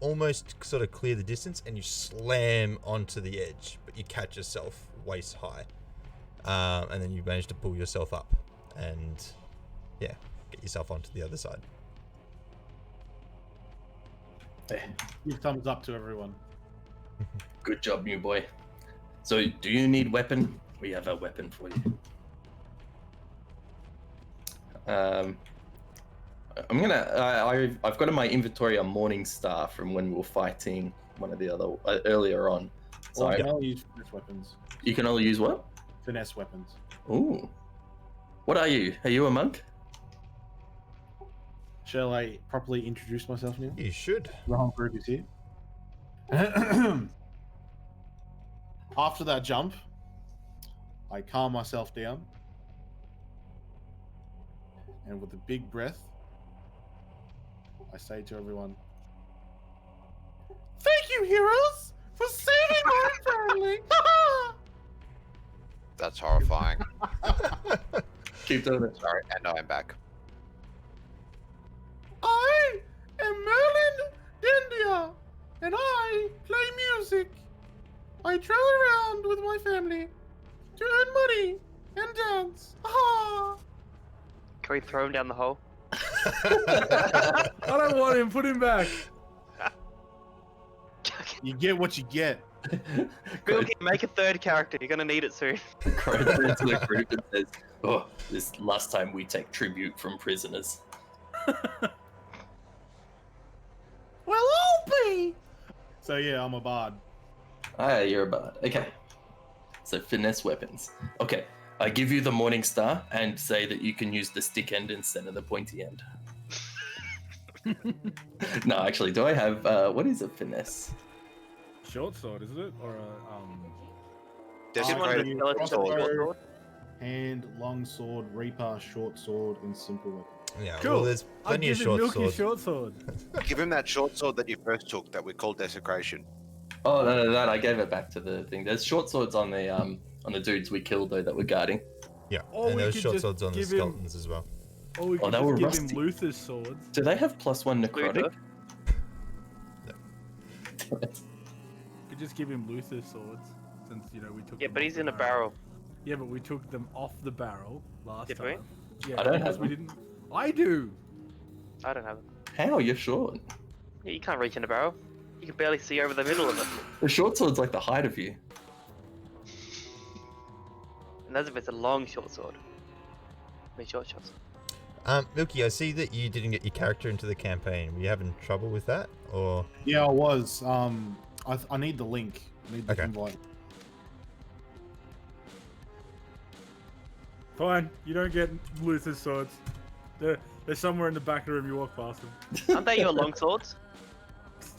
Speaker 2: almost sort of clear the distance, and you slam onto the edge, but you catch yourself waist high, and then you manage to pull yourself up, and get yourself onto the other side.
Speaker 6: Give thumbs up to everyone.
Speaker 4: Good job, new boy. So, do you need weapon? We have a weapon for you. I've got in my inventory a morning star from when we were fighting one of the other earlier on. So
Speaker 6: I can only use finesse weapons.
Speaker 4: You can only use what?
Speaker 6: Finesse weapons.
Speaker 4: Ooh. What are you? Are you a monk?
Speaker 6: Shall I properly introduce myself now?
Speaker 2: You should.
Speaker 6: The whole group is here. After that jump, I calm myself down, and with a big breath, I say to everyone, "Thank you, heroes, for saving my family!"
Speaker 5: That's horrifying.
Speaker 4: Keep doing it.
Speaker 5: Sorry, and I'm back.
Speaker 6: I am Merlin Dendia, and I play music. I travel around with my family to earn money and dance. Ah!
Speaker 3: Can we throw him down the hole?
Speaker 1: I don't want him. Put him back.
Speaker 6: You get what you get.
Speaker 3: Bilky, make a third character. You're gonna need it soon.
Speaker 4: Crow turns to the group and says, "Oh, this last time we take tribute from prisoners."
Speaker 6: Well, I'll be. So yeah, I'm a bard.
Speaker 4: Ah, you're a bard. Okay. So finesse weapons. Okay. I give you the Morning Star and say that you can use the stick end instead of the pointy end. No, actually, do I have what is a finesse?
Speaker 1: Short sword, isn't it? Or
Speaker 5: Desecrated
Speaker 3: Give one to the skeleton
Speaker 5: sword.
Speaker 3: of short sword.
Speaker 6: Hand, long sword, reaper, short sword, and simple weapon.
Speaker 2: Yeah,
Speaker 1: cool.
Speaker 2: well, there's
Speaker 1: I'll
Speaker 2: plenty of
Speaker 1: give him
Speaker 2: short
Speaker 1: Milky
Speaker 2: swords.
Speaker 1: short sword.
Speaker 5: Give him that short sword that you first took that we called desecration.
Speaker 4: Oh no, that I gave it back to the thing. There's short swords on the dudes we killed though that were guarding.
Speaker 2: Yeah,
Speaker 1: Or
Speaker 2: and
Speaker 1: we
Speaker 2: there's
Speaker 1: could
Speaker 2: short
Speaker 1: just
Speaker 2: swords on the
Speaker 1: give him-
Speaker 2: skeletons as well.
Speaker 1: Or we could
Speaker 4: they
Speaker 1: just
Speaker 4: were
Speaker 1: give
Speaker 4: rusty.
Speaker 1: him Luther's swords.
Speaker 4: Do they have +1 necrotic?
Speaker 3: Luther?
Speaker 1: We could just give him Luther's swords, since we took.
Speaker 3: Yeah,
Speaker 1: them
Speaker 3: but
Speaker 1: off
Speaker 3: he's
Speaker 1: the
Speaker 3: in a barrel.
Speaker 1: Yeah, but we took them off the barrel last
Speaker 3: Did we?
Speaker 1: time. Yeah,
Speaker 4: I don't
Speaker 1: because
Speaker 4: have
Speaker 1: we
Speaker 4: them.
Speaker 1: didn't. I do.
Speaker 3: I don't have them.
Speaker 4: How? You're short.
Speaker 3: Yeah, you can't reach in a barrel. You can barely see over the middle of it.
Speaker 4: The short sword's like the height of you.
Speaker 3: And that's if it's a long short sword. I mean, short shots.
Speaker 2: Milky, I see that you didn't get your character into the campaign. Were you having trouble with that, or?
Speaker 6: Yeah, I was. I need the link. I need the
Speaker 2: Okay.
Speaker 6: invite.
Speaker 1: Fine, you don't get Luther's swords. They're somewhere in the back of the room. You walk past them.
Speaker 3: Aren't they your long swords?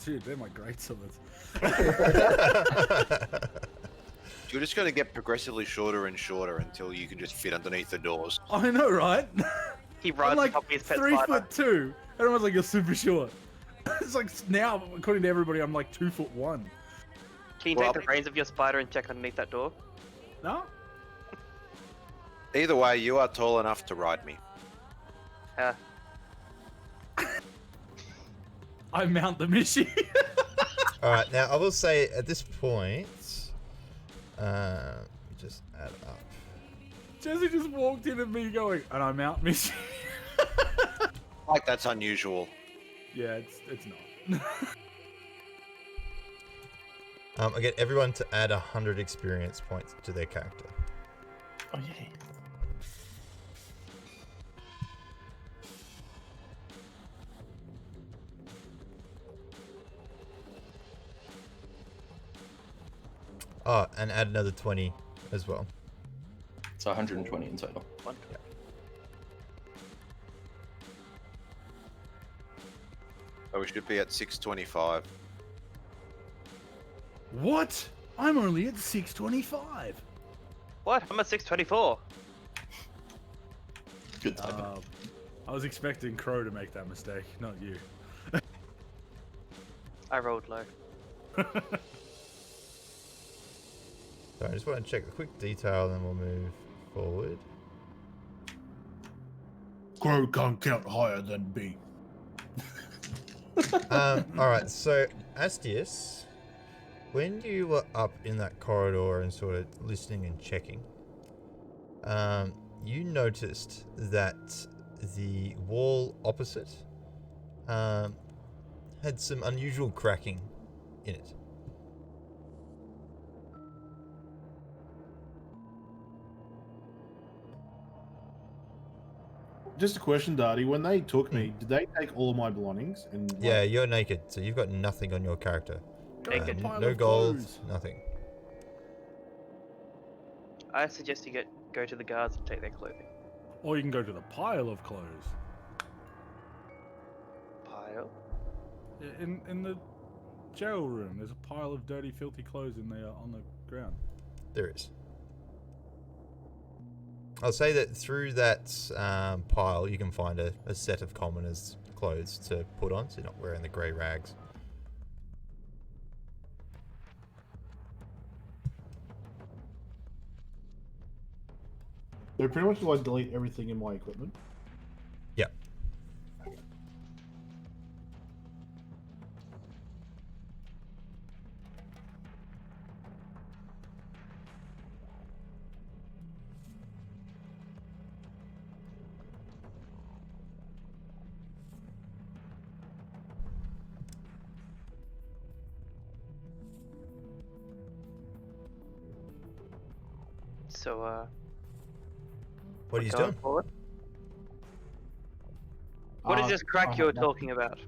Speaker 1: Dude, they're my great swords.
Speaker 5: You're just going to get progressively shorter and shorter until you can just fit underneath the doors.
Speaker 1: I know, right?
Speaker 3: He
Speaker 1: I'm
Speaker 3: rides
Speaker 1: like
Speaker 3: on top of his pet
Speaker 1: 3'2",
Speaker 3: spider.
Speaker 1: and everyone's like, you're super short. It's like now, according to everybody, I'm like 2'1".
Speaker 3: Can you
Speaker 5: Well,
Speaker 3: take the reins of your spider and check underneath that door?
Speaker 1: No?
Speaker 5: Either way, you are tall enough to ride me.
Speaker 1: I mount the mission.
Speaker 2: All right, now I will say at this point, we just add up.
Speaker 1: Jesse just walked in at me going, and I mount mission.
Speaker 5: Like, that's unusual.
Speaker 1: Yeah, it's not.
Speaker 2: I get everyone to add 100 experience points to their character.
Speaker 4: Oh yeah.
Speaker 2: Oh, and add another 20 as well.
Speaker 4: So 120 in total.
Speaker 5: So we should be at 625.
Speaker 1: What? I'm only at 625.
Speaker 3: What? I'm at 624.
Speaker 4: Good timing.
Speaker 1: I was expecting Crow to make that mistake, not you.
Speaker 3: I rolled low.
Speaker 2: So I just want to check the quick detail, then we'll move forward.
Speaker 6: Crow can't count higher than B.
Speaker 2: Alright, so Astius, when you were up in that corridor and sort of listening and checking, you noticed that the wall opposite had some unusual cracking in it.
Speaker 6: Just a question, Darty. When they took me, did they take all of my belongings? And like,
Speaker 2: Yeah, you're naked, so you've got nothing on your character.
Speaker 3: Naked.
Speaker 1: Pile
Speaker 2: No
Speaker 1: of
Speaker 2: gold,
Speaker 1: clothes.
Speaker 2: nothing.
Speaker 3: I suggest you go to the guards and take their clothing.
Speaker 1: Or you can go to the pile of clothes.
Speaker 3: Pile.
Speaker 1: In the jail room, there's a pile of dirty, filthy clothes in there on the ground.
Speaker 2: There is. I'll say that through that pile, you can find a set of commoners' clothes to put on, so you're not wearing the grey rags.
Speaker 6: they pretty much like delete everything in my equipment.
Speaker 2: Yeah.
Speaker 3: So,
Speaker 2: What are you
Speaker 3: going
Speaker 2: doing?
Speaker 3: forward? What is this crack you're talking about?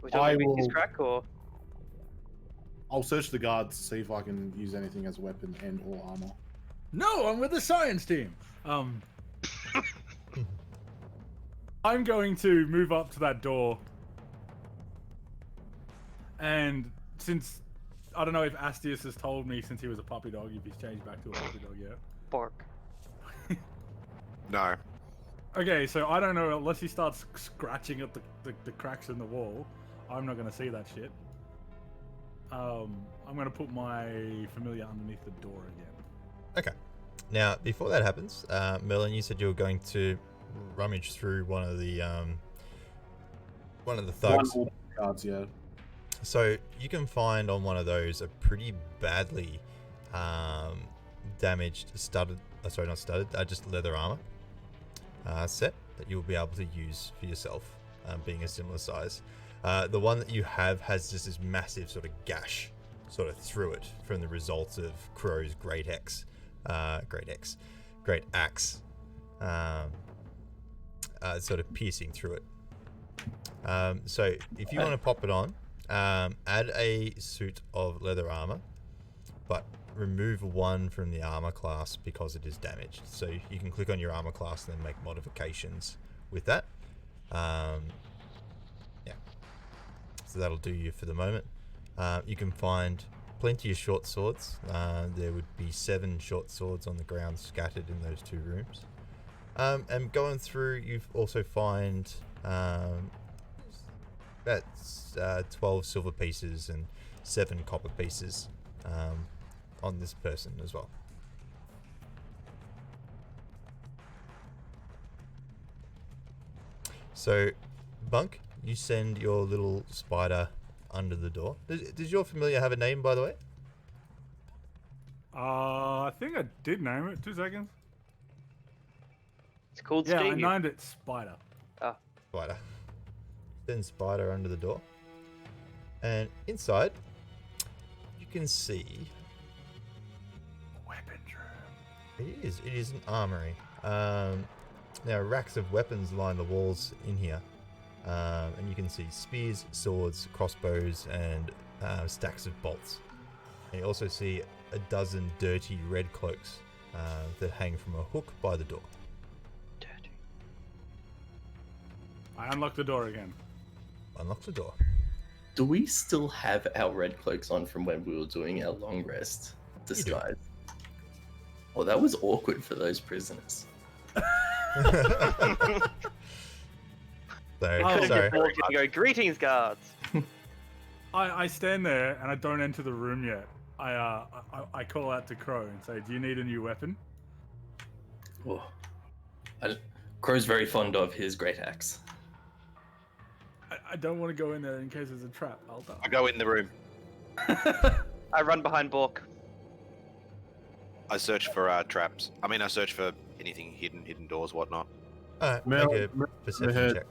Speaker 3: We're
Speaker 6: I
Speaker 3: talking about this
Speaker 6: will-
Speaker 3: crack or?
Speaker 6: I'll search the guards to see if I can use anything as a weapon and or armor.
Speaker 1: No, I'm with the science team. I'm going to move up to that door. And since I don't know if Astius has told me since he was a puppy dog if he's changed back to a puppy dog yet.
Speaker 3: Bark.
Speaker 5: No.
Speaker 1: Okay, so I don't know unless he starts scratching at the cracks in the wall. I'm not gonna see that shit. I'm gonna put my familiar underneath the door again.
Speaker 2: Okay. Now, before that happens, Merlin, you said you were going to rummage through one of the thugs.
Speaker 6: Cards, yeah.
Speaker 2: So you can find on one of those a pretty badly damaged just leather armor set that you'll be able to use for yourself, being a similar size. The one that you have has just this massive sort of gash sort of through it from the result of Crow's great axe, sort of piercing through it. So if you want to pop it on, add a suit of leather armor, but remove one from the armor class because it is damaged. So you can click on your armor class and then make modifications with that. Yeah. So that'll do you for the moment. You can find plenty of short swords. There would be 7 short swords on the ground scattered in those 2 rooms. And going through, you also find about 12 silver pieces and 7 copper pieces on this person as well. So, Bunk, you send your little spider under the door. Does your familiar have a name, by the way?
Speaker 1: I think I did name it. 2 seconds.
Speaker 3: It's called
Speaker 1: Yeah, I
Speaker 3: Steve.
Speaker 1: named it Spider.
Speaker 2: Spider. Send Spider under the door. And inside, you can see...
Speaker 1: Weapons room.
Speaker 2: It is an armory. Now, racks of weapons line the walls in here. And you can see spears, swords, crossbows, and stacks of bolts. And you also see a dozen dirty red cloaks that hang from a hook by the door.
Speaker 3: Dirty.
Speaker 1: I unlocked the door again.
Speaker 2: Unlock the door.
Speaker 4: Do we still have our red cloaks on from when we were doing our long rest disguise? Well, that was awkward for those prisoners.
Speaker 1: Oh,
Speaker 2: Sorry.
Speaker 3: You go, greetings, guards.
Speaker 1: I stand there and I don't enter the room yet. I call out to Crow and say, "Do you need a new weapon?"
Speaker 4: Oh. Crow's very fond of his great axe.
Speaker 1: I don't want to go in there in case there's a trap. I'll die.
Speaker 5: I go in the room.
Speaker 3: I run behind Bork.
Speaker 5: I search for traps. I search for anything hidden doors, whatnot.
Speaker 2: Alright,
Speaker 6: Mel-
Speaker 2: make a
Speaker 6: Mel-
Speaker 2: perception
Speaker 6: Mel-
Speaker 2: check.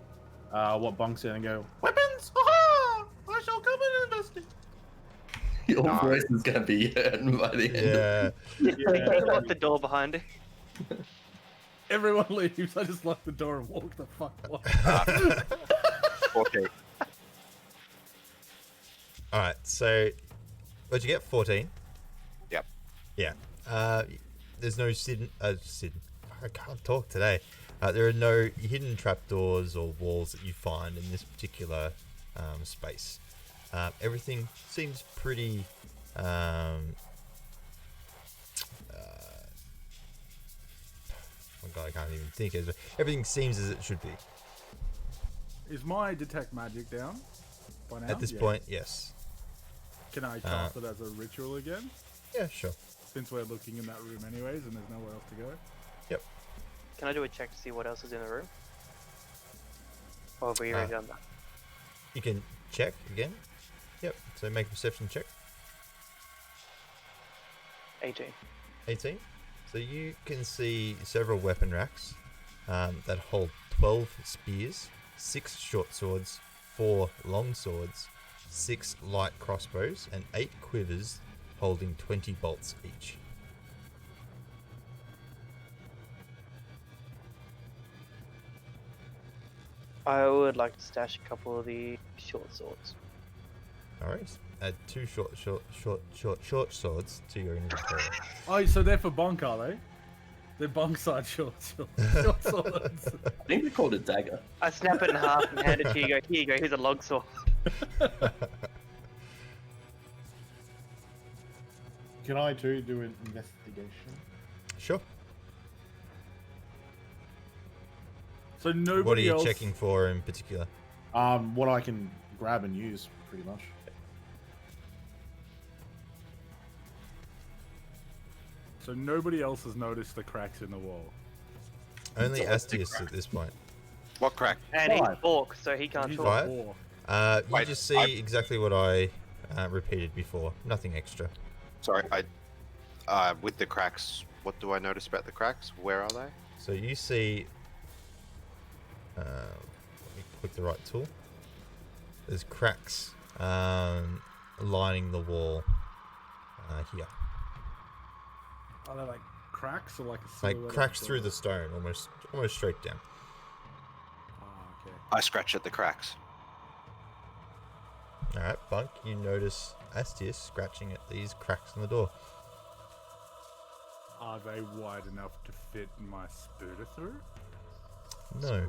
Speaker 6: What Bunk said and go, weapons! Aha! I shall come and investigate.
Speaker 4: Your
Speaker 5: No.
Speaker 4: voice is going to be heard by the end.
Speaker 2: Yeah.
Speaker 3: Lock the door behind him.
Speaker 1: Everyone leaves. I just lock the door and walk the fuck off.
Speaker 5: Okay.
Speaker 2: Alright, so what'd you get? 14?
Speaker 5: Yep.
Speaker 2: Yeah. There's no Sid. I can't talk today. There are no hidden trapdoors or walls that you find in this particular space. Everything seems pretty. Oh God, I can't even think. Everything seems as it should be.
Speaker 1: Is my detect magic down by now?
Speaker 2: At this
Speaker 1: Yeah.
Speaker 2: point, yes.
Speaker 1: Can I cast it as a ritual again?
Speaker 2: Yeah, sure.
Speaker 1: Since we're looking in that room anyways and there's nowhere else to go.
Speaker 2: Yep.
Speaker 3: Can I do a check to see what else is in the room? Or have we already done that?
Speaker 2: You can check again. Yep. So make a perception check.
Speaker 3: 18.
Speaker 2: 18. So you can see several weapon racks that hold 12 spears, 6 short swords, 4 long swords, 6 light crossbows, and 8 quivers holding 20 bolts each.
Speaker 3: I would like to stash a couple of the short swords.
Speaker 2: Alright. Add 2 short swords to your inventory.
Speaker 1: Oh, so they're for bunk, are they? They're bunk side short swords.
Speaker 4: I think they're called a dagger.
Speaker 3: I snap it in half and hand it to you. Go, here you go. Here's a log saw.
Speaker 6: Can I too do an investigation?
Speaker 2: Sure.
Speaker 1: So nobody
Speaker 2: What are you
Speaker 1: else...
Speaker 2: checking for in particular?
Speaker 6: What I can grab and use, pretty much.
Speaker 1: So nobody else has noticed the cracks in the wall.
Speaker 2: Only
Speaker 4: It's a
Speaker 2: Astius at this point.
Speaker 5: What crack?
Speaker 3: And he's
Speaker 6: Five.
Speaker 3: orc, so he can't
Speaker 1: He's
Speaker 3: talk.
Speaker 2: Five?
Speaker 1: four.
Speaker 2: You
Speaker 5: Wait,
Speaker 2: just see exactly what I repeated before. Nothing extra.
Speaker 5: Sorry, with the cracks, what do I notice about the cracks? Where are they?
Speaker 2: So you see... let me click the right tool. There's cracks lining the wall here.
Speaker 1: Are they like cracks or like a
Speaker 2: Like
Speaker 1: silhouette
Speaker 2: cracks
Speaker 1: of
Speaker 2: through the stone, almost straight down.
Speaker 1: Oh, okay.
Speaker 5: I scratch at the cracks.
Speaker 2: Alright, Bunk, you notice Astius scratching at these cracks in the door.
Speaker 1: Are they wide enough to fit my spooter through?
Speaker 2: No.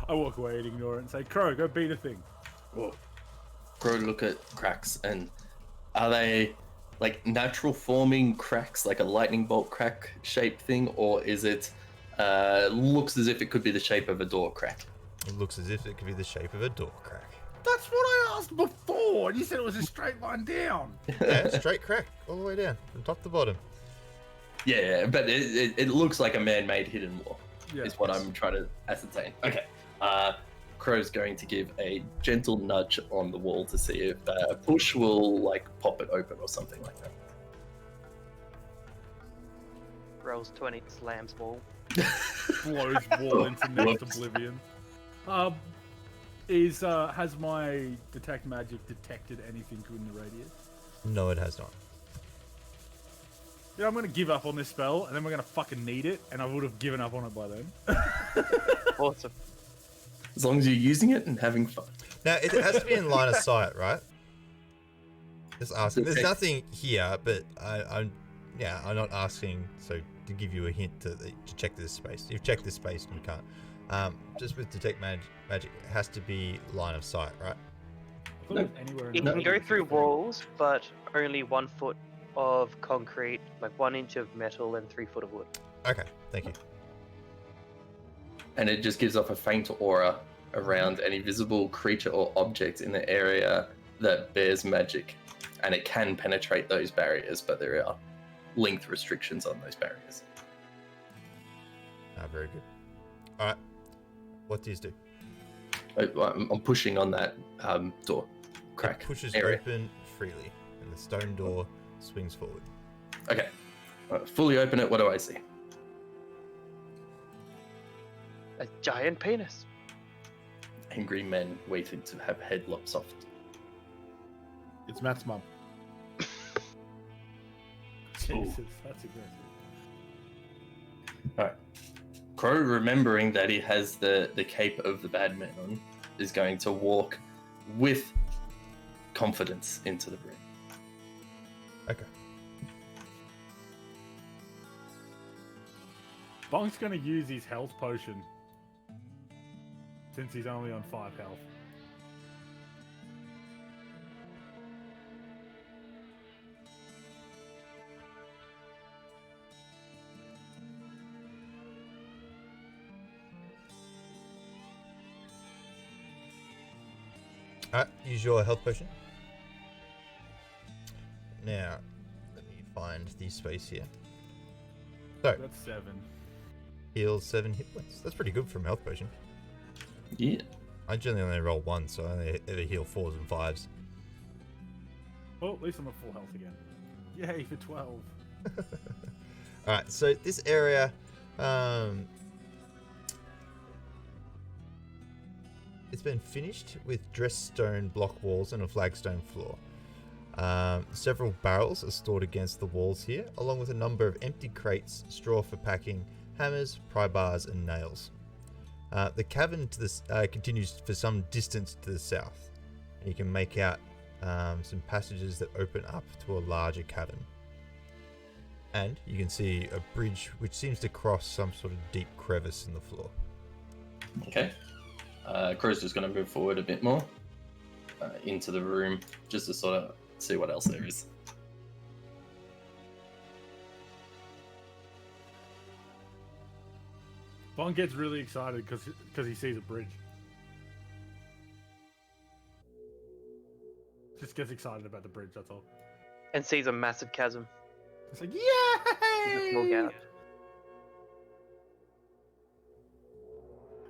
Speaker 1: I walk away and ignore it and say, Crow, go beat a thing.
Speaker 4: Whoa. Crow look at cracks, and are they like natural forming cracks, like a lightning bolt crack shaped thing, or is it looks as if it could be the shape of a door crack?
Speaker 2: It looks as if it could be the shape of a door crack.
Speaker 1: That's what I asked before, and you said it was a straight line down.
Speaker 2: Yeah, straight crack, all the way down, from top to bottom.
Speaker 4: Yeah, but it looks like a man-made hidden wall.
Speaker 1: Yeah.
Speaker 4: Is what I'm trying to ascertain. Okay. Crow's going to give a gentle nudge on the wall to see if a push will like pop it open or something like that.
Speaker 3: Rolls 20, slams wall.
Speaker 1: Blows wall into next
Speaker 4: Whoops.
Speaker 1: oblivion. Has my detect magic detected anything in the radius?
Speaker 2: No, it has not.
Speaker 1: Yeah, I'm gonna give up on this spell, and then we're gonna fucking need it, and I would have given up on it by then.
Speaker 3: Awesome.
Speaker 4: As long as you're using it and having fun.
Speaker 2: Now, it has to be in line of sight, right? Just asking. There's
Speaker 4: Okay.
Speaker 2: nothing here, but I'm not asking so to give you a hint to check this space. You've checked this space and you can't. Just with detect magic, it has to be line of sight, right?
Speaker 1: I thought it was anywhere in
Speaker 3: You
Speaker 1: the
Speaker 3: can go
Speaker 1: radius
Speaker 3: through
Speaker 1: of 30.
Speaker 3: walls, but only 1 foot of concrete, like 1 inch of metal, and 3 foot of wood.
Speaker 2: Okay, thank you.
Speaker 4: And it just gives off a faint aura around any visible creature or object in the area that bears magic. And it can penetrate those barriers, but there are length restrictions on those barriers.
Speaker 2: Very good. All right, what do you do?
Speaker 4: I'm pushing on that door crack
Speaker 2: It pushes
Speaker 4: area.
Speaker 2: open freely, and the stone door swings forward.
Speaker 4: Okay. Fully open it, what do I see?
Speaker 3: A giant penis.
Speaker 4: Angry men waiting to have head lopped off.
Speaker 6: It's Matt's mum.
Speaker 1: Jesus, that's aggressive.
Speaker 4: Alright. Crow, remembering that he has the cape of the bad man on, is going to walk with confidence into the room.
Speaker 2: Okay.
Speaker 1: Bonk's gonna use his health potion. Since he's only on 5 health.
Speaker 2: Alright, use your health potion. Now, let me find the space here. So,
Speaker 1: That's 7.
Speaker 2: heal 7 hit points. That's pretty good from health potion.
Speaker 4: Yeah.
Speaker 2: I generally only roll 1, so I only ever heal 4s and 5s.
Speaker 1: Oh, at least I'm at full health again. Yay for 12.
Speaker 2: Alright, so this area, it's been finished with dressed stone block walls and a flagstone floor. Several barrels are stored against the walls here, along with a number of empty crates, straw for packing, hammers, pry bars, and nails. The cavern to this continues for some distance to the south. and you can make out some passages that open up to a larger cavern. And you can see a bridge which seems to cross some sort of deep crevice in the floor.
Speaker 4: Okay. Crow's just going to move forward a bit more into the room just to sort of see what else there is.
Speaker 1: Bond gets really excited because he sees a bridge. Just gets excited about the bridge, that's all.
Speaker 3: And sees a massive chasm.
Speaker 1: It's like,
Speaker 3: Just walk
Speaker 1: yay!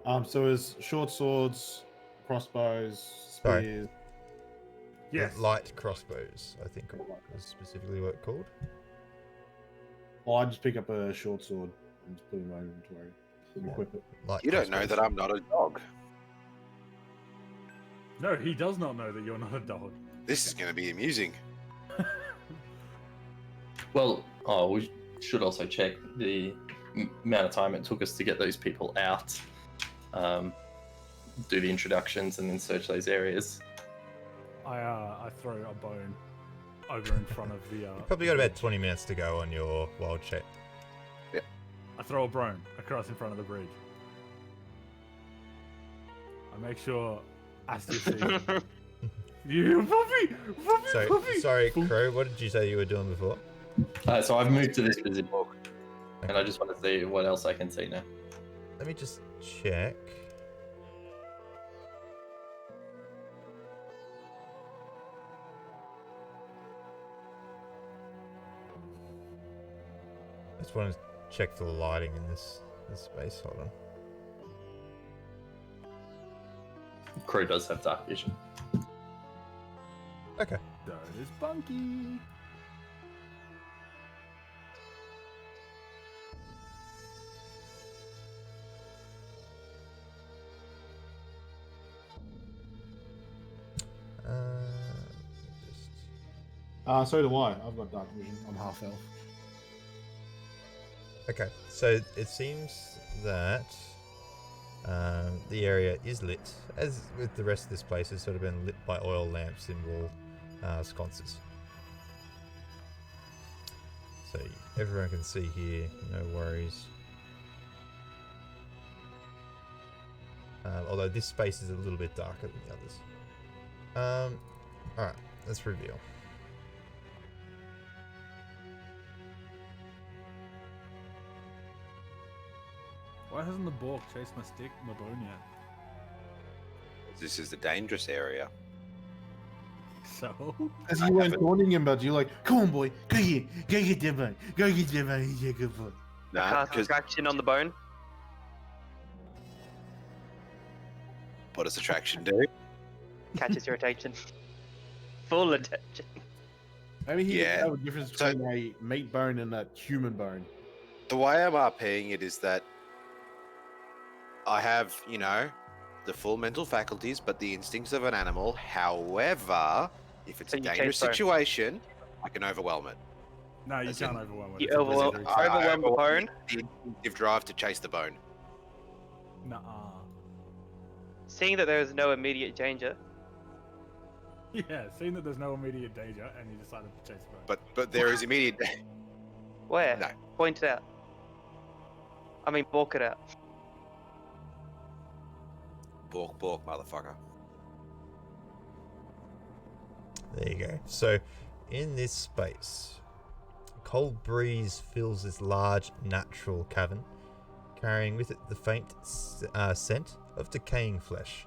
Speaker 3: out.
Speaker 6: So is short swords, crossbows,
Speaker 2: Sorry.
Speaker 6: spears.
Speaker 1: Yes.
Speaker 2: Light crossbows, I think was specifically what it called.
Speaker 6: Well, I just pick up a short sword and just put it in my inventory and equip it.
Speaker 2: Light
Speaker 5: You don't know
Speaker 2: crossbows.
Speaker 5: that I'm not a dog.
Speaker 1: No, he does not know that you're not a dog.
Speaker 5: This is going to be amusing.
Speaker 4: Well, we should also check the amount of time it took us to get those people out, do the introductions, and then search those areas.
Speaker 1: I throw a bone over in front of the.
Speaker 2: You probably got about 20 minutes to go on your wild check.
Speaker 1: I throw a bone across in front of the bridge. I make sure Astia sees it. You puppy!
Speaker 2: Sorry, Crow, what did you say you were doing before?
Speaker 4: So I've moved to this position, and I just want to see what else I can see now.
Speaker 2: Let me just check. I just want to check for the lighting in this space. Hold on.
Speaker 4: Crow does have dark vision.
Speaker 2: Okay.
Speaker 1: That is Bunky.
Speaker 6: So do I. I've got dark vision. I'm half elf.
Speaker 2: Okay, so it seems that the area is lit, as with the rest of this place, has sort of been lit by oil lamps in wall sconces. So everyone can see here, no worries. Although this space is a little bit darker than the others. Alright, let's reveal.
Speaker 1: Why hasn't the Bork chased my bone yet?
Speaker 5: This is the dangerous area.
Speaker 1: So?
Speaker 6: As you weren't taunting him, but you're like, come on, boy, go get that bone. Go get that bone. Yeah, good boy.
Speaker 5: Nah,
Speaker 3: Cast
Speaker 5: because
Speaker 3: attraction on the bone.
Speaker 5: what does attraction do?
Speaker 3: Catches your attention. Full attention.
Speaker 6: Maybe he
Speaker 5: Yeah.
Speaker 6: can tell the difference
Speaker 5: So-
Speaker 6: between a meat bone and a human bone.
Speaker 5: The way I'm RPing it is that I have, the full mental faculties, but the instincts of an animal. However, if it's a
Speaker 3: And you
Speaker 5: dangerous
Speaker 3: chase bone.
Speaker 5: situation, I can overwhelm it.
Speaker 1: No, you
Speaker 5: As
Speaker 1: can't
Speaker 5: in-
Speaker 1: overwhelm it.
Speaker 3: You
Speaker 1: It's a
Speaker 3: overwhelm
Speaker 1: blizzard.
Speaker 3: the bone.
Speaker 5: The instinctive drive to chase the bone.
Speaker 1: Nuh-uh.
Speaker 3: Seeing that there is no immediate danger,
Speaker 1: Yeah, seeing that there's no immediate danger, and you decided to chase the bone.
Speaker 5: But there is immediate.
Speaker 3: where?
Speaker 5: No.
Speaker 3: Point it out. I mean, balk it out.
Speaker 5: Bork, motherfucker.
Speaker 2: There you go. So, in this space, a cold breeze fills this large natural cavern, carrying with it the faint scent of decaying flesh.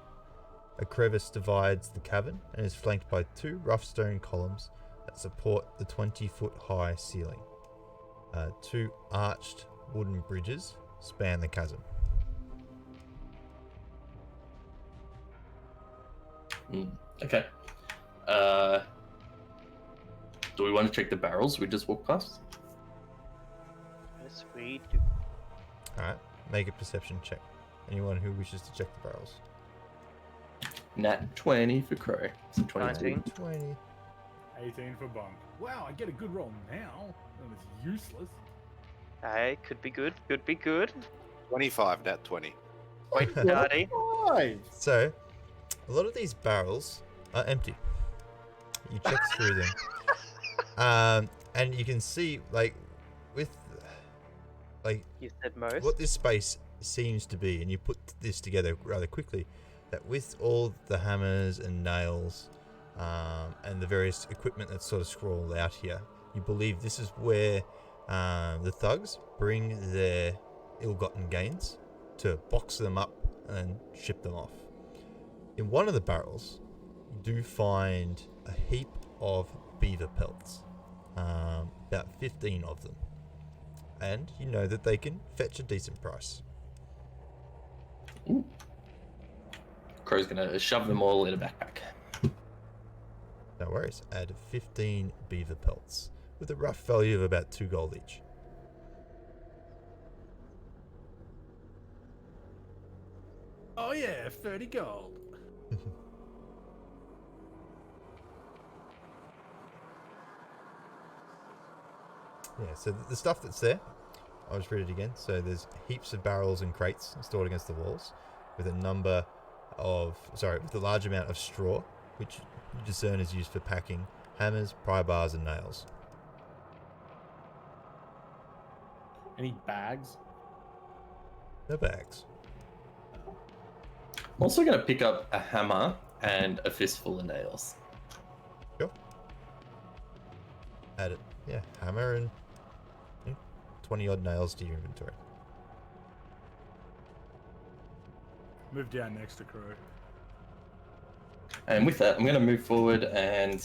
Speaker 2: A crevice divides the cavern and is flanked by two rough stone columns that support the 20-foot high ceiling. Two arched wooden bridges span the chasm.
Speaker 4: Okay. Do we want to check the barrels we just walked past?
Speaker 3: Yes, we do.
Speaker 2: Alright, make a perception check. Anyone who wishes to check the barrels.
Speaker 4: Nat 20 for Crow. So 22.
Speaker 3: 19.
Speaker 2: 20.
Speaker 1: 18 for Bunk. Wow, I get a good roll now, and it's useless.
Speaker 3: Hey, could be good. Could be good.
Speaker 5: 25, nat 20.
Speaker 3: Wait, Darty.
Speaker 6: Why?
Speaker 2: So, a lot of these barrels are empty. You check through them. And you can see, like, with, like,
Speaker 3: You said most.
Speaker 2: what this space seems to be, and you put this together rather quickly, that with all the hammers and nails and the various equipment that's sort of scrawled out here, you believe this is where the thugs bring their ill-gotten gains to box them up and ship them off. In one of the barrels, you do find a heap of beaver pelts, about 15 of them, and you know that they can fetch a decent price.
Speaker 4: Ooh. Crow's gonna shove them all in a backpack.
Speaker 2: No worries. Add 15 beaver pelts with a rough value of about 2 gold each.
Speaker 1: Oh yeah, 30 gold.
Speaker 2: Yeah, so the stuff that's there, I'll just read it again. So there's heaps of barrels and crates stored against the walls with a large amount of straw, which you discern is used for packing, hammers, pry bars, and nails.
Speaker 6: Any bags?
Speaker 2: No bags.
Speaker 4: I'm also gonna pick up a hammer and a fistful of nails.
Speaker 2: Sure. Add it. Yeah, hammer and 20 odd nails to your inventory.
Speaker 1: Move down next to Crow.
Speaker 4: And with that, I'm gonna move forward and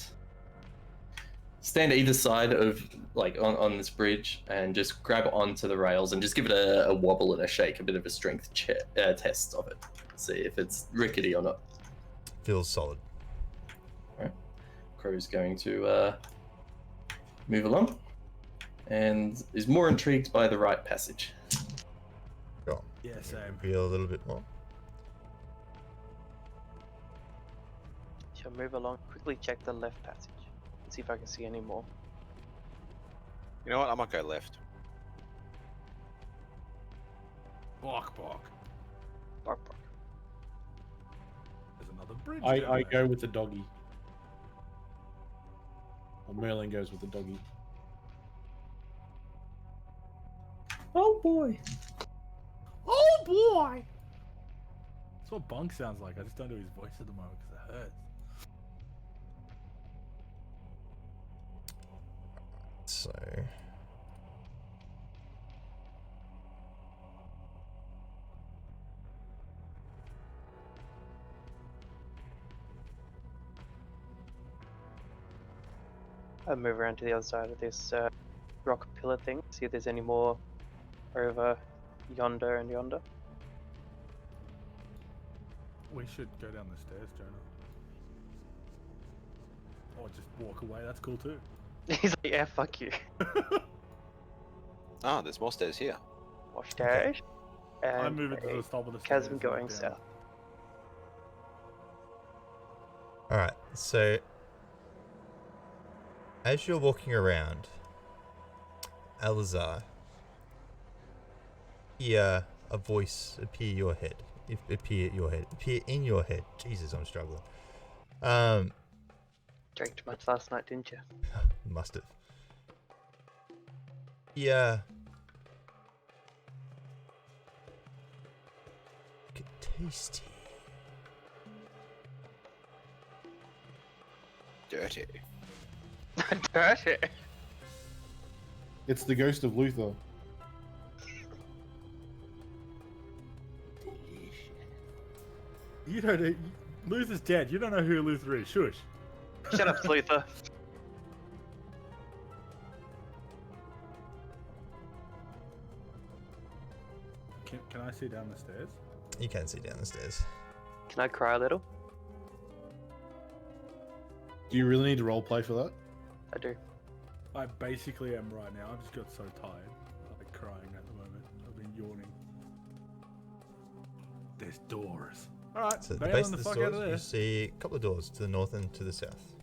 Speaker 4: stand either side of, like, on this bridge and just grab onto the rails and just give it a wobble and a shake, a bit of a strength test of it. See if it's rickety or not.
Speaker 2: Feels solid.
Speaker 4: Alright. Crow's going to move along and is more intrigued by the right passage.
Speaker 2: Sure.
Speaker 1: Yeah, same.
Speaker 2: Feel a little bit more.
Speaker 3: Shall move along. Quickly check the left passage. See if I can see any more.
Speaker 5: You know what? I might go left.
Speaker 1: Bark, bark.
Speaker 3: Bark, bark.
Speaker 1: There's another bridge.
Speaker 6: I
Speaker 1: down there.
Speaker 6: go with the doggy. Or Merlin goes with the doggy.
Speaker 4: Oh boy!
Speaker 1: Oh boy! That's what Bunk sounds like. I just don't do his voice at the moment because it hurts.
Speaker 2: So.
Speaker 3: I'll move around to the other side of this rock pillar thing. See if there's any more over yonder and yonder.
Speaker 1: We should go down the stairs, Jonah. Or just walk away. That's cool too.
Speaker 3: He's like, yeah, fuck you.
Speaker 5: Ah, there's more stairs here.
Speaker 3: More stairs. And
Speaker 1: I'm moving to the top of the stairs.
Speaker 3: chasm
Speaker 1: and
Speaker 3: going
Speaker 1: down.
Speaker 3: south.
Speaker 2: Alright, so as you're walking around, Alazar, hear a voice appear in your head. Appear in your head. Jesus, I'm struggling.
Speaker 3: Drank too much last night, didn't you?
Speaker 2: Must have. Yeah. Look at tasty.
Speaker 5: Dirty.
Speaker 3: Dirty.
Speaker 6: It's the ghost of Luther.
Speaker 1: You don't. Luther's dead. You don't know who Luther is. Shush.
Speaker 3: Shut up, Luther.
Speaker 1: Can I see down the stairs?
Speaker 2: You can see down the stairs.
Speaker 3: Can I cry a little?
Speaker 6: Do you really need to roleplay for that?
Speaker 3: I do.
Speaker 1: I basically am right now. I've just got so tired. I'm like crying at the moment. I've been yawning. There's doors. Alright,
Speaker 2: So at the
Speaker 1: bailing
Speaker 2: base
Speaker 1: the
Speaker 2: of the
Speaker 1: fuck out of
Speaker 2: stores, you
Speaker 1: there.
Speaker 2: see a couple of doors to the north and to the south.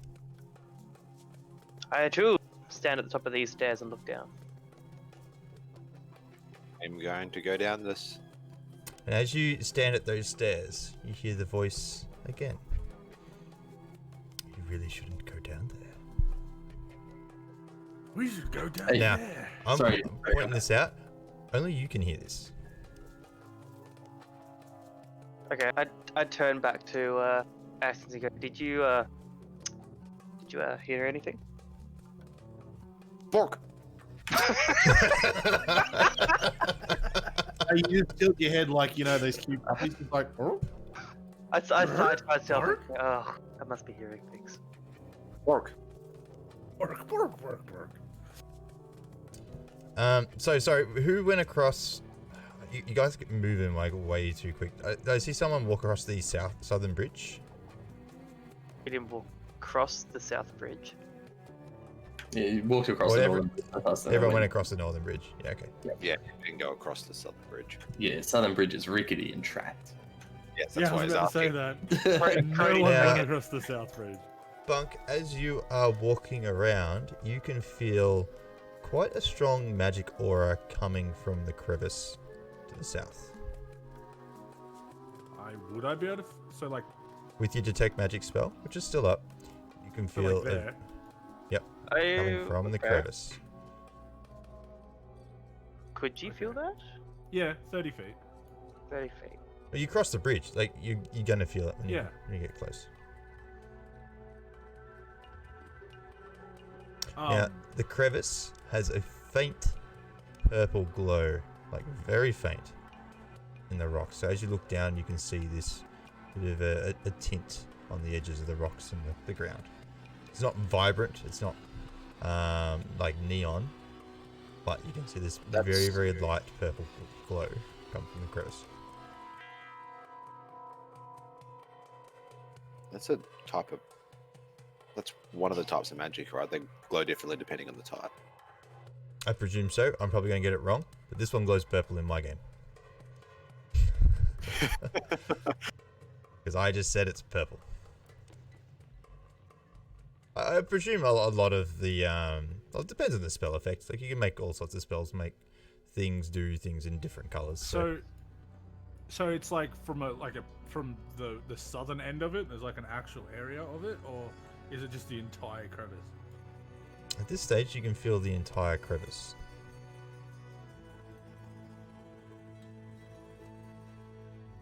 Speaker 3: I too stand at the top of these stairs and look down.
Speaker 5: I'm going to go down this.
Speaker 2: And as you stand at those stairs, you hear the voice again. really shouldn't go down there.
Speaker 1: We should go down
Speaker 4: Hey,
Speaker 2: Now,
Speaker 1: there.
Speaker 2: I'm
Speaker 4: Sorry.
Speaker 2: pointing this out. Only you can hear this.
Speaker 3: Okay, I'd turn back to Astons and go, did you hear anything?
Speaker 5: Fork.
Speaker 6: You just tilt your head like, those cute puppies. It's like, oh.
Speaker 3: I sighed to myself.
Speaker 1: Bark?
Speaker 3: Oh, I must be hearing things.
Speaker 5: Fork.
Speaker 1: Work, work, work, work.
Speaker 2: So sorry, who went across? You guys get moving like way too quick. I see someone walk across the southern bridge.
Speaker 3: We didn't walk across the South Bridge.
Speaker 4: Yeah, you walked across
Speaker 2: Well,
Speaker 4: the
Speaker 2: every-
Speaker 4: northern bridge.
Speaker 2: Everyone went across the northern bridge. Yeah, okay.
Speaker 5: Yeah, you can go across the southern bridge.
Speaker 4: Yeah, southern bridge is rickety and trapped.
Speaker 5: Yes, that's
Speaker 1: Yeah, I
Speaker 5: why
Speaker 1: was
Speaker 5: he's
Speaker 1: about to say
Speaker 5: asking.
Speaker 1: that. No one
Speaker 2: Yeah.
Speaker 1: went across the South Bridge.
Speaker 2: Bunk, as you are walking around, you can feel quite a strong magic aura coming from the crevice to the south.
Speaker 1: Would I be able to? So like,
Speaker 2: With your detect magic spell, which is still up, you can
Speaker 1: so
Speaker 2: feel
Speaker 1: like there.
Speaker 2: coming from the crevice.
Speaker 3: Could you feel that?
Speaker 1: Yeah, 30 feet.
Speaker 3: 30 feet.
Speaker 2: Well, you cross the bridge, like you're gonna feel it when,
Speaker 1: Yeah.
Speaker 2: when you get close.
Speaker 1: Um,
Speaker 2: Now, the crevice has a faint purple glow, like very faint, in the rock. So as you look down, you can see this bit of a tint on the edges of the rocks and the ground. It's not vibrant. It's not like neon, but you can see this very, very light purple glow come from the crevice.
Speaker 5: That's a type of. That's one of the types of magic, right? They glow differently depending on the type.
Speaker 2: I presume so. I'm probably going to get it wrong, but this one glows purple in my game. Because I just said it's purple. I presume a lot of the well, it depends on the spell effect. Like you can make all sorts of spells make things do things in different colors.
Speaker 1: so it's like from the southern end of it. There's like an actual area of it, or is it just the entire crevice?
Speaker 2: At this stage, you can feel the entire crevice.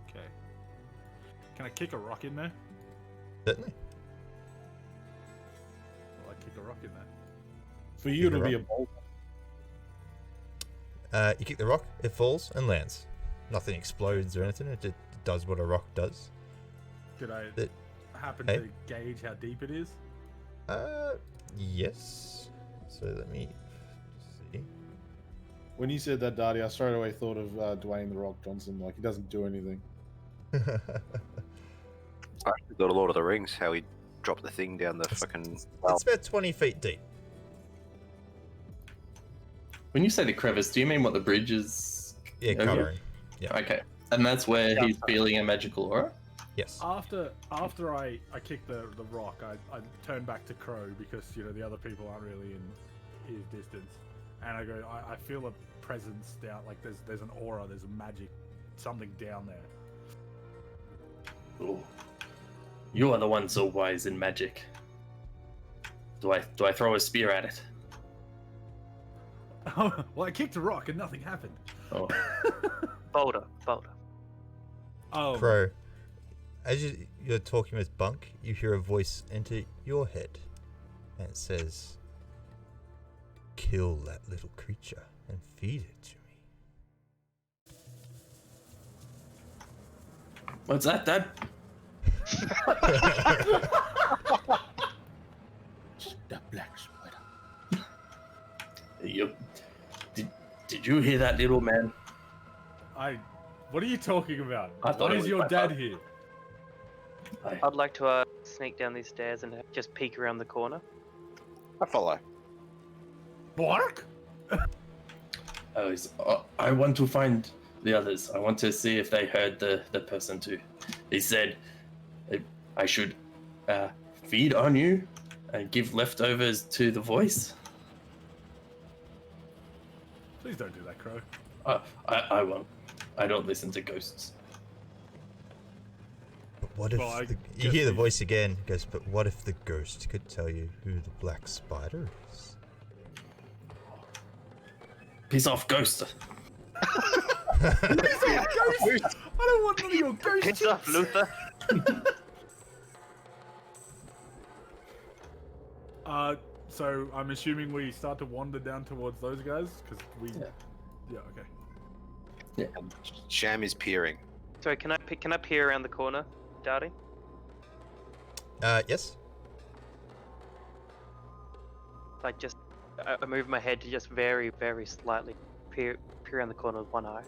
Speaker 1: Okay. Can I kick a rock in there?
Speaker 2: Certainly.
Speaker 1: Will I kick a rock in there?
Speaker 6: For you,
Speaker 2: Kick
Speaker 6: it'll
Speaker 2: a
Speaker 6: be a bolt.
Speaker 2: You kick the rock, it falls and lands. Nothing explodes or anything. It just does what a rock does.
Speaker 1: Did I
Speaker 2: It-
Speaker 1: happen
Speaker 2: hey.
Speaker 1: to gauge how deep it is?
Speaker 2: Yes. So let me see.
Speaker 6: When you said that, Darty, I straight away thought of Dwayne the Rock Johnson. Like, he doesn't do anything.
Speaker 5: I actually got a Lord of the Rings, how he dropped the thing down the fucking.
Speaker 2: It's about 20 feet deep.
Speaker 4: When you say the crevice, do you mean what the bridge is?
Speaker 2: Yeah,
Speaker 4: over?
Speaker 2: covering. Yeah.
Speaker 4: Okay, and that's where he's feeling a magical aura.
Speaker 2: Yes.
Speaker 1: After I kicked the rock, I turned back to Crow because the other people aren't really in his distance, and I go, I feel a presence down, like there's an aura, there's a magic, something down there.
Speaker 4: Oh, you are the one so wise in magic. Do I throw a spear at it?
Speaker 1: Well, I kicked a rock and nothing happened.
Speaker 4: Oh,
Speaker 3: Boulder.
Speaker 1: Oh,
Speaker 2: Crow, as you're talking with Bunk, you hear a voice enter your head, and it says, "Kill that little creature and feed it to me."
Speaker 4: what's that, Dad?
Speaker 6: The black spider.
Speaker 4: Did you hear that, little man?
Speaker 1: What are you talking about?
Speaker 4: I thought
Speaker 1: Why
Speaker 4: it
Speaker 1: is
Speaker 4: was
Speaker 1: your
Speaker 4: my
Speaker 1: dad
Speaker 4: father.
Speaker 1: here?
Speaker 3: I'd like to sneak down these stairs and just peek around the corner.
Speaker 5: I follow.
Speaker 1: Bark?
Speaker 4: I want to find the others. I want to see if they heard the person too. He said I should feed on you and give leftovers to the voice.
Speaker 1: Please don't do that, Crow.
Speaker 4: I won't. I don't listen to ghosts.
Speaker 2: But what if
Speaker 1: Well,
Speaker 2: You hear the voice again. It goes, but what if the ghost could tell you who the black spider is?
Speaker 4: Piss off, ghost.
Speaker 1: Piss off, ghost! I don't want none of your ghost
Speaker 3: Piss
Speaker 1: chips.
Speaker 3: off, Luther.
Speaker 1: So I'm assuming we start to wander down towards those guys because we. Yeah. Okay.
Speaker 4: Yeah.
Speaker 5: Sham is peering.
Speaker 3: Sorry, can I peer around the corner, Dowdy?
Speaker 2: Yes.
Speaker 3: Like just, I move my head to just very, very slightly peer around the corner with one eye.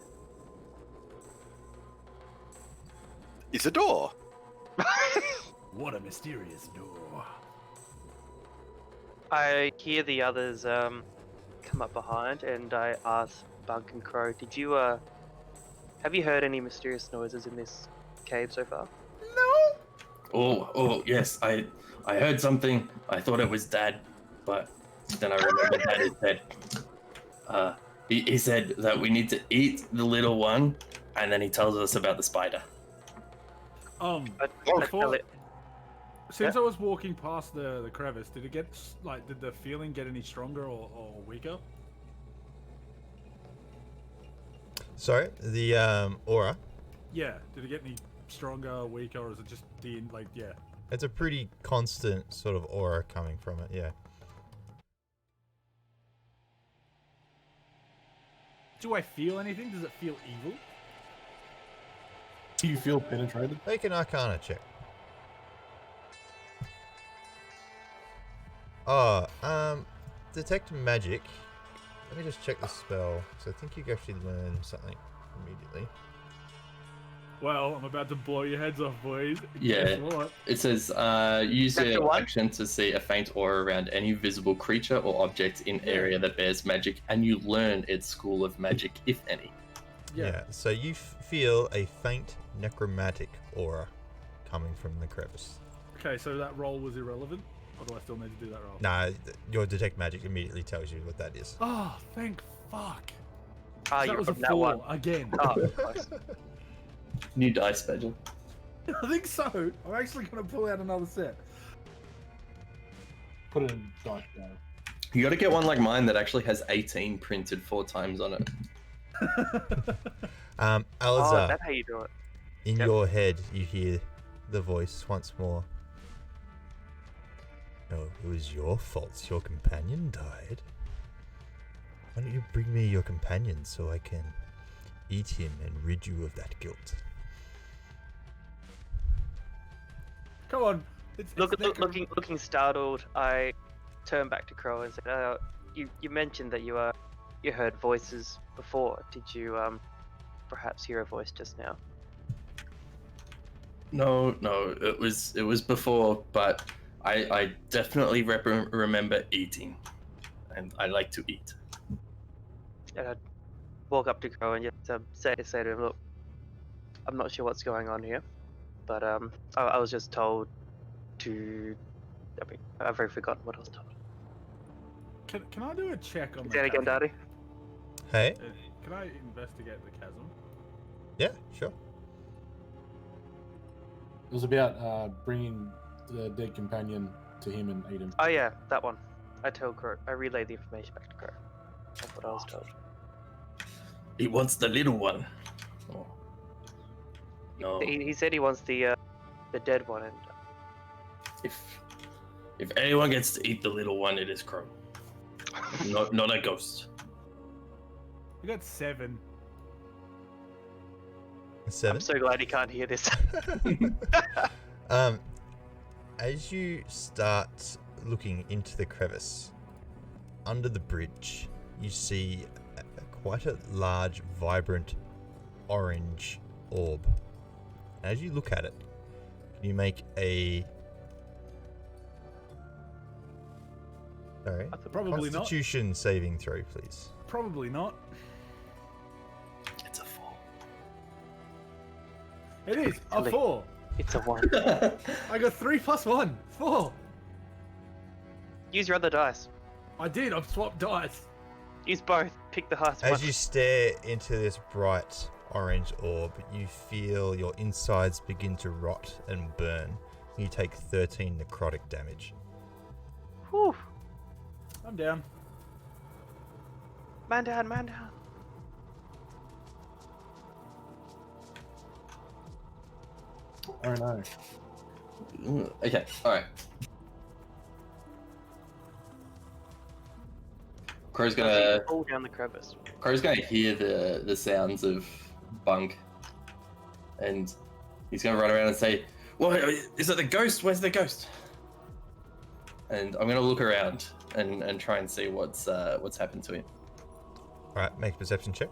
Speaker 5: It's a door.
Speaker 1: What a mysterious door.
Speaker 3: I hear the others come up behind, and I ask Bunk and Crow, "Did you have you heard any mysterious noises in this cave so far?"
Speaker 4: Oh, yes. I heard something. I thought it was Dad, but then I remembered that is dead. He said that we need to eat the little one, and then he tells us about the spider.
Speaker 3: I
Speaker 1: Before,
Speaker 3: tell it.
Speaker 1: since I was walking past the crevice, did it get did the feeling get any stronger or weaker?
Speaker 2: Sorry, the aura.
Speaker 1: Yeah, did it get any stronger, weaker, or is it just yeah?
Speaker 2: It's a pretty constant sort of aura coming from it. Yeah.
Speaker 1: Do I feel anything? Does it feel evil?
Speaker 6: Do you feel penetrated?
Speaker 2: Make an Arcana check. Detect magic. Let me just check the spell. So I think you actually learn something immediately.
Speaker 1: Well, I'm about to blow your heads off, boys.
Speaker 4: Yeah.
Speaker 1: Guess what?
Speaker 4: It says, use
Speaker 3: Chapter
Speaker 4: your
Speaker 3: one?
Speaker 4: action to see a faint aura around any visible creature or object in area that bears magic, and you learn its school of magic, if any.
Speaker 2: Yeah. So you feel a faint necromantic aura coming from the crevice.
Speaker 1: Okay, so that roll was irrelevant, or do I still need to do that roll?
Speaker 2: Nah, your detect magic immediately tells you what that is.
Speaker 1: Oh, thank fuck.
Speaker 3: Ah,
Speaker 1: that
Speaker 3: you're
Speaker 1: was a
Speaker 3: from that
Speaker 1: 4
Speaker 3: one.
Speaker 1: again.
Speaker 3: Oh, close.
Speaker 4: New dice badge.
Speaker 1: I think so. I'm actually gonna pull out another set.
Speaker 6: Put it in dice down.
Speaker 4: You got to get one like mine that actually has 18 printed 4 times on it.
Speaker 3: Oh,
Speaker 2: Alazar,
Speaker 3: that's how you do it.
Speaker 2: in
Speaker 3: Yep.
Speaker 2: your head, you hear the voice once more. No, it was your fault. Your companion died. Why don't you bring me your companion so I can eat him and rid you of that guilt?
Speaker 1: Come on. It's
Speaker 3: Looking startled, I turned back to Crow and said, "You mentioned that you heard voices before. Did you perhaps hear a voice just now?"
Speaker 4: No, it was before, but I definitely remember eating, and I like to eat.
Speaker 3: And I'd walk up to Crow and just say to him, "Look, I'm not sure what's going on here, but I was just told to. I mean, I've already forgotten what I was told."
Speaker 1: Can I do a check on
Speaker 3: Say
Speaker 1: the
Speaker 3: that again,
Speaker 1: chasm?
Speaker 3: Daddy.
Speaker 2: Hey?
Speaker 1: Can I investigate the chasm?
Speaker 2: Yeah, sure.
Speaker 6: It was about bringing the dead companion to him and eat him.
Speaker 3: Oh yeah, that one. I told Crow. I relayed the information back to Crow. That's what I was told.
Speaker 4: He wants the little one. Oh. No,
Speaker 3: He said he wants the dead one, and
Speaker 4: if anyone gets to eat the little one, it is Crow. Not a ghost.
Speaker 1: I got 7.
Speaker 2: 7.
Speaker 3: I'm so glad he can't hear this.
Speaker 2: As you start looking into the crevice, under the bridge, you see quite a large, vibrant orange orb. As you look at it, can you make a... Sorry.
Speaker 1: Probably not.
Speaker 2: Constitution saving throw, please.
Speaker 1: Probably not.
Speaker 4: It's a 4.
Speaker 1: It is a
Speaker 3: Silly.
Speaker 1: 4.
Speaker 3: It's a 1.
Speaker 1: I got 3 plus 1. 4.
Speaker 3: Use your other dice.
Speaker 1: I did. I've swapped dice.
Speaker 3: Use both. Pick the highest one.
Speaker 2: As you stare into this bright orange orb, you feel your insides begin to rot and burn You take 13 necrotic damage.
Speaker 3: Whew.
Speaker 1: I'm down.
Speaker 3: Man down, man down.
Speaker 6: Oh no.
Speaker 4: Okay, alright. Crow's gonna
Speaker 3: Fall down the crevice.
Speaker 4: hear the sounds of Bunk, and he's gonna run around and say, "What is it? The ghost? Where's the ghost?" And I'm gonna look around and try and see what's happened to him.
Speaker 2: Alright, make a perception check.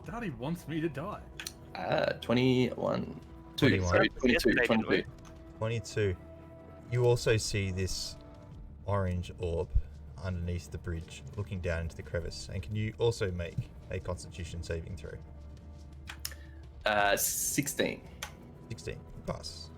Speaker 1: Daddy wants me to die.
Speaker 4: 21.
Speaker 2: 21.
Speaker 4: Sorry, 22.
Speaker 3: Yesterday, didn't we?
Speaker 2: 22. You also see this orange orb underneath the bridge, looking down into the crevice. And can you also make a Constitution saving throw?
Speaker 4: 16.
Speaker 2: 16. Pass.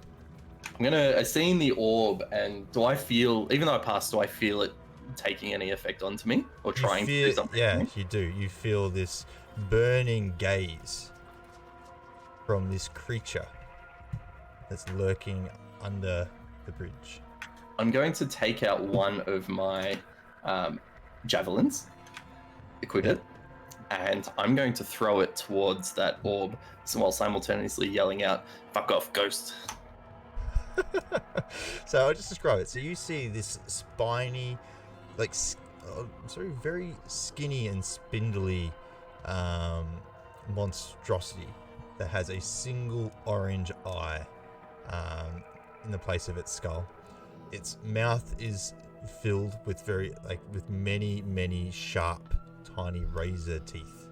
Speaker 4: I've seen the orb, and do I feel, even though I passed, do I feel it taking any effect onto me or trying to do something?
Speaker 2: Yeah,
Speaker 4: to me?
Speaker 2: you do. You feel this burning gaze from this creature that's lurking under the bridge.
Speaker 4: I'm going to take out one of my javelins, equip it, and I'm going to throw it towards that orb while simultaneously yelling out, "Fuck off, ghost."
Speaker 2: So I'll just describe it. So you see this spiny, very skinny and spindly monstrosity that has a single orange eye in the place of its skull. Its mouth is filled with with many sharp, tiny razor teeth.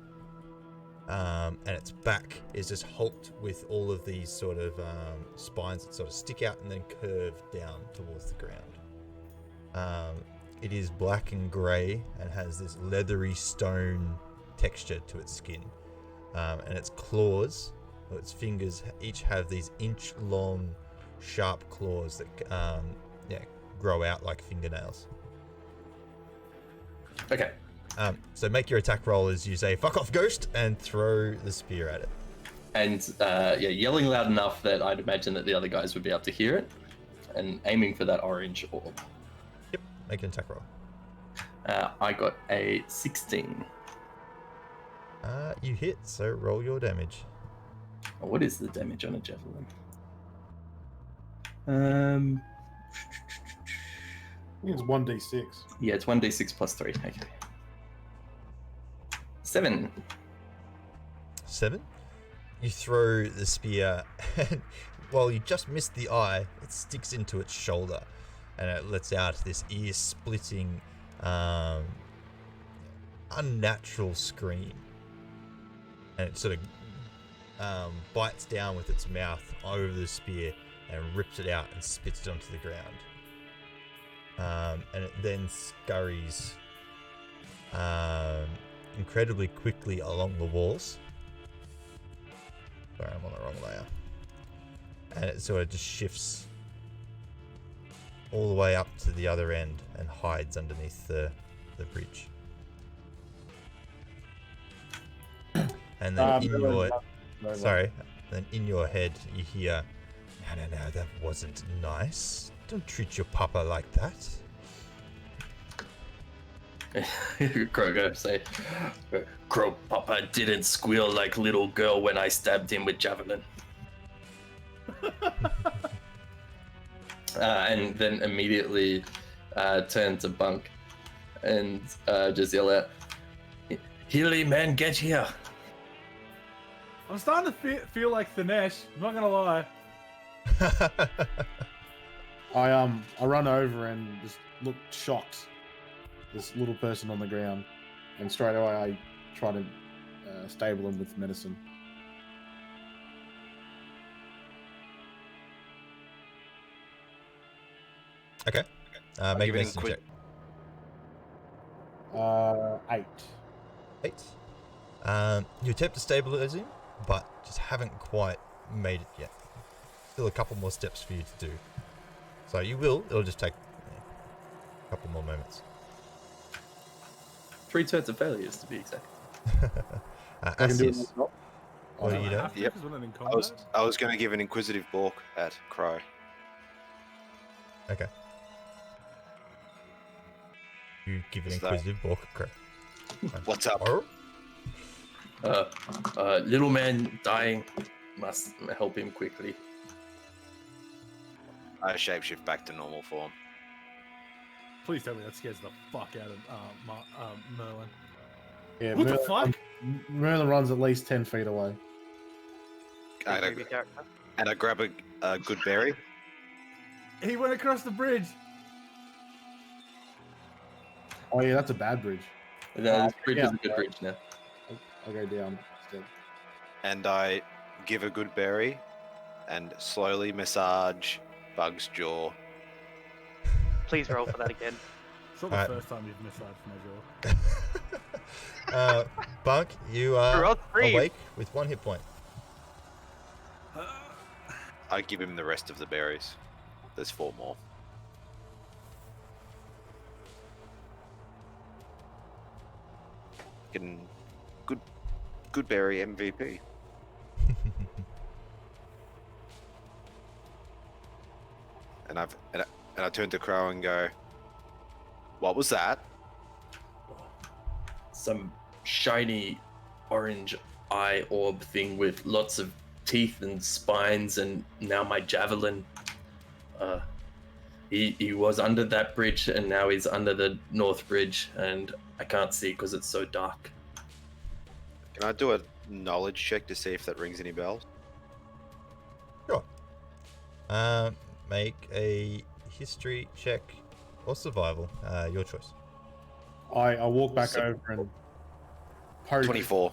Speaker 2: And its back is just hulked with all of these sort of spines that sort of stick out and then curve down towards the ground. It is black and grey and has this leathery stone texture to its skin. And its claws, or its fingers, each have these inch-long, sharp claws that grow out like fingernails.
Speaker 4: Okay.
Speaker 2: So make your attack roll as you say, "Fuck off, ghost," and throw the spear at it.
Speaker 4: And yelling loud enough that I'd imagine that the other guys would be able to hear it, and aiming for that orange orb.
Speaker 2: Yep, make an attack roll.
Speaker 4: I got a 16.
Speaker 2: You hit, so roll your damage.
Speaker 4: What is the damage on a javelin?
Speaker 6: I think it's 1d6.
Speaker 4: Yeah, it's 1d6 plus 3. Okay. 7.
Speaker 2: 7. You throw the spear, and while you just missed the eye, it sticks into its shoulder, and it lets out this ear-splitting, unnatural scream. And it sort of bites down with its mouth over the spear and rips it out and spits it onto the ground. And it then scurries incredibly quickly along the walls. Sorry, I'm on the wrong layer. And it sort of just shifts all the way up to the other end and hides underneath the bridge. And then in your head you hear, no, that wasn't nice. Don't treat your papa like that.
Speaker 4: Crow gonna say, "Crow Papa didn't squeal like little girl when I stabbed him with javelin." And then immediately turn to Bunk and just yell out, "Healy, man, get here!"
Speaker 1: I'm starting to feel like Thanesh. I'm not gonna lie.
Speaker 6: I run over and just look shocked. This little person on the ground, and straight away I try to stable him with medicine.
Speaker 2: Okay. Make a medicine check.
Speaker 6: 8.
Speaker 2: 8. You attempt to stabilize him, but just haven't quite made it yet. Still a couple more steps for you to do. So you will. It'll just take a couple more moments.
Speaker 4: 3 turns of failures, to be exact.
Speaker 6: I can do it
Speaker 2: Asius,
Speaker 6: myself.
Speaker 2: what do you do?
Speaker 1: Have to,
Speaker 5: Yep.
Speaker 1: 'cause we're not in
Speaker 5: I was
Speaker 1: combat.
Speaker 5: I was going to give an inquisitive balk at Crow.
Speaker 2: Okay. You give an
Speaker 5: So-
Speaker 2: inquisitive walk at Crow.
Speaker 5: What's up?
Speaker 2: Or
Speaker 4: Little man dying. Must help him quickly.
Speaker 5: I shapeshift back to normal form.
Speaker 1: Please tell me that scares the fuck out of Merlin.
Speaker 6: Yeah,
Speaker 1: What the fuck?
Speaker 6: Merlin runs at least 10 feet away.
Speaker 5: And
Speaker 3: Creepy character.
Speaker 5: I grab a good berry.
Speaker 1: He went across the bridge.
Speaker 6: Oh yeah, that's a bad bridge.
Speaker 4: This bridge
Speaker 6: yeah.
Speaker 4: is a good bridge now.
Speaker 6: I'll go down instead.
Speaker 5: And I give a good berry and slowly massage Bug's jaw.
Speaker 3: Please roll for that again.
Speaker 1: It's not the
Speaker 2: Alright.
Speaker 1: first time you've massaged my jaw.
Speaker 2: Bunk, you
Speaker 3: We're
Speaker 2: are
Speaker 3: all three.
Speaker 2: awake with 1 hit point.
Speaker 5: I give him the rest of the berries. There's 4 more. Getting good berry MVP. And I turn to Crow and go, "What was that?"
Speaker 4: Some shiny orange eye orb thing with lots of teeth and spines, and now my javelin. He was under that bridge, and now he's under the north bridge, and I can't see because it's so dark.
Speaker 5: Can I do a knowledge check to see if that rings any bells?
Speaker 2: Sure. Make a history check or survival. Your choice.
Speaker 6: I walk back over and poke.
Speaker 5: 24.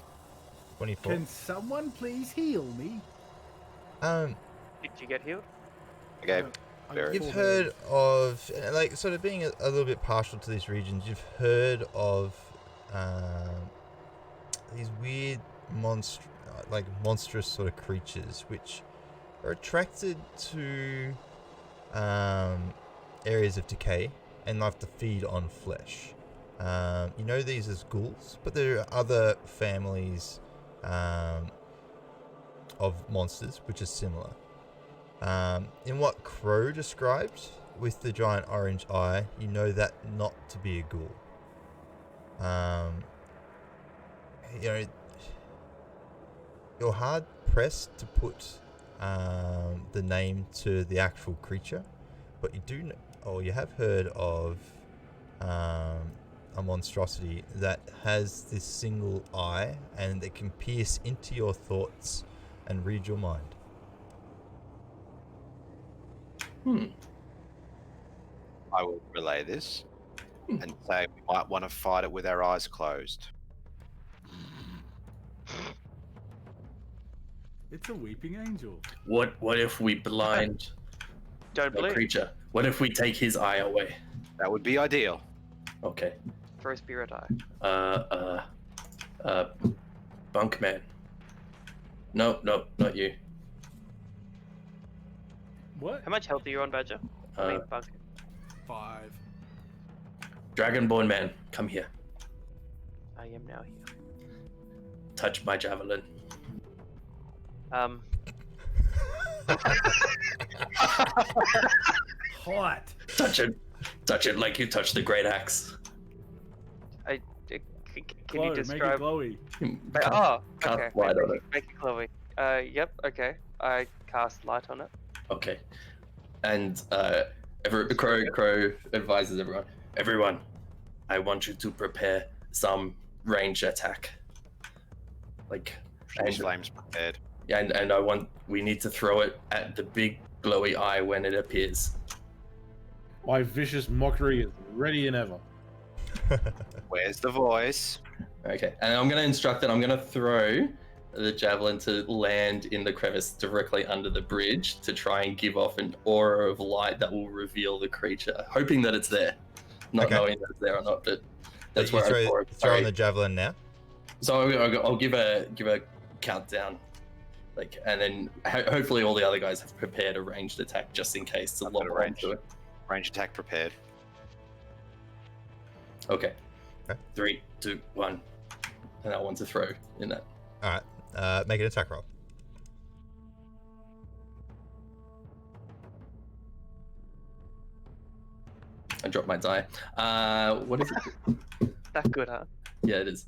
Speaker 2: 24.
Speaker 1: Can someone please heal me?
Speaker 3: Did you get healed?
Speaker 5: Okay.
Speaker 1: I
Speaker 5: Very-
Speaker 1: got
Speaker 2: You've
Speaker 1: 4
Speaker 2: heard
Speaker 1: berries.
Speaker 2: of, like, sort of being a little bit partial to these regions, you've heard of these weird monstrous sort of creatures which are attracted to areas of decay and like to feed on flesh. You know these as ghouls, but there are other families of monsters which are similar. In what Crow described with the giant orange eye, you know that not to be a ghoul. You know, you're hard pressed to put the name to the actual creature, but you do know, or you have heard of a monstrosity that has this single eye and it can pierce into your thoughts and read your mind.
Speaker 5: I will relay this and say we might want to fight it with our eyes closed.
Speaker 1: It's a weeping angel.
Speaker 4: What if we blind
Speaker 3: Don't
Speaker 4: the
Speaker 3: blink.
Speaker 4: creature? What if we take his eye away?
Speaker 5: That would be ideal.
Speaker 4: Okay.
Speaker 3: For a spirit eye.
Speaker 4: Bunkman. No, not you.
Speaker 1: What?
Speaker 3: How much health are you on, Badger? I mean, Bug.
Speaker 1: 5.
Speaker 4: Dragonborn man, come here.
Speaker 3: I am now here.
Speaker 4: Touch my javelin.
Speaker 1: Hot.
Speaker 4: Touch it like you touch the great axe.
Speaker 3: Can you
Speaker 1: Glow, make it
Speaker 3: describe?
Speaker 1: glowy.
Speaker 3: Oh,
Speaker 4: Cast
Speaker 3: okay.
Speaker 4: light on it.
Speaker 3: Make it glowy. Yep. Okay. I cast light on it.
Speaker 4: Okay. And Crow advises everyone. Everyone, I want you to prepare some range attack. Like,
Speaker 5: Fuse flames prepared.
Speaker 4: and we need to throw it at the big glowy eye when it appears.
Speaker 6: My vicious mockery is ready and ever.
Speaker 5: Where's the voice?
Speaker 4: Okay, and I'm going to instruct that I'm going to throw the javelin to land in the crevice directly under the bridge to try and give off an aura of light that will reveal the creature, hoping that it's there, not
Speaker 2: Okay.
Speaker 4: knowing that it's there or not. But that's
Speaker 2: you
Speaker 4: where I throw it.
Speaker 2: throw on
Speaker 4: Sorry.
Speaker 2: the javelin now.
Speaker 4: So I'll give a countdown, like, and then hopefully all the other guys have prepared a ranged attack just in case to
Speaker 5: I've got
Speaker 4: lob
Speaker 5: a
Speaker 4: onto it.
Speaker 5: Range attack prepared.
Speaker 4: Okay.
Speaker 2: Okay.
Speaker 4: 3, 2, 1, and I want to throw in that.
Speaker 2: All right, make an attack roll.
Speaker 4: I dropped my die. What is it?
Speaker 3: That good, huh?
Speaker 4: Yeah, it is.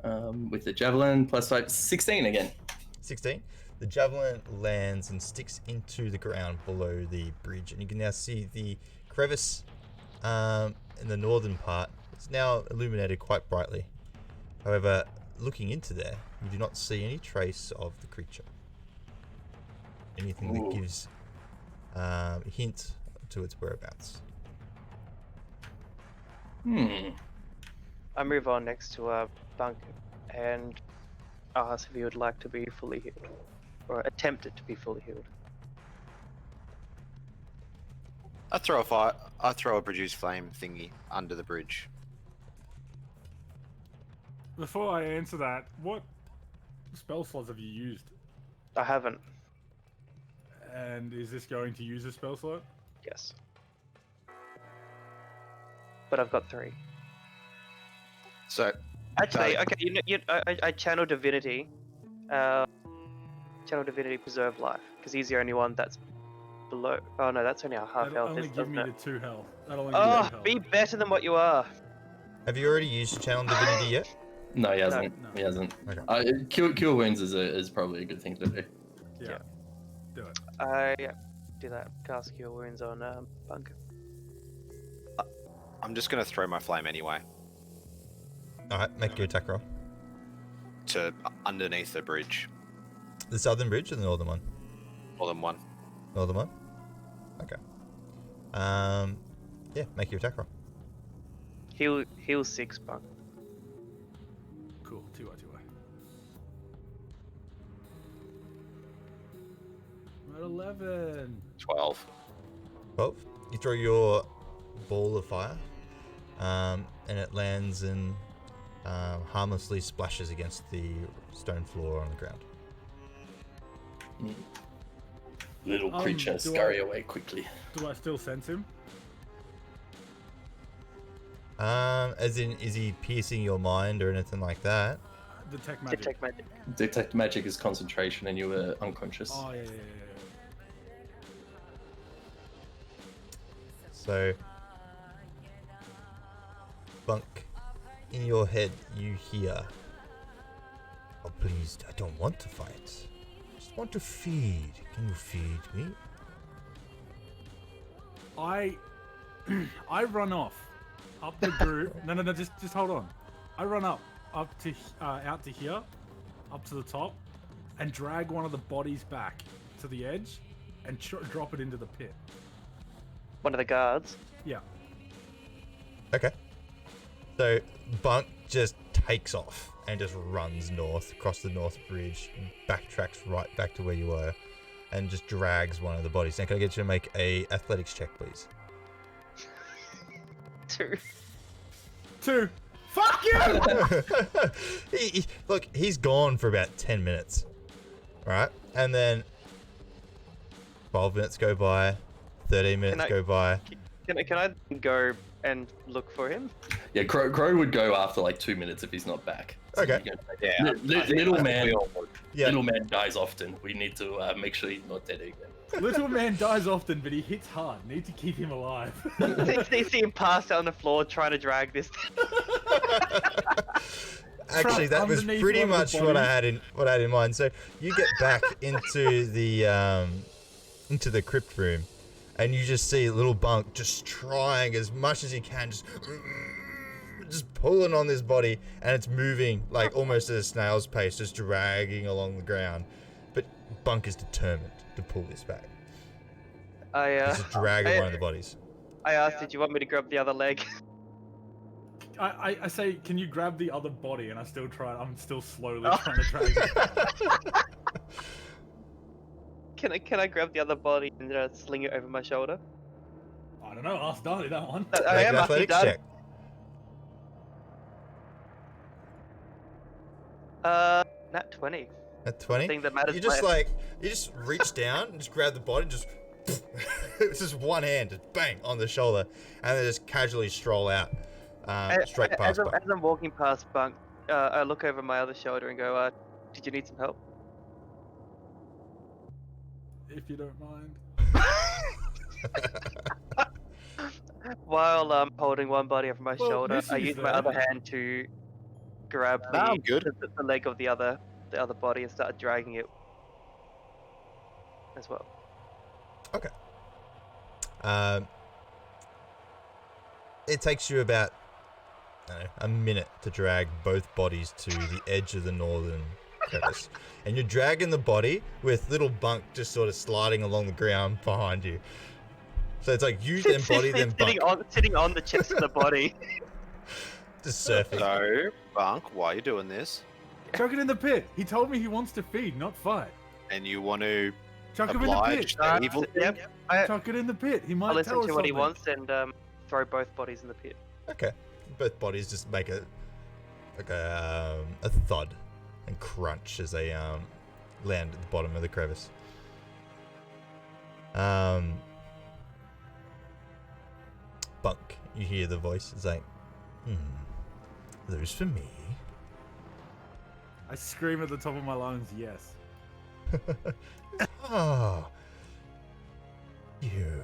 Speaker 4: With the javelin +5, 16 again.
Speaker 2: 16. The javelin lands and sticks into the ground below the bridge, and you can now see the crevice in the northern part. It's now illuminated quite brightly. However, looking into there, you do not see any trace of the creature. Anything that gives a hint to its whereabouts.
Speaker 3: I move on next to Bunk and ask if he would like to be fully healed, or attempted to be fully healed.
Speaker 5: I throw a produce flame thingy under the bridge.
Speaker 1: Before I answer that, what spell slots have you used?
Speaker 3: I haven't.
Speaker 1: And is this going to use a spell slot?
Speaker 3: Yes. But I've got 3.
Speaker 5: So
Speaker 3: Actually, okay, I channel divinity. Channel divinity preserve life, because he's the only one that's below. Oh no, that's only a half
Speaker 1: That'll
Speaker 3: health.
Speaker 1: only give
Speaker 3: Doesn't
Speaker 1: me
Speaker 3: it?
Speaker 1: the 2 health. That'll only give me 2
Speaker 3: Oh,
Speaker 1: health.
Speaker 3: be better than what you are.
Speaker 2: Have you already used Channel Divinity yet?
Speaker 4: No, he hasn't.
Speaker 1: No.
Speaker 4: He hasn't.
Speaker 2: Okay.
Speaker 4: Cure wounds is probably a good thing to do.
Speaker 1: Yeah. Do it.
Speaker 3: I do that. Cast cure wounds on Bunk.
Speaker 5: I'm just gonna throw my flame anyway
Speaker 2: Alright, make your attack roll.
Speaker 5: to underneath the bridge.
Speaker 2: The southern bridge or the northern one?
Speaker 5: More than one.
Speaker 2: Northern one? Okay. Yeah, make your attack roll.
Speaker 3: Heal 6, Bunk.
Speaker 1: Cool. 2 I'm at 11.
Speaker 5: 12.
Speaker 2: 12. You throw your ball of fire, and it lands and harmlessly splashes against the stone floor on the ground.
Speaker 4: Little creature,
Speaker 1: do
Speaker 4: scurry away quickly.
Speaker 1: Do I still sense him?
Speaker 2: As in, is he piercing your mind or anything like that?
Speaker 1: Detect magic.
Speaker 3: Detect magic.
Speaker 4: Detect magic is concentration, and you were unconscious.
Speaker 1: Oh, yeah.
Speaker 2: So, Bunk, in your head, you hear, "Oh, please, I don't want to fight. I just want to feed. Can you feed me?"
Speaker 1: I run off up the group. No, just hold on. I run up to out to here, up to the top, and drag one of the bodies back to the edge, and drop it into the pit.
Speaker 3: One of the guards.
Speaker 1: Yeah.
Speaker 2: Okay. So, Bunk just takes off and just runs north, across the north bridge, and backtracks right back to where you were, and just drags one of the bodies. Now, can I get you to make a athletics check, please?
Speaker 3: 2.
Speaker 1: 2. Fuck you!
Speaker 2: Look, he's gone for about 10 minutes. Alright? And then 12 minutes go by, 13 minutes go by.
Speaker 3: Can I go and look for him?
Speaker 4: Yeah, Crow would go after like 2 minutes if he's not back. So
Speaker 2: Okay.
Speaker 4: you go,
Speaker 5: Yeah.
Speaker 4: Little man.
Speaker 2: Yeah.
Speaker 4: Little man dies often. We need to make sure he's not dead again.
Speaker 1: Little man dies often, but he hits hard. Need to keep him alive.
Speaker 3: They see him pass out on the floor trying to drag this.
Speaker 2: Actually, that was
Speaker 1: Underneath
Speaker 2: pretty
Speaker 1: one of
Speaker 2: much
Speaker 1: the
Speaker 2: what I
Speaker 1: bodies.
Speaker 2: had in mind. So you get back into the crypt room, and you just see little Bunk just trying as much as he can, just pulling on this body, and it's moving like almost at a snail's pace, just dragging along the ground. But Bunk is determined to pull this back. He's just dragging one of the bodies.
Speaker 3: I asked, did you want me to grab the other leg?
Speaker 1: I say, can you grab the other body? And I'm still slowly trying to drag it back.
Speaker 3: Can I grab the other body and sling it over my shoulder?
Speaker 1: I don't know. Ask Darty that one.
Speaker 3: I
Speaker 2: Make
Speaker 3: am
Speaker 2: an
Speaker 3: asking
Speaker 2: athletics
Speaker 3: Darty.
Speaker 2: check.
Speaker 3: Nat 20.
Speaker 2: At 20,
Speaker 3: Thing that matters
Speaker 2: you just
Speaker 3: less.
Speaker 2: you just reach down and just grab the body, just it's just one hand, just bang on the shoulder, and then just casually stroll out, straight past.
Speaker 3: As I'm walking past Bunk, I look over my other shoulder and go, did you need some help?
Speaker 1: If you don't mind.
Speaker 3: While holding one body over my
Speaker 1: Well,
Speaker 3: shoulder, I
Speaker 1: Missy's
Speaker 3: use my
Speaker 1: there.
Speaker 3: other hand to grab
Speaker 5: Nah, I'm good.
Speaker 3: the leg of the other body and start dragging it as well.
Speaker 2: Okay. It takes you about I don't know, a minute to drag both bodies to the edge of the northern crevice. And you're dragging the body with little Bunk just sort of sliding along the ground behind you. So it's like you, then body, then Bunk.
Speaker 3: Sitting on the chest of the body.
Speaker 2: Just surfing.
Speaker 5: So, Bunk, why are you doing this?
Speaker 1: Chuck it in the pit. He told me he wants to feed, not fight.
Speaker 5: And you want to
Speaker 1: Chuck him in the
Speaker 5: oblige
Speaker 1: pit.
Speaker 5: the evil thing?
Speaker 3: Yep.
Speaker 1: Chuck it in the pit. He might
Speaker 3: I'll
Speaker 1: tell
Speaker 3: listen
Speaker 1: us
Speaker 3: to what he
Speaker 1: something.
Speaker 3: wants and throw both bodies in the pit.
Speaker 2: Okay. Both bodies just make a thud and crunch as they land at the bottom of the crevice. Bunk, you hear the voice. It's like, those for me.
Speaker 1: I scream at the top of my lungs, yes.
Speaker 2: Ah, you.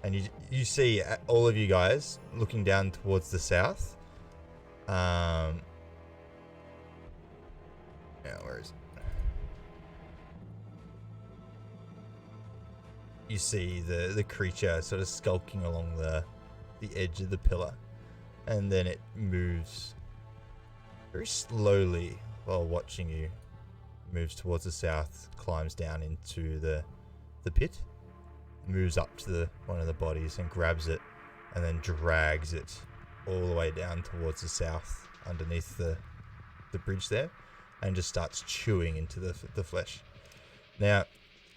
Speaker 2: And you see all of you guys looking down towards the south. Yeah, where is it? You see the creature sort of skulking along the edge of the pillar, and then it moves very slowly while watching you. Moves towards the south, climbs down into the pit, moves up to one of the bodies and grabs it, and then drags it all the way down towards the south underneath the bridge there, and just starts chewing into the flesh. Now,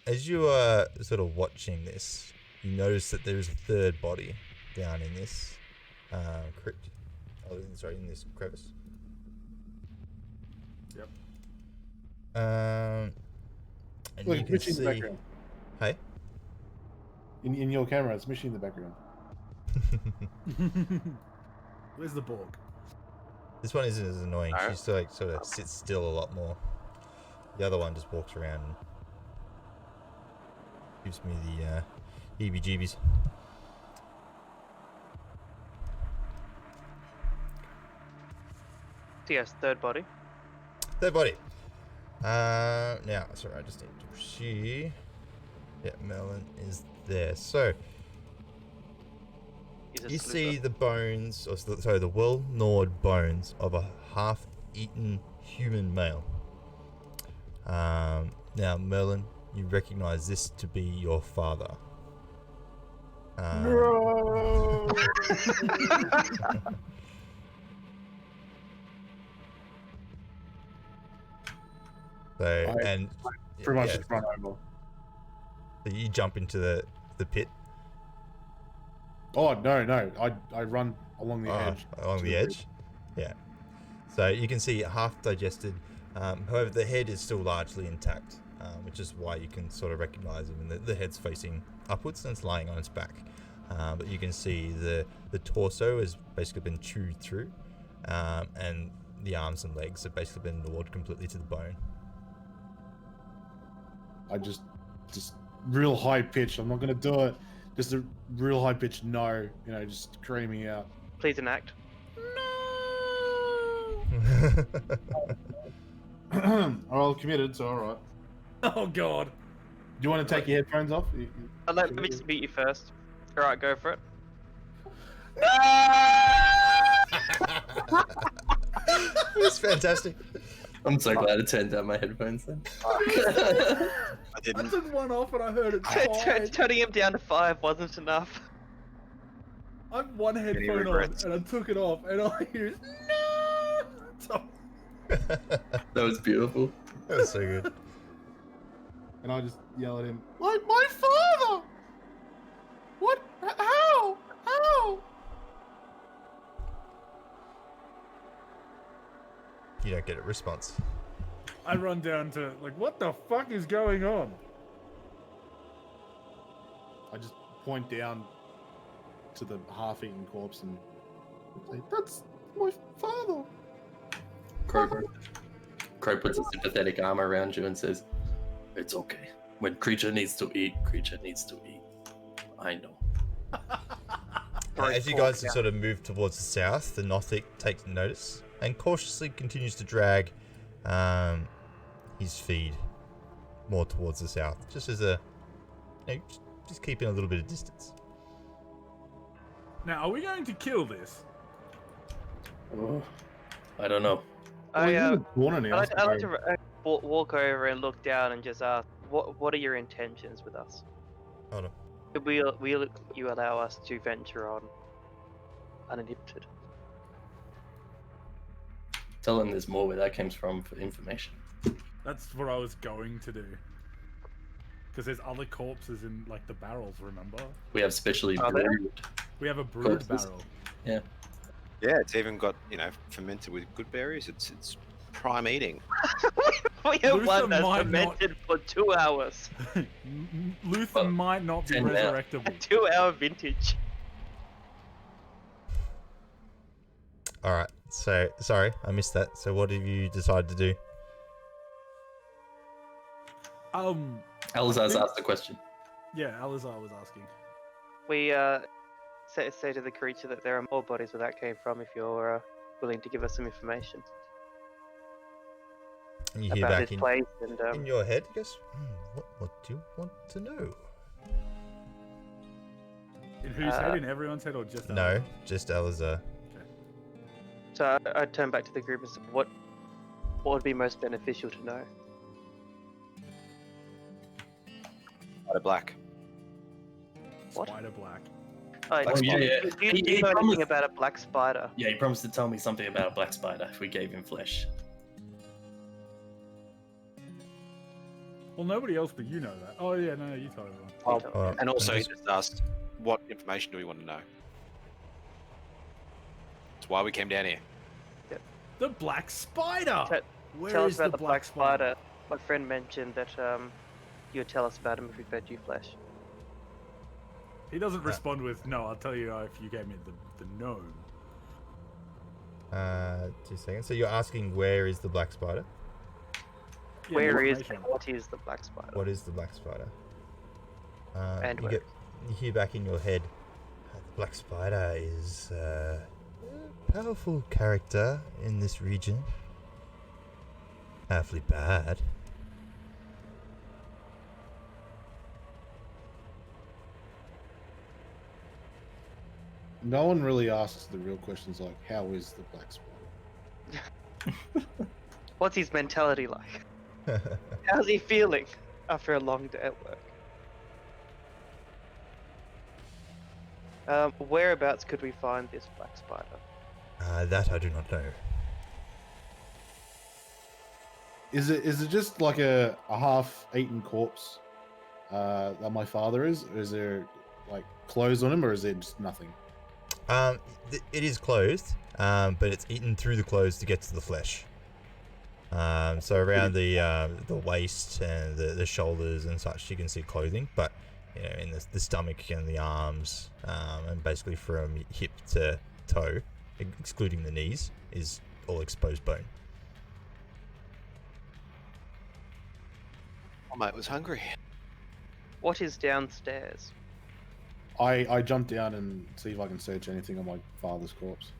Speaker 2: as you are sort of watching this, you notice that there's a third body down in this crypt. In this crevice.
Speaker 1: Yep.
Speaker 2: And
Speaker 6: Look,
Speaker 2: you
Speaker 6: it's
Speaker 2: can
Speaker 6: Mishy in the
Speaker 2: see.
Speaker 6: background.
Speaker 2: Hey.
Speaker 6: In your camera, it's Mishy in the background.
Speaker 1: Where's the Borg?
Speaker 2: This one isn't as annoying.
Speaker 5: No.
Speaker 2: She still, like, sort of sits still a lot more. The other one just walks around and gives me the heebie-jeebies.
Speaker 3: So yes, third body.
Speaker 2: Third body. Now, sorry, I just need to see. Yeah, Melon is there. So,
Speaker 3: He's a
Speaker 2: you
Speaker 3: slooper.
Speaker 2: see the bones, the well-gnawed bones of a half-eaten human male. Now, Merlin, you recognize this to be your father.
Speaker 6: No.
Speaker 2: So, and
Speaker 6: Pretty much
Speaker 2: yeah,
Speaker 6: just run over.
Speaker 2: so you jump into the pit.
Speaker 6: Oh no! I run along the edge.
Speaker 2: Along
Speaker 6: to
Speaker 2: the edge. Yeah. So you can see half digested. However, the head is still largely intact, which is why you can sort of recognize him. And the head's facing upwards and it's lying on its back. But you can see the torso has basically been chewed through, and the arms and legs have basically been gnawed completely to the bone.
Speaker 6: I just real high pitch. I'm not gonna do it. Just a real high pitch no. Just screaming out.
Speaker 3: Please enact.
Speaker 6: Well, committed. So all right.
Speaker 1: Oh God.
Speaker 6: Do you want to take your headphones off?
Speaker 3: Let me just meet you first. Alright, go for it.
Speaker 2: It's fantastic.
Speaker 4: I'm so glad I turned down my headphones then.
Speaker 5: I
Speaker 1: I
Speaker 5: didn't.
Speaker 1: took one off and I heard it twice.
Speaker 3: Turning him down to 5 wasn't enough.
Speaker 1: I have one headphone on
Speaker 5: regrets?
Speaker 1: and I took it off and I hear no. So-
Speaker 2: That
Speaker 4: That was beautiful.
Speaker 2: was so good.
Speaker 6: And I just yell at him. My father. What? How? How?
Speaker 2: You don't get a response.
Speaker 1: I run down to like, what the fuck is going on?
Speaker 6: I just point down to the half-eaten corpse and say, "That's my father."
Speaker 4: Crow puts a sympathetic arm around you and says, "It's okay. When creature needs to eat, creature needs to eat. I know."
Speaker 2: As you guys sort of move towards the south, the Nothic takes notice and cautiously continues to drag his feed more towards the south, just as a, just keeping a little bit of distance.
Speaker 1: Now, are we going to kill this?
Speaker 4: Oh, I don't know.
Speaker 6: Well, you're in the corner now.
Speaker 3: I'd like to walk over and look down and just ask, what are your intentions with us?
Speaker 2: Hold on.
Speaker 3: Will you allow us to venture on uninhibited?
Speaker 4: Tell them there's more where that comes from for information.
Speaker 1: That's what I was going to do. Because there's other corpses in, like, the barrels, remember?
Speaker 4: We have specially
Speaker 3: Are there?
Speaker 4: brewed.
Speaker 1: We have a brood
Speaker 4: Corpses.
Speaker 1: barrel.
Speaker 4: Yeah.
Speaker 5: Yeah, it's even got, fermented with good berries. It's prime eating.
Speaker 3: We have
Speaker 1: Luther
Speaker 3: one that's
Speaker 1: might
Speaker 3: fermented for 2 hours.
Speaker 1: Luther
Speaker 4: Well,
Speaker 1: might not be
Speaker 4: 10 now.
Speaker 1: resurrectable.
Speaker 3: 2-hour vintage.
Speaker 2: Alright, so, sorry, I missed that. So what have you decided to do?
Speaker 4: Alizar's asked the question.
Speaker 1: Yeah, Alizar was asking.
Speaker 3: We say to the creature that there are more bodies where that came from if you're willing to give us some information
Speaker 2: And you hear
Speaker 3: about
Speaker 2: back
Speaker 3: this place and
Speaker 2: in your head, you guess, what do you want to know?
Speaker 1: In whose head? In everyone's head or just
Speaker 2: No,
Speaker 1: ours?
Speaker 2: just Alizar.
Speaker 3: so I turn back to the group and say, what would be most beneficial to know?
Speaker 5: Spider black.
Speaker 3: What?
Speaker 1: Spider black.
Speaker 3: Oh,
Speaker 4: Oh,
Speaker 3: do
Speaker 4: yeah,
Speaker 3: you,
Speaker 4: yeah.
Speaker 3: do you
Speaker 4: He
Speaker 3: know anything
Speaker 4: promised-
Speaker 3: about a black spider?
Speaker 4: Yeah, he promised to tell me something about a black spider if we gave him flesh.
Speaker 1: Well, nobody else but you know that. Oh, yeah, no, you told everyone.
Speaker 2: Alright,
Speaker 5: And also, he
Speaker 2: just-
Speaker 5: just asked, what information do we want to know? That's why we came down here.
Speaker 1: The black spider!
Speaker 3: Te-
Speaker 1: Where
Speaker 3: Tell us
Speaker 1: is
Speaker 3: about the black spider. My friend mentioned that you would tell us about him if we fed you flesh.
Speaker 1: He doesn't respond with, no, I'll tell you if you gave me the gnome.
Speaker 2: 2 seconds. So you're asking where is the black spider?
Speaker 1: Yeah,
Speaker 3: Where is
Speaker 1: information.
Speaker 3: and what is the black spider?
Speaker 2: What is the black spider?
Speaker 3: And
Speaker 2: you
Speaker 3: where?
Speaker 2: you hear back in your head, the black spider is a powerful character in this region. Powerfully bad.
Speaker 6: No one really asks the real questions like, how is the black spider?
Speaker 3: What's his mentality like? How's he feeling after a long day at work? Whereabouts could we find this black spider?
Speaker 2: That I do not know.
Speaker 6: Is it just like a half-eaten corpse that my father is? Or is there like clothes on him, or is it just nothing?
Speaker 2: It is clothed, but it's eaten through the clothes to get to the flesh. So around the waist and the shoulders and such, you can see clothing, but in the stomach and the arms, and basically from hip to toe, excluding the knees, is all exposed bone.
Speaker 5: My mate was hungry.
Speaker 3: What is downstairs?
Speaker 6: I jump down and see if I can search anything on my father's corpse.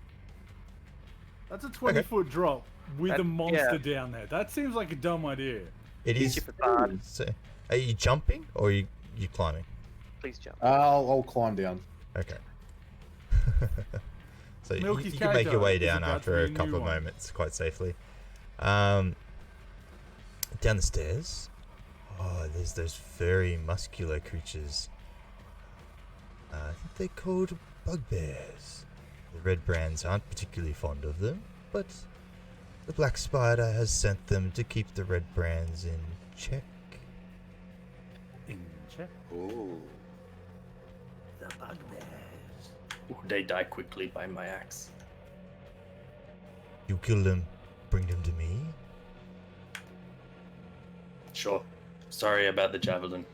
Speaker 1: That's a 20-foot drop with
Speaker 3: That-
Speaker 1: a monster
Speaker 3: yeah.
Speaker 1: down there. That seems like a dumb idea.
Speaker 2: It is.
Speaker 3: Stupid bard.
Speaker 2: So, are you jumping or are you climbing?
Speaker 3: Please jump.
Speaker 6: I'll climb down.
Speaker 2: Okay. So
Speaker 1: Milky's
Speaker 2: you can make your
Speaker 1: character
Speaker 2: way
Speaker 1: is
Speaker 2: down
Speaker 1: about
Speaker 2: after
Speaker 1: to
Speaker 2: a
Speaker 1: be a
Speaker 2: couple
Speaker 1: new
Speaker 2: of
Speaker 1: one.
Speaker 2: moments quite safely. Down the stairs. Oh, there's those very muscular creatures. I think they're called bugbears. The red brands aren't particularly fond of them, but the black spider has sent them to keep the red brands in check.
Speaker 1: In check.
Speaker 5: Ooh.
Speaker 1: The bugbears.
Speaker 4: They die quickly by my axe.
Speaker 2: You kill them, bring them to me.
Speaker 4: Sure. Sorry about the javelin.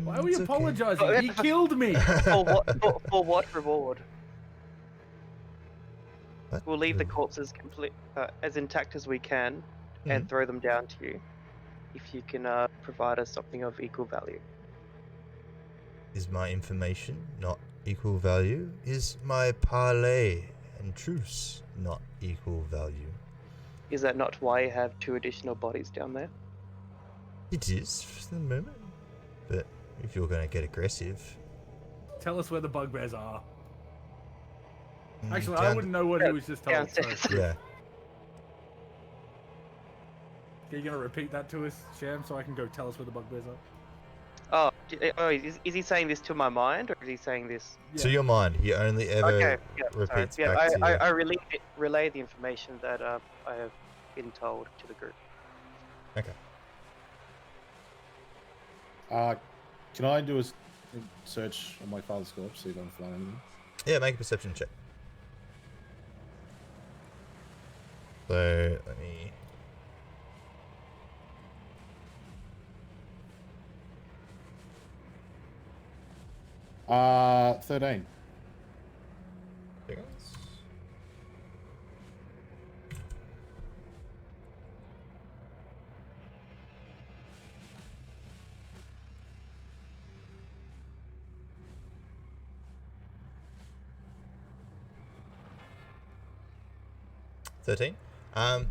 Speaker 1: Why are we
Speaker 2: It's okay.
Speaker 1: apologizing? He killed me!
Speaker 3: For what? For what reward?
Speaker 2: What?
Speaker 3: We'll leave the corpses complete, as intact as we can, and throw them down to you, if you can provide us something of equal value.
Speaker 2: Is my information not equal value? Is my parley and truce not equal value?
Speaker 3: Is that not why you have 2 additional bodies down there?
Speaker 2: It is for the moment. But if you're going to get aggressive...
Speaker 1: Tell us where the bugbears are. Actually, I
Speaker 2: down-
Speaker 1: wouldn't know what he was just told. So.
Speaker 3: Downstairs.
Speaker 2: Yeah.
Speaker 1: Are you going to repeat that to us, Sham, so I can go tell us where the bugbears are?
Speaker 3: Is he saying this to my mind, or is he saying this?
Speaker 1: Yeah.
Speaker 2: To your mind, he only ever
Speaker 3: Okay, yeah,
Speaker 2: repeats
Speaker 3: sorry.
Speaker 2: back to you.
Speaker 3: I relay the information that I have been told to the group.
Speaker 2: Okay.
Speaker 6: Can I do a search on my father's corpse, see if I can find anything?
Speaker 2: Yeah, make a perception check. So, let me...
Speaker 6: 13.
Speaker 2: Seconds.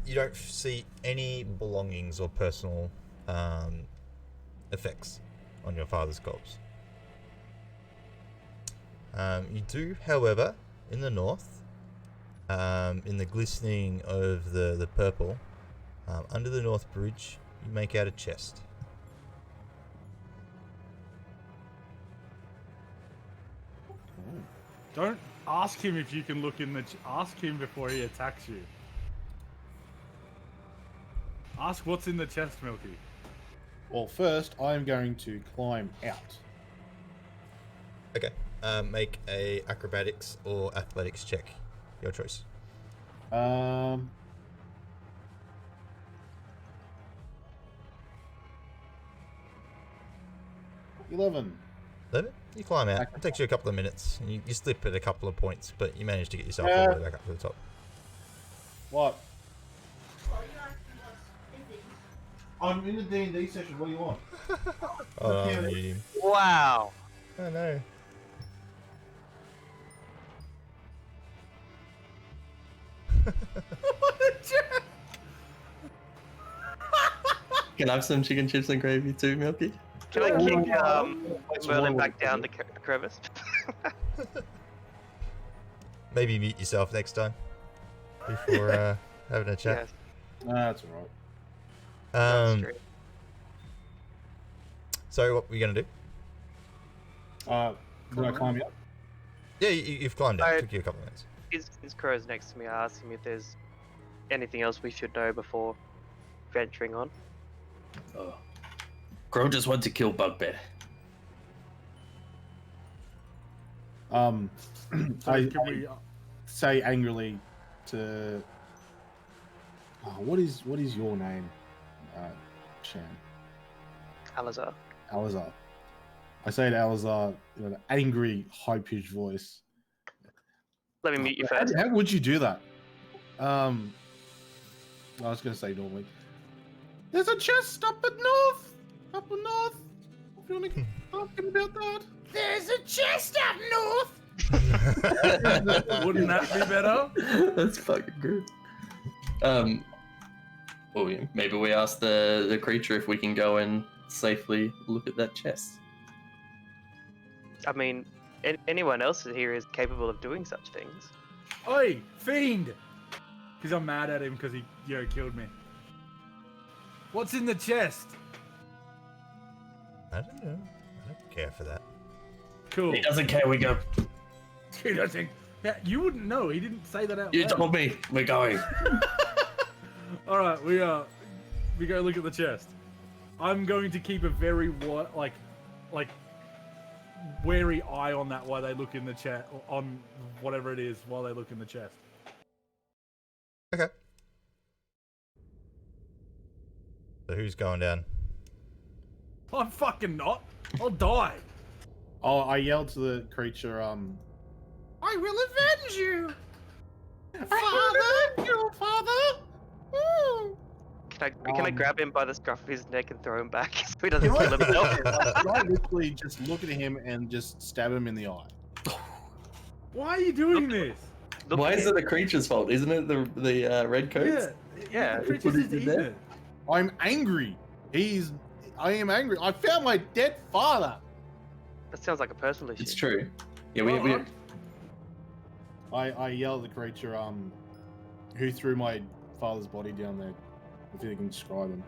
Speaker 2: You don't see any belongings or personal effects on your father's corpse. You do, however, in the north, in the glistening of the purple, under the north bridge, you make out a chest.
Speaker 1: Don't ask him if you can look in the... ask him before he attacks you. Ask what's in the chest, Milky.
Speaker 6: Well, first, I'm going to climb out.
Speaker 2: Okay. Make a acrobatics or athletics check. Your choice.
Speaker 6: 11.
Speaker 2: 11? You climb out. It takes you a couple of minutes. And you slip at a couple of points, but you manage to get yourself all the way back up to the top.
Speaker 6: What? I'm in the D&D session. What do you want?
Speaker 2: Oh, I need him.
Speaker 3: Wow.
Speaker 2: Oh no.
Speaker 4: Can I have some chicken chips and gravy too, Milky?
Speaker 3: Can I kick Merlin back down the crevice?
Speaker 2: Maybe mute yourself next time before having a chat.
Speaker 3: Yes,
Speaker 6: That's alright.
Speaker 3: that's true.
Speaker 2: So what were you gonna do?
Speaker 6: Did I climb up?
Speaker 2: Yeah, you've climbed out.
Speaker 3: I-
Speaker 2: It took you a couple of minutes.
Speaker 3: His crow's next to me. I asked him if there's anything else we should know before venturing on.
Speaker 4: Oh. Crow just wants to kill Bugbear.
Speaker 1: So
Speaker 6: I
Speaker 1: can we...
Speaker 6: say angrily to... Oh, what is your name, Shan?
Speaker 3: Alazar.
Speaker 6: Alazar. I say to Alazar in an angry, high-pitched voice.
Speaker 3: Let me mute you first.
Speaker 6: How would you do that? I was going to say normally. There's a chest up north. If you want to talk about that. There's a chest up north.
Speaker 1: Wouldn't that be better?
Speaker 4: That's fucking good. Well, yeah, maybe we ask the creature if we can go and safely look at that chest.
Speaker 3: I mean, anyone else here is capable of doing such things.
Speaker 1: Oi, fiend! Because I'm mad at him because he, killed me. What's in the chest?
Speaker 2: I don't know. I don't care for that.
Speaker 1: Cool.
Speaker 4: He doesn't care. We go.
Speaker 1: He doesn't. Yeah, you wouldn't know. He didn't say that out
Speaker 4: You
Speaker 1: loud.
Speaker 4: told me. We're going.
Speaker 1: All right, we go look at the chest. I'm going to keep a very wary eye on that while they look in the chat, on whatever it is while they look in the chest.
Speaker 2: Okay. So who's going down?
Speaker 1: I'm fucking not. I'll die.
Speaker 6: Oh, I yelled to the creature, I will avenge you! Father! You, Father! Ooh.
Speaker 3: Can I grab him by the scruff of his neck and throw him back so he doesn't
Speaker 6: Can
Speaker 3: kill himself?
Speaker 6: I literally just look at him and just stab him in the eye?
Speaker 1: Why are you doing this?
Speaker 3: Look
Speaker 4: Why
Speaker 3: at
Speaker 4: is
Speaker 3: him.
Speaker 4: it the creature's fault? Isn't it the red coats?
Speaker 3: Yeah,
Speaker 1: The creature's
Speaker 4: what he
Speaker 1: just
Speaker 4: did
Speaker 1: eating
Speaker 4: there.
Speaker 1: it.
Speaker 6: I'm angry. I am angry. I found my dead father.
Speaker 3: That sounds like a personal issue.
Speaker 4: It's true. Yeah,
Speaker 1: Well,
Speaker 4: we
Speaker 1: I'm-
Speaker 6: I yell at the creature, who threw my father's body down there. If you can describe him.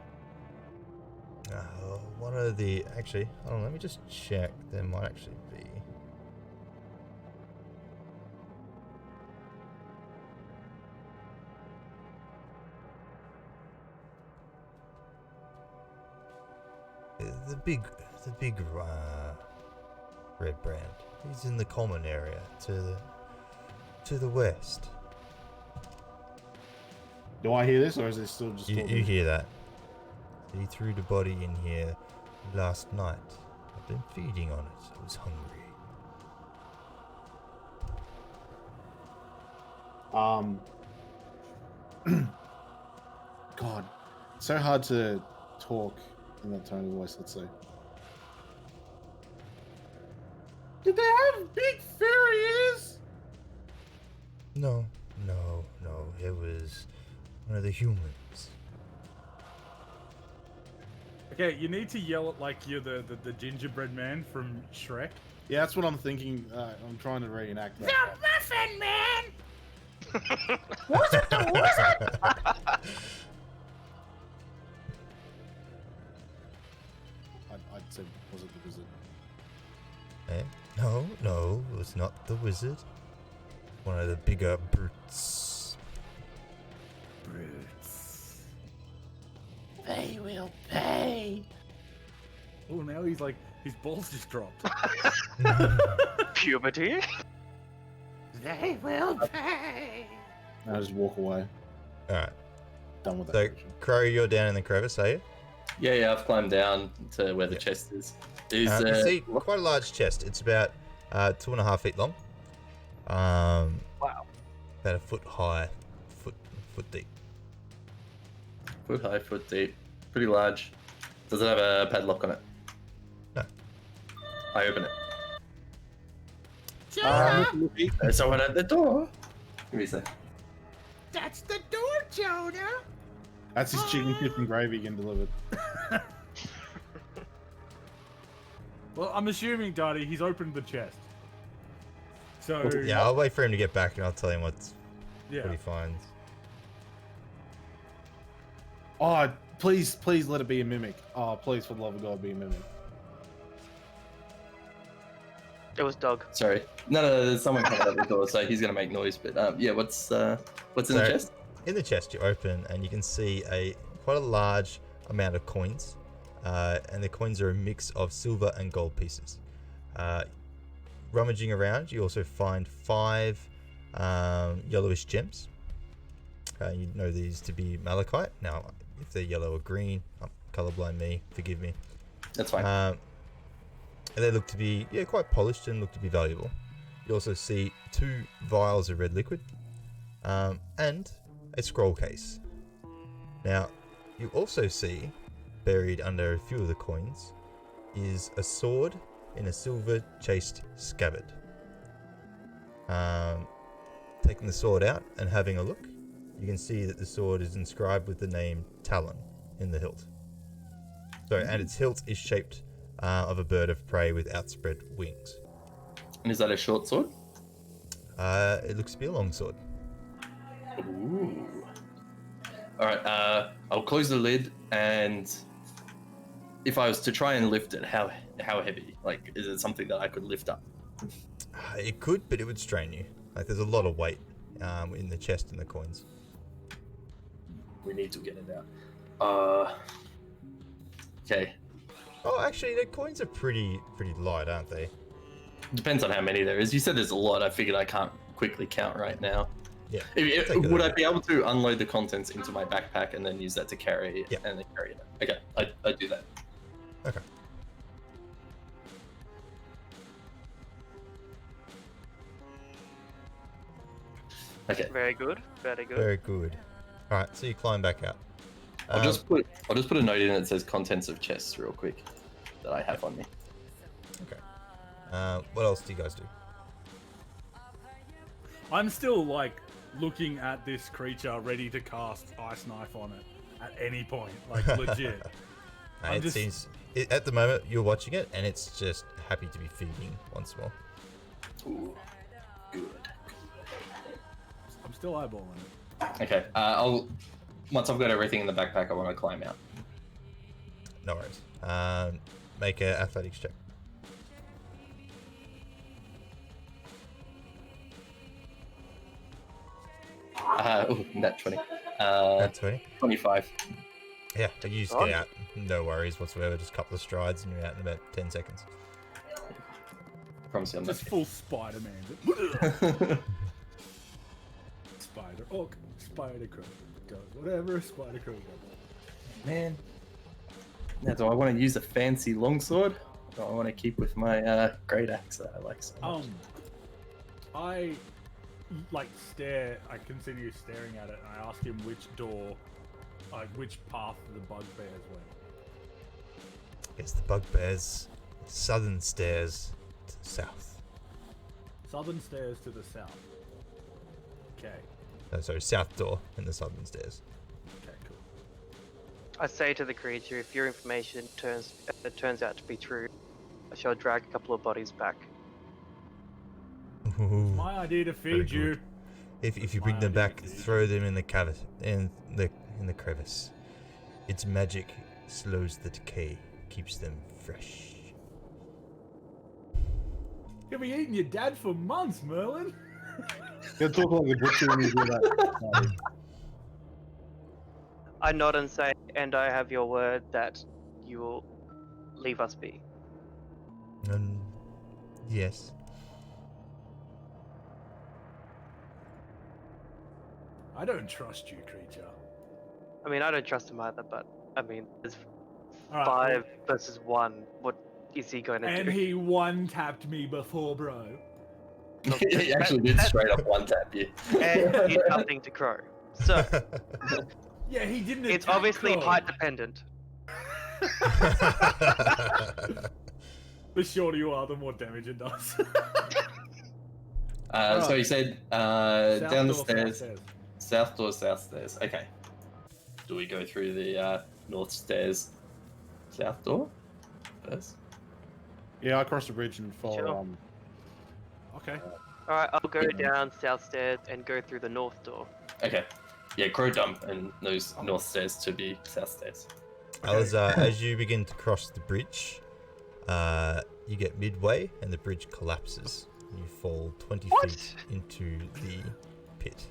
Speaker 2: One of the actually, hold on, let me just check. There might actually be. The big red brand. He's in the common area to the west.
Speaker 6: Do I hear this, or is it still just
Speaker 2: You
Speaker 6: talking?
Speaker 2: hear that? He threw the body in here last night. I've been feeding on it. I was hungry.
Speaker 6: God, it's so hard to talk in that tone of voice. Let's see. Did they have big furry ears?
Speaker 2: No. It was one of the humans.
Speaker 1: Okay, you need to yell it like you're the gingerbread man from Shrek.
Speaker 6: Yeah, that's what I'm thinking. I'm trying to reenact that.
Speaker 1: Muffin Man!
Speaker 6: I'd say, was it the wizard?
Speaker 2: Eh? No, it was not the wizard. One of the bigger brutes.
Speaker 1: Brutes.
Speaker 6: They will pay.
Speaker 1: Oh, now he's like, his balls just dropped.
Speaker 3: Puberty?
Speaker 6: They will pay. I just walk away.
Speaker 2: Alright,
Speaker 6: Done with that.
Speaker 2: so
Speaker 6: section.
Speaker 2: Crow, you're down in the crevice, are you?
Speaker 4: Yeah, I've climbed down to where the
Speaker 2: Yeah.
Speaker 4: chest is.
Speaker 2: You see quite a large chest. It's about 2.5 feet long.
Speaker 3: Wow.
Speaker 2: About a foot high, foot deep.
Speaker 4: Foot high, foot deep, pretty large. Does it have a padlock on it?
Speaker 2: No.
Speaker 4: I open it.
Speaker 6: Look,
Speaker 4: There's someone at the door. Give me a sec.
Speaker 6: that's the door, Jonah. That's his chicken chips and gravy getting delivered.
Speaker 1: Well, I'm assuming, Daddy, he's opened the chest. So,
Speaker 2: Yeah, I'll wait for him to get back and I'll tell him what
Speaker 1: yeah.
Speaker 2: he finds.
Speaker 6: Oh, please let it be a mimic. Oh, please, for the love of God, be a mimic.
Speaker 3: It was dog.
Speaker 4: Sorry. No, there's someone coming at the door, so he's gonna make noise. But yeah, what's in the
Speaker 2: So-
Speaker 4: chest?
Speaker 2: In the chest, you open and you can see quite a large amount of coins, and the coins are a mix of silver and gold pieces. Rummaging around, you also find 5 yellowish gems. You know these to be malachite. Now, if they're yellow or green, colorblind me, forgive me.
Speaker 4: That's fine.
Speaker 2: And they look to be quite polished and look to be valuable. You also see 2 vials of red liquid, and a scroll case. Now, you also see, buried under a few of the coins, is a sword in a silver chased scabbard. Taking the sword out and having a look, you can see that the sword is inscribed with the name Talon in the hilt. And its hilt is shaped of a bird of prey with outspread wings.
Speaker 4: And is that a short sword?
Speaker 2: It looks to be a long sword.
Speaker 4: Ooh. All right. I'll close the lid, and if I was to try and lift it, how heavy? Like, is it something that I could lift up?
Speaker 2: It could, but it would strain you. Like, there's a lot of weight in the chest and the coins.
Speaker 4: We need to get it out. Okay.
Speaker 2: Oh, actually, the coins are pretty light, aren't they?
Speaker 4: Depends on how many there is. You said there's a lot. I figured I can't quickly count right now.
Speaker 2: Yeah.
Speaker 4: Would
Speaker 2: look.
Speaker 4: I be able to unload the contents into my backpack and then use that to carry
Speaker 2: Yeah.
Speaker 4: and then carry it? Okay, I do that.
Speaker 2: Okay.
Speaker 4: Okay.
Speaker 3: Very good. Very good.
Speaker 2: Very good. All right, so you climb back out.
Speaker 4: I'll just put a note in that says contents of chests real quick that I have on me.
Speaker 2: Okay. What else do you guys do?
Speaker 1: I'm still like looking at this creature ready to cast Ice Knife on it at any point, like legit. I'm just-
Speaker 2: At the moment you're watching it, and it's just happy to be feeding once more.
Speaker 4: Ooh, good.
Speaker 1: I'm still eyeballing it.
Speaker 4: Okay. Once I've got everything in the backpack, I want to climb out.
Speaker 2: No worries. Make an athletics check.
Speaker 4: Nat 20.
Speaker 2: That's 20.
Speaker 4: 25.
Speaker 2: Yeah, you just get out. No worries whatsoever. Just a couple of strides, and you're out in about 10 seconds.
Speaker 4: Promise you I'm
Speaker 1: Just
Speaker 4: not.
Speaker 1: full Spider-Man. Spider Oak, Spider Crow goes whatever a Spider Crow does.
Speaker 4: Man. Now, do I want to use a fancy longsword? Or do I want to keep with my great axe that I like so much?
Speaker 1: I like stare. I continue staring at it, and I ask him which door, like which path the bugbears went.
Speaker 2: It's the bugbears. Southern stairs to the south.
Speaker 1: Southern stairs to the south. Okay.
Speaker 2: No, sorry, south door in the southern stairs.
Speaker 1: Okay. Cool.
Speaker 3: I say to the creature, if your information turns out to be true, I shall drag a couple of bodies back.
Speaker 2: Ooh,
Speaker 1: My idea to
Speaker 2: very
Speaker 1: feed you.
Speaker 2: good. If you
Speaker 1: My
Speaker 2: bring them
Speaker 1: idea
Speaker 2: back,
Speaker 1: to feed
Speaker 2: throw them in the crevice. In the crevice. Its magic slows the decay, keeps them fresh.
Speaker 1: You'll be eating your dad for months, Merlin.
Speaker 6: You'll talk like the butcher when you do that.
Speaker 3: I nod and say, and I have your word that you will leave us be.
Speaker 2: Yes.
Speaker 1: I don't trust you, creature.
Speaker 3: I mean, I don't trust him either, but I mean, there's
Speaker 1: All right,
Speaker 3: 5 versus 1. What is he going to
Speaker 1: and
Speaker 3: do?
Speaker 1: he one-tapped me before, bro.
Speaker 4: He actually did straight up one tap you.
Speaker 3: And he did nothing to Crow. So,
Speaker 1: Yeah, he didn't.
Speaker 3: it's
Speaker 1: attack
Speaker 3: obviously
Speaker 1: Crow.
Speaker 3: height dependent.
Speaker 1: The shorter you are, the more damage it does.
Speaker 4: So he said
Speaker 1: South
Speaker 4: down the
Speaker 1: door,
Speaker 4: stairs.
Speaker 1: south
Speaker 4: South door, south stairs. Okay. Do we go through the north stairs, south door first?
Speaker 6: Yeah, I cross the bridge and follow.
Speaker 3: Sure.
Speaker 1: Okay.
Speaker 3: Alright, I'll go down south stairs and go through the north door.
Speaker 4: Okay. Yeah, crow dump and those north stairs to be south stairs.
Speaker 2: As you begin to cross the bridge, you get midway and the bridge collapses. You fall 20 feet into the pit.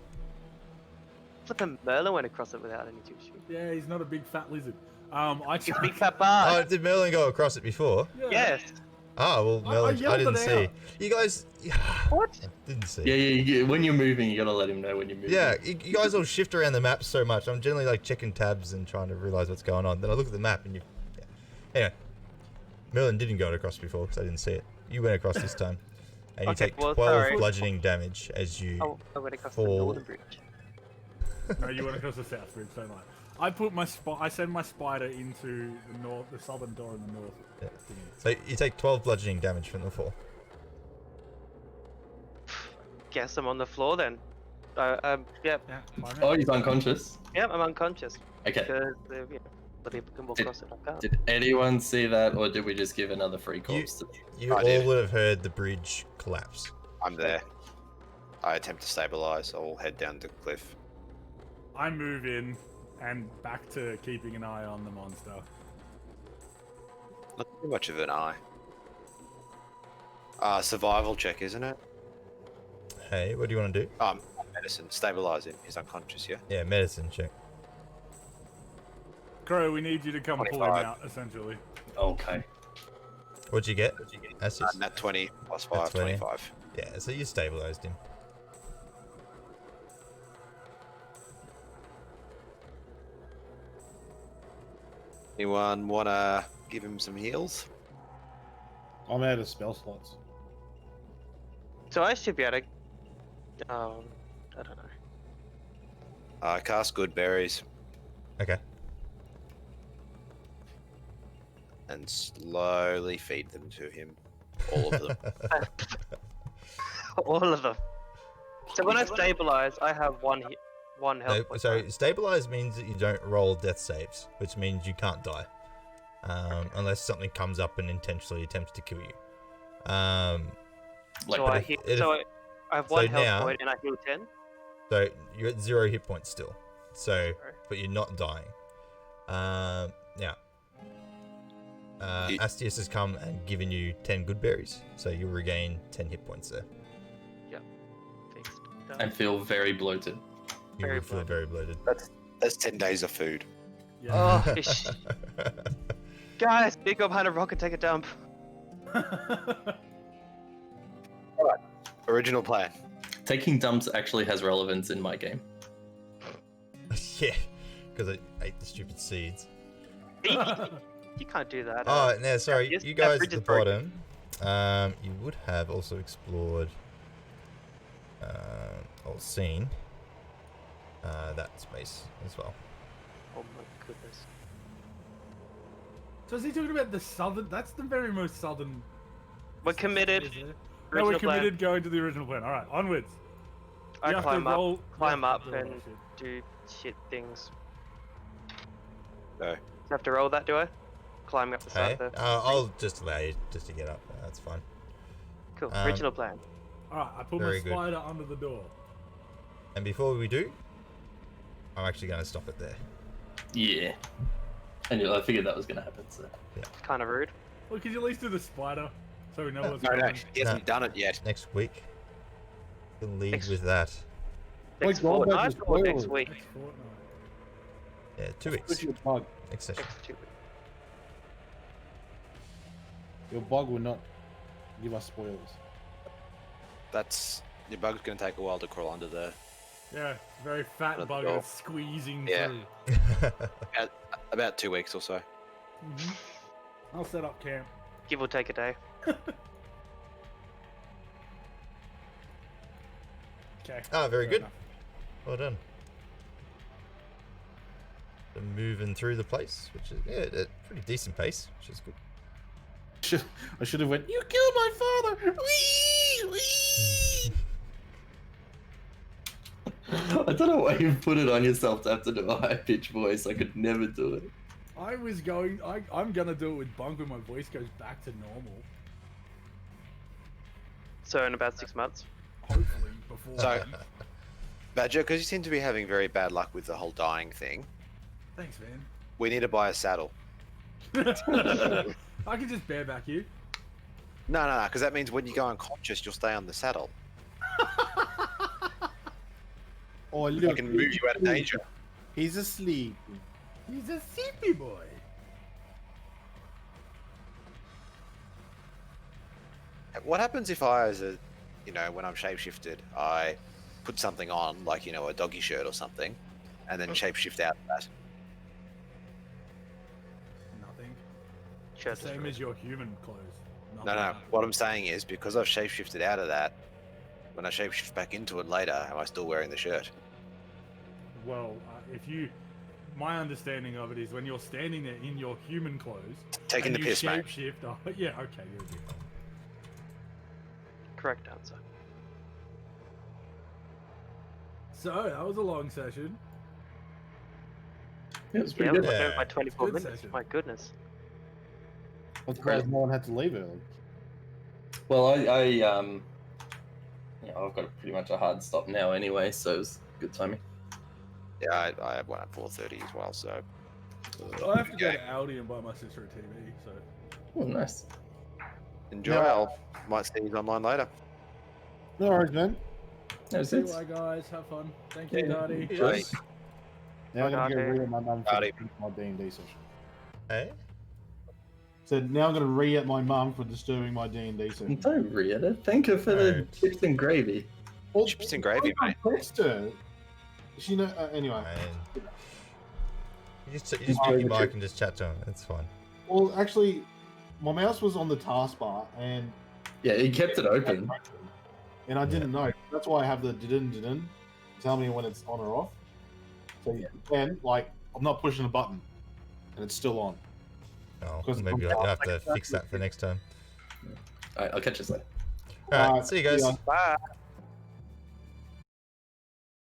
Speaker 3: Flippin' Merlin went across it without any tissue.
Speaker 1: Yeah, he's not a big fat lizard. I
Speaker 3: He's
Speaker 1: try-
Speaker 3: big fat
Speaker 2: Oh,
Speaker 3: bard.
Speaker 2: did Merlin go across it before?
Speaker 1: Yeah.
Speaker 3: Yes.
Speaker 2: Ah, well,
Speaker 1: I
Speaker 2: Merlin, I,
Speaker 1: yelled
Speaker 2: didn't
Speaker 1: it
Speaker 2: see.
Speaker 1: out.
Speaker 2: You guys,
Speaker 3: What?
Speaker 2: didn't see.
Speaker 4: Yeah, when you're moving, you gotta let him know when you're moving.
Speaker 2: Yeah, you guys all shift around the map so much. I'm generally like checking tabs and trying to realize what's going on. Then I look at the map and you. Yeah. Anyway, Merlin didn't go across before because I didn't see it. You went across this time, and you
Speaker 3: Okay,
Speaker 2: take
Speaker 3: well,
Speaker 2: 12
Speaker 3: sorry.
Speaker 2: bludgeoning damage as you.
Speaker 3: Oh, I went across the
Speaker 2: Fall.
Speaker 3: northern bridge.
Speaker 1: No, you went across the south bridge, don't lie. I put my I send my spider into the southern door in the north.
Speaker 2: Yeah. So you take 12 bludgeoning damage from the fall.
Speaker 3: Guess I'm on the floor then. Yep.
Speaker 1: Yeah. fine,
Speaker 4: Oh, he's unconscious.
Speaker 3: Yep, I'm unconscious.
Speaker 4: Okay.
Speaker 3: Because, the people can walk across it, I can't.
Speaker 4: Did anyone see that, or did we just give another free corpse to
Speaker 2: You
Speaker 5: I
Speaker 2: all
Speaker 5: did.
Speaker 2: would have heard the bridge collapse.
Speaker 5: I'm there. I attempt to stabilize. I'll head down the cliff.
Speaker 1: I move in and back to keeping an eye on the monster.
Speaker 5: Not too much of an eye. Survival check, isn't it?
Speaker 2: Hey, what do you want to do?
Speaker 5: Medicine. Stabilize him. He's unconscious, yeah?
Speaker 2: Yeah, medicine check.
Speaker 1: Crow, we need you to come pull him
Speaker 5: 25.
Speaker 1: out, essentially.
Speaker 4: Okay.
Speaker 2: What'd you get? Assist.
Speaker 5: Nat 20 plus
Speaker 2: Nat
Speaker 5: 5,
Speaker 2: 20.
Speaker 5: 25.
Speaker 2: Yeah, so you stabilized him.
Speaker 5: Anyone wanna give him some heals?
Speaker 6: I'm out of spell slots.
Speaker 3: So I should be able to. I don't know.
Speaker 5: Cast good berries.
Speaker 2: Okay.
Speaker 5: and slowly feed them to him. All of them.
Speaker 3: All of them. So when I stabilize, I have one health
Speaker 2: No,
Speaker 3: point.
Speaker 2: so
Speaker 3: right?
Speaker 2: stabilize means that you don't roll death saves, which means you can't die, unless something comes up and intentionally attempts to kill you.
Speaker 4: Like,
Speaker 3: So
Speaker 2: but
Speaker 3: I
Speaker 2: if-
Speaker 3: hit.
Speaker 2: if-
Speaker 3: So I have one
Speaker 2: so
Speaker 3: health
Speaker 2: now-
Speaker 3: point and I heal 10.
Speaker 2: So you're at 0 hit points still. So,
Speaker 3: Sorry.
Speaker 2: but you're not dying. Now,
Speaker 5: You-
Speaker 2: Astius has come and given you 10 good berries, so you'll regain 10 hit points there.
Speaker 3: Fixed. Done.
Speaker 4: and feel very bloated.
Speaker 2: You
Speaker 3: Very
Speaker 2: will feel very bloated.
Speaker 5: That's 10 days of food.
Speaker 1: Yeah.
Speaker 3: Oh, guys, big up behind a rock and take a dump.
Speaker 5: Original plan.
Speaker 4: Taking dumps actually has relevance in my game.
Speaker 2: Yeah, because I ate the stupid seeds.
Speaker 3: You can't do that.
Speaker 2: Oh, no, sorry.
Speaker 3: yes,
Speaker 2: You
Speaker 3: that
Speaker 2: guys at
Speaker 3: bridge
Speaker 2: the
Speaker 3: is broken.
Speaker 2: bottom, you would have also explored, or seen, that space as well.
Speaker 3: Oh my goodness.
Speaker 1: So is he talking about the southern? That's the very most southern.
Speaker 3: We're committed.
Speaker 1: Is it? No,
Speaker 3: Original
Speaker 1: we're
Speaker 3: plan.
Speaker 1: committed going to the original plan. All right, onwards.
Speaker 3: I
Speaker 1: You have to
Speaker 3: climb up,
Speaker 1: roll-
Speaker 3: climb
Speaker 1: you have
Speaker 3: up
Speaker 1: to roll
Speaker 3: and
Speaker 1: shit.
Speaker 3: do shit things.
Speaker 5: No.
Speaker 3: Do I have to roll that, do I? Climbing up the
Speaker 2: Okay,
Speaker 3: side of the...
Speaker 2: I'll just allow you just to get up. That's fine.
Speaker 3: Cool,
Speaker 2: um,
Speaker 3: original plan.
Speaker 1: All right, I put my
Speaker 2: Very good.
Speaker 1: spider under the door.
Speaker 2: And before we do, I'm actually going to stop it there.
Speaker 4: Yeah. And I figured that was going to happen, so.
Speaker 3: Kind of rude.
Speaker 1: Well, could you at least do the spider so we know what's
Speaker 5: No,
Speaker 1: going
Speaker 5: no,
Speaker 1: on?
Speaker 5: he hasn't done it yet.
Speaker 2: Next week, we'll lead
Speaker 3: Next-
Speaker 2: with that.
Speaker 3: Next
Speaker 6: God, that
Speaker 3: fortnight
Speaker 6: is
Speaker 3: or next
Speaker 6: spoiled.
Speaker 3: week?
Speaker 1: Next fortnight.
Speaker 2: Yeah, 2
Speaker 6: Push
Speaker 2: weeks.
Speaker 6: your bug.
Speaker 2: Next session.
Speaker 3: Next 2 weeks.
Speaker 6: Your bug will not give us spoilers.
Speaker 5: That's your bug's going to take a while to crawl under there.
Speaker 1: Yeah, very fat
Speaker 5: Under the
Speaker 1: bugger
Speaker 5: door.
Speaker 1: squeezing
Speaker 5: Yeah.
Speaker 1: through.
Speaker 5: About 2 weeks or so.
Speaker 1: I'll set up camp.
Speaker 3: Give or take a day.
Speaker 1: Okay.
Speaker 2: Very
Speaker 1: fair
Speaker 2: good.
Speaker 1: enough.
Speaker 2: Well done. So moving through the place, which is a pretty decent pace, which is good.
Speaker 6: I should have went, you killed my father! Wee! Wee!
Speaker 4: I don't know why you put it on yourself to have to do a high pitched voice. I could never do it.
Speaker 1: I was going. I'm gonna do it with bunk when my voice goes back to normal.
Speaker 3: So in about 6 months.
Speaker 1: Hopefully before.
Speaker 5: So, Badger, because you seem to be having very bad luck with the whole dying thing,
Speaker 1: Thanks, man.
Speaker 5: we need to buy a saddle.
Speaker 1: I can just bareback you.
Speaker 5: No, because that means when you go unconscious, you'll stay on the saddle.
Speaker 6: Oh,
Speaker 5: I
Speaker 6: look.
Speaker 5: can move you out of danger.
Speaker 6: He's asleep.
Speaker 1: He's a sleepy boy.
Speaker 5: What happens if I, when I'm shapeshifted, I put something on, like, a doggy shirt or something, and then shapeshift out of that?
Speaker 1: Nothing.
Speaker 3: Shirt
Speaker 1: Same as your human clothes.
Speaker 5: No.
Speaker 1: Nothing.
Speaker 5: What I'm saying is, because I've shapeshifted out of that, when I shapeshift back into it later, am I still wearing the shirt?
Speaker 1: Well, my understanding of it is when you're standing there in your human clothes,
Speaker 5: Taking
Speaker 1: and
Speaker 5: the piss,
Speaker 1: you
Speaker 5: mate.
Speaker 1: shapeshift. Oh, yeah, okay, you're a dick.
Speaker 3: Correct answer.
Speaker 1: So that was a long session.
Speaker 4: Yeah, it was
Speaker 3: Yeah,
Speaker 4: pretty
Speaker 3: we're
Speaker 4: good.
Speaker 2: Yeah.
Speaker 3: over by 24
Speaker 1: Good
Speaker 3: minutes.
Speaker 1: session.
Speaker 3: My goodness.
Speaker 6: I'm surprised no one had to leave early.
Speaker 4: Well, I've got pretty much a hard stop now anyway, so it was good timing.
Speaker 5: Yeah, I have one at 4:30 as well, so...
Speaker 1: I have to go to Aldi and buy my sister a TV. So
Speaker 4: Oh, nice.
Speaker 5: Enjoy.
Speaker 6: Yeah.
Speaker 5: I might see you online later.
Speaker 6: No worries, man.
Speaker 4: That was
Speaker 1: see you
Speaker 4: it.
Speaker 1: later, guys. Have fun. Thank you,
Speaker 4: Yeah.
Speaker 1: Daddy.
Speaker 5: Bye.
Speaker 6: Now I'm going to
Speaker 3: Okay.
Speaker 6: go re-at my mum for
Speaker 5: Howdy.
Speaker 6: my D&D session.
Speaker 2: Hey?
Speaker 6: So now I'm going to re-at my mum for disturbing my D&D session.
Speaker 4: Don't read it. Thank her for the
Speaker 2: Alright.
Speaker 4: chips and gravy.
Speaker 6: Well,
Speaker 5: Chips and gravy,
Speaker 6: I
Speaker 5: mate.
Speaker 6: text her. She know. Anyway.
Speaker 2: Fine. You just mute your mic and just chat to him. It's fine.
Speaker 6: Well, actually, my mouse was on the taskbar and
Speaker 4: Yeah, he kept it open.
Speaker 6: and I didn't know. That's why I have the didn't tell me when it's on or off. So then, like, I'm not pushing a button, and it's still on.
Speaker 2: Oh,
Speaker 6: 'Cause
Speaker 2: maybe
Speaker 6: I'm
Speaker 2: you'll have
Speaker 6: down
Speaker 2: to
Speaker 6: like
Speaker 2: fix that for next time.
Speaker 4: All right, I'll catch you later.
Speaker 2: All right,
Speaker 6: Alright,
Speaker 2: see you guys.
Speaker 6: see ya.
Speaker 3: Bye.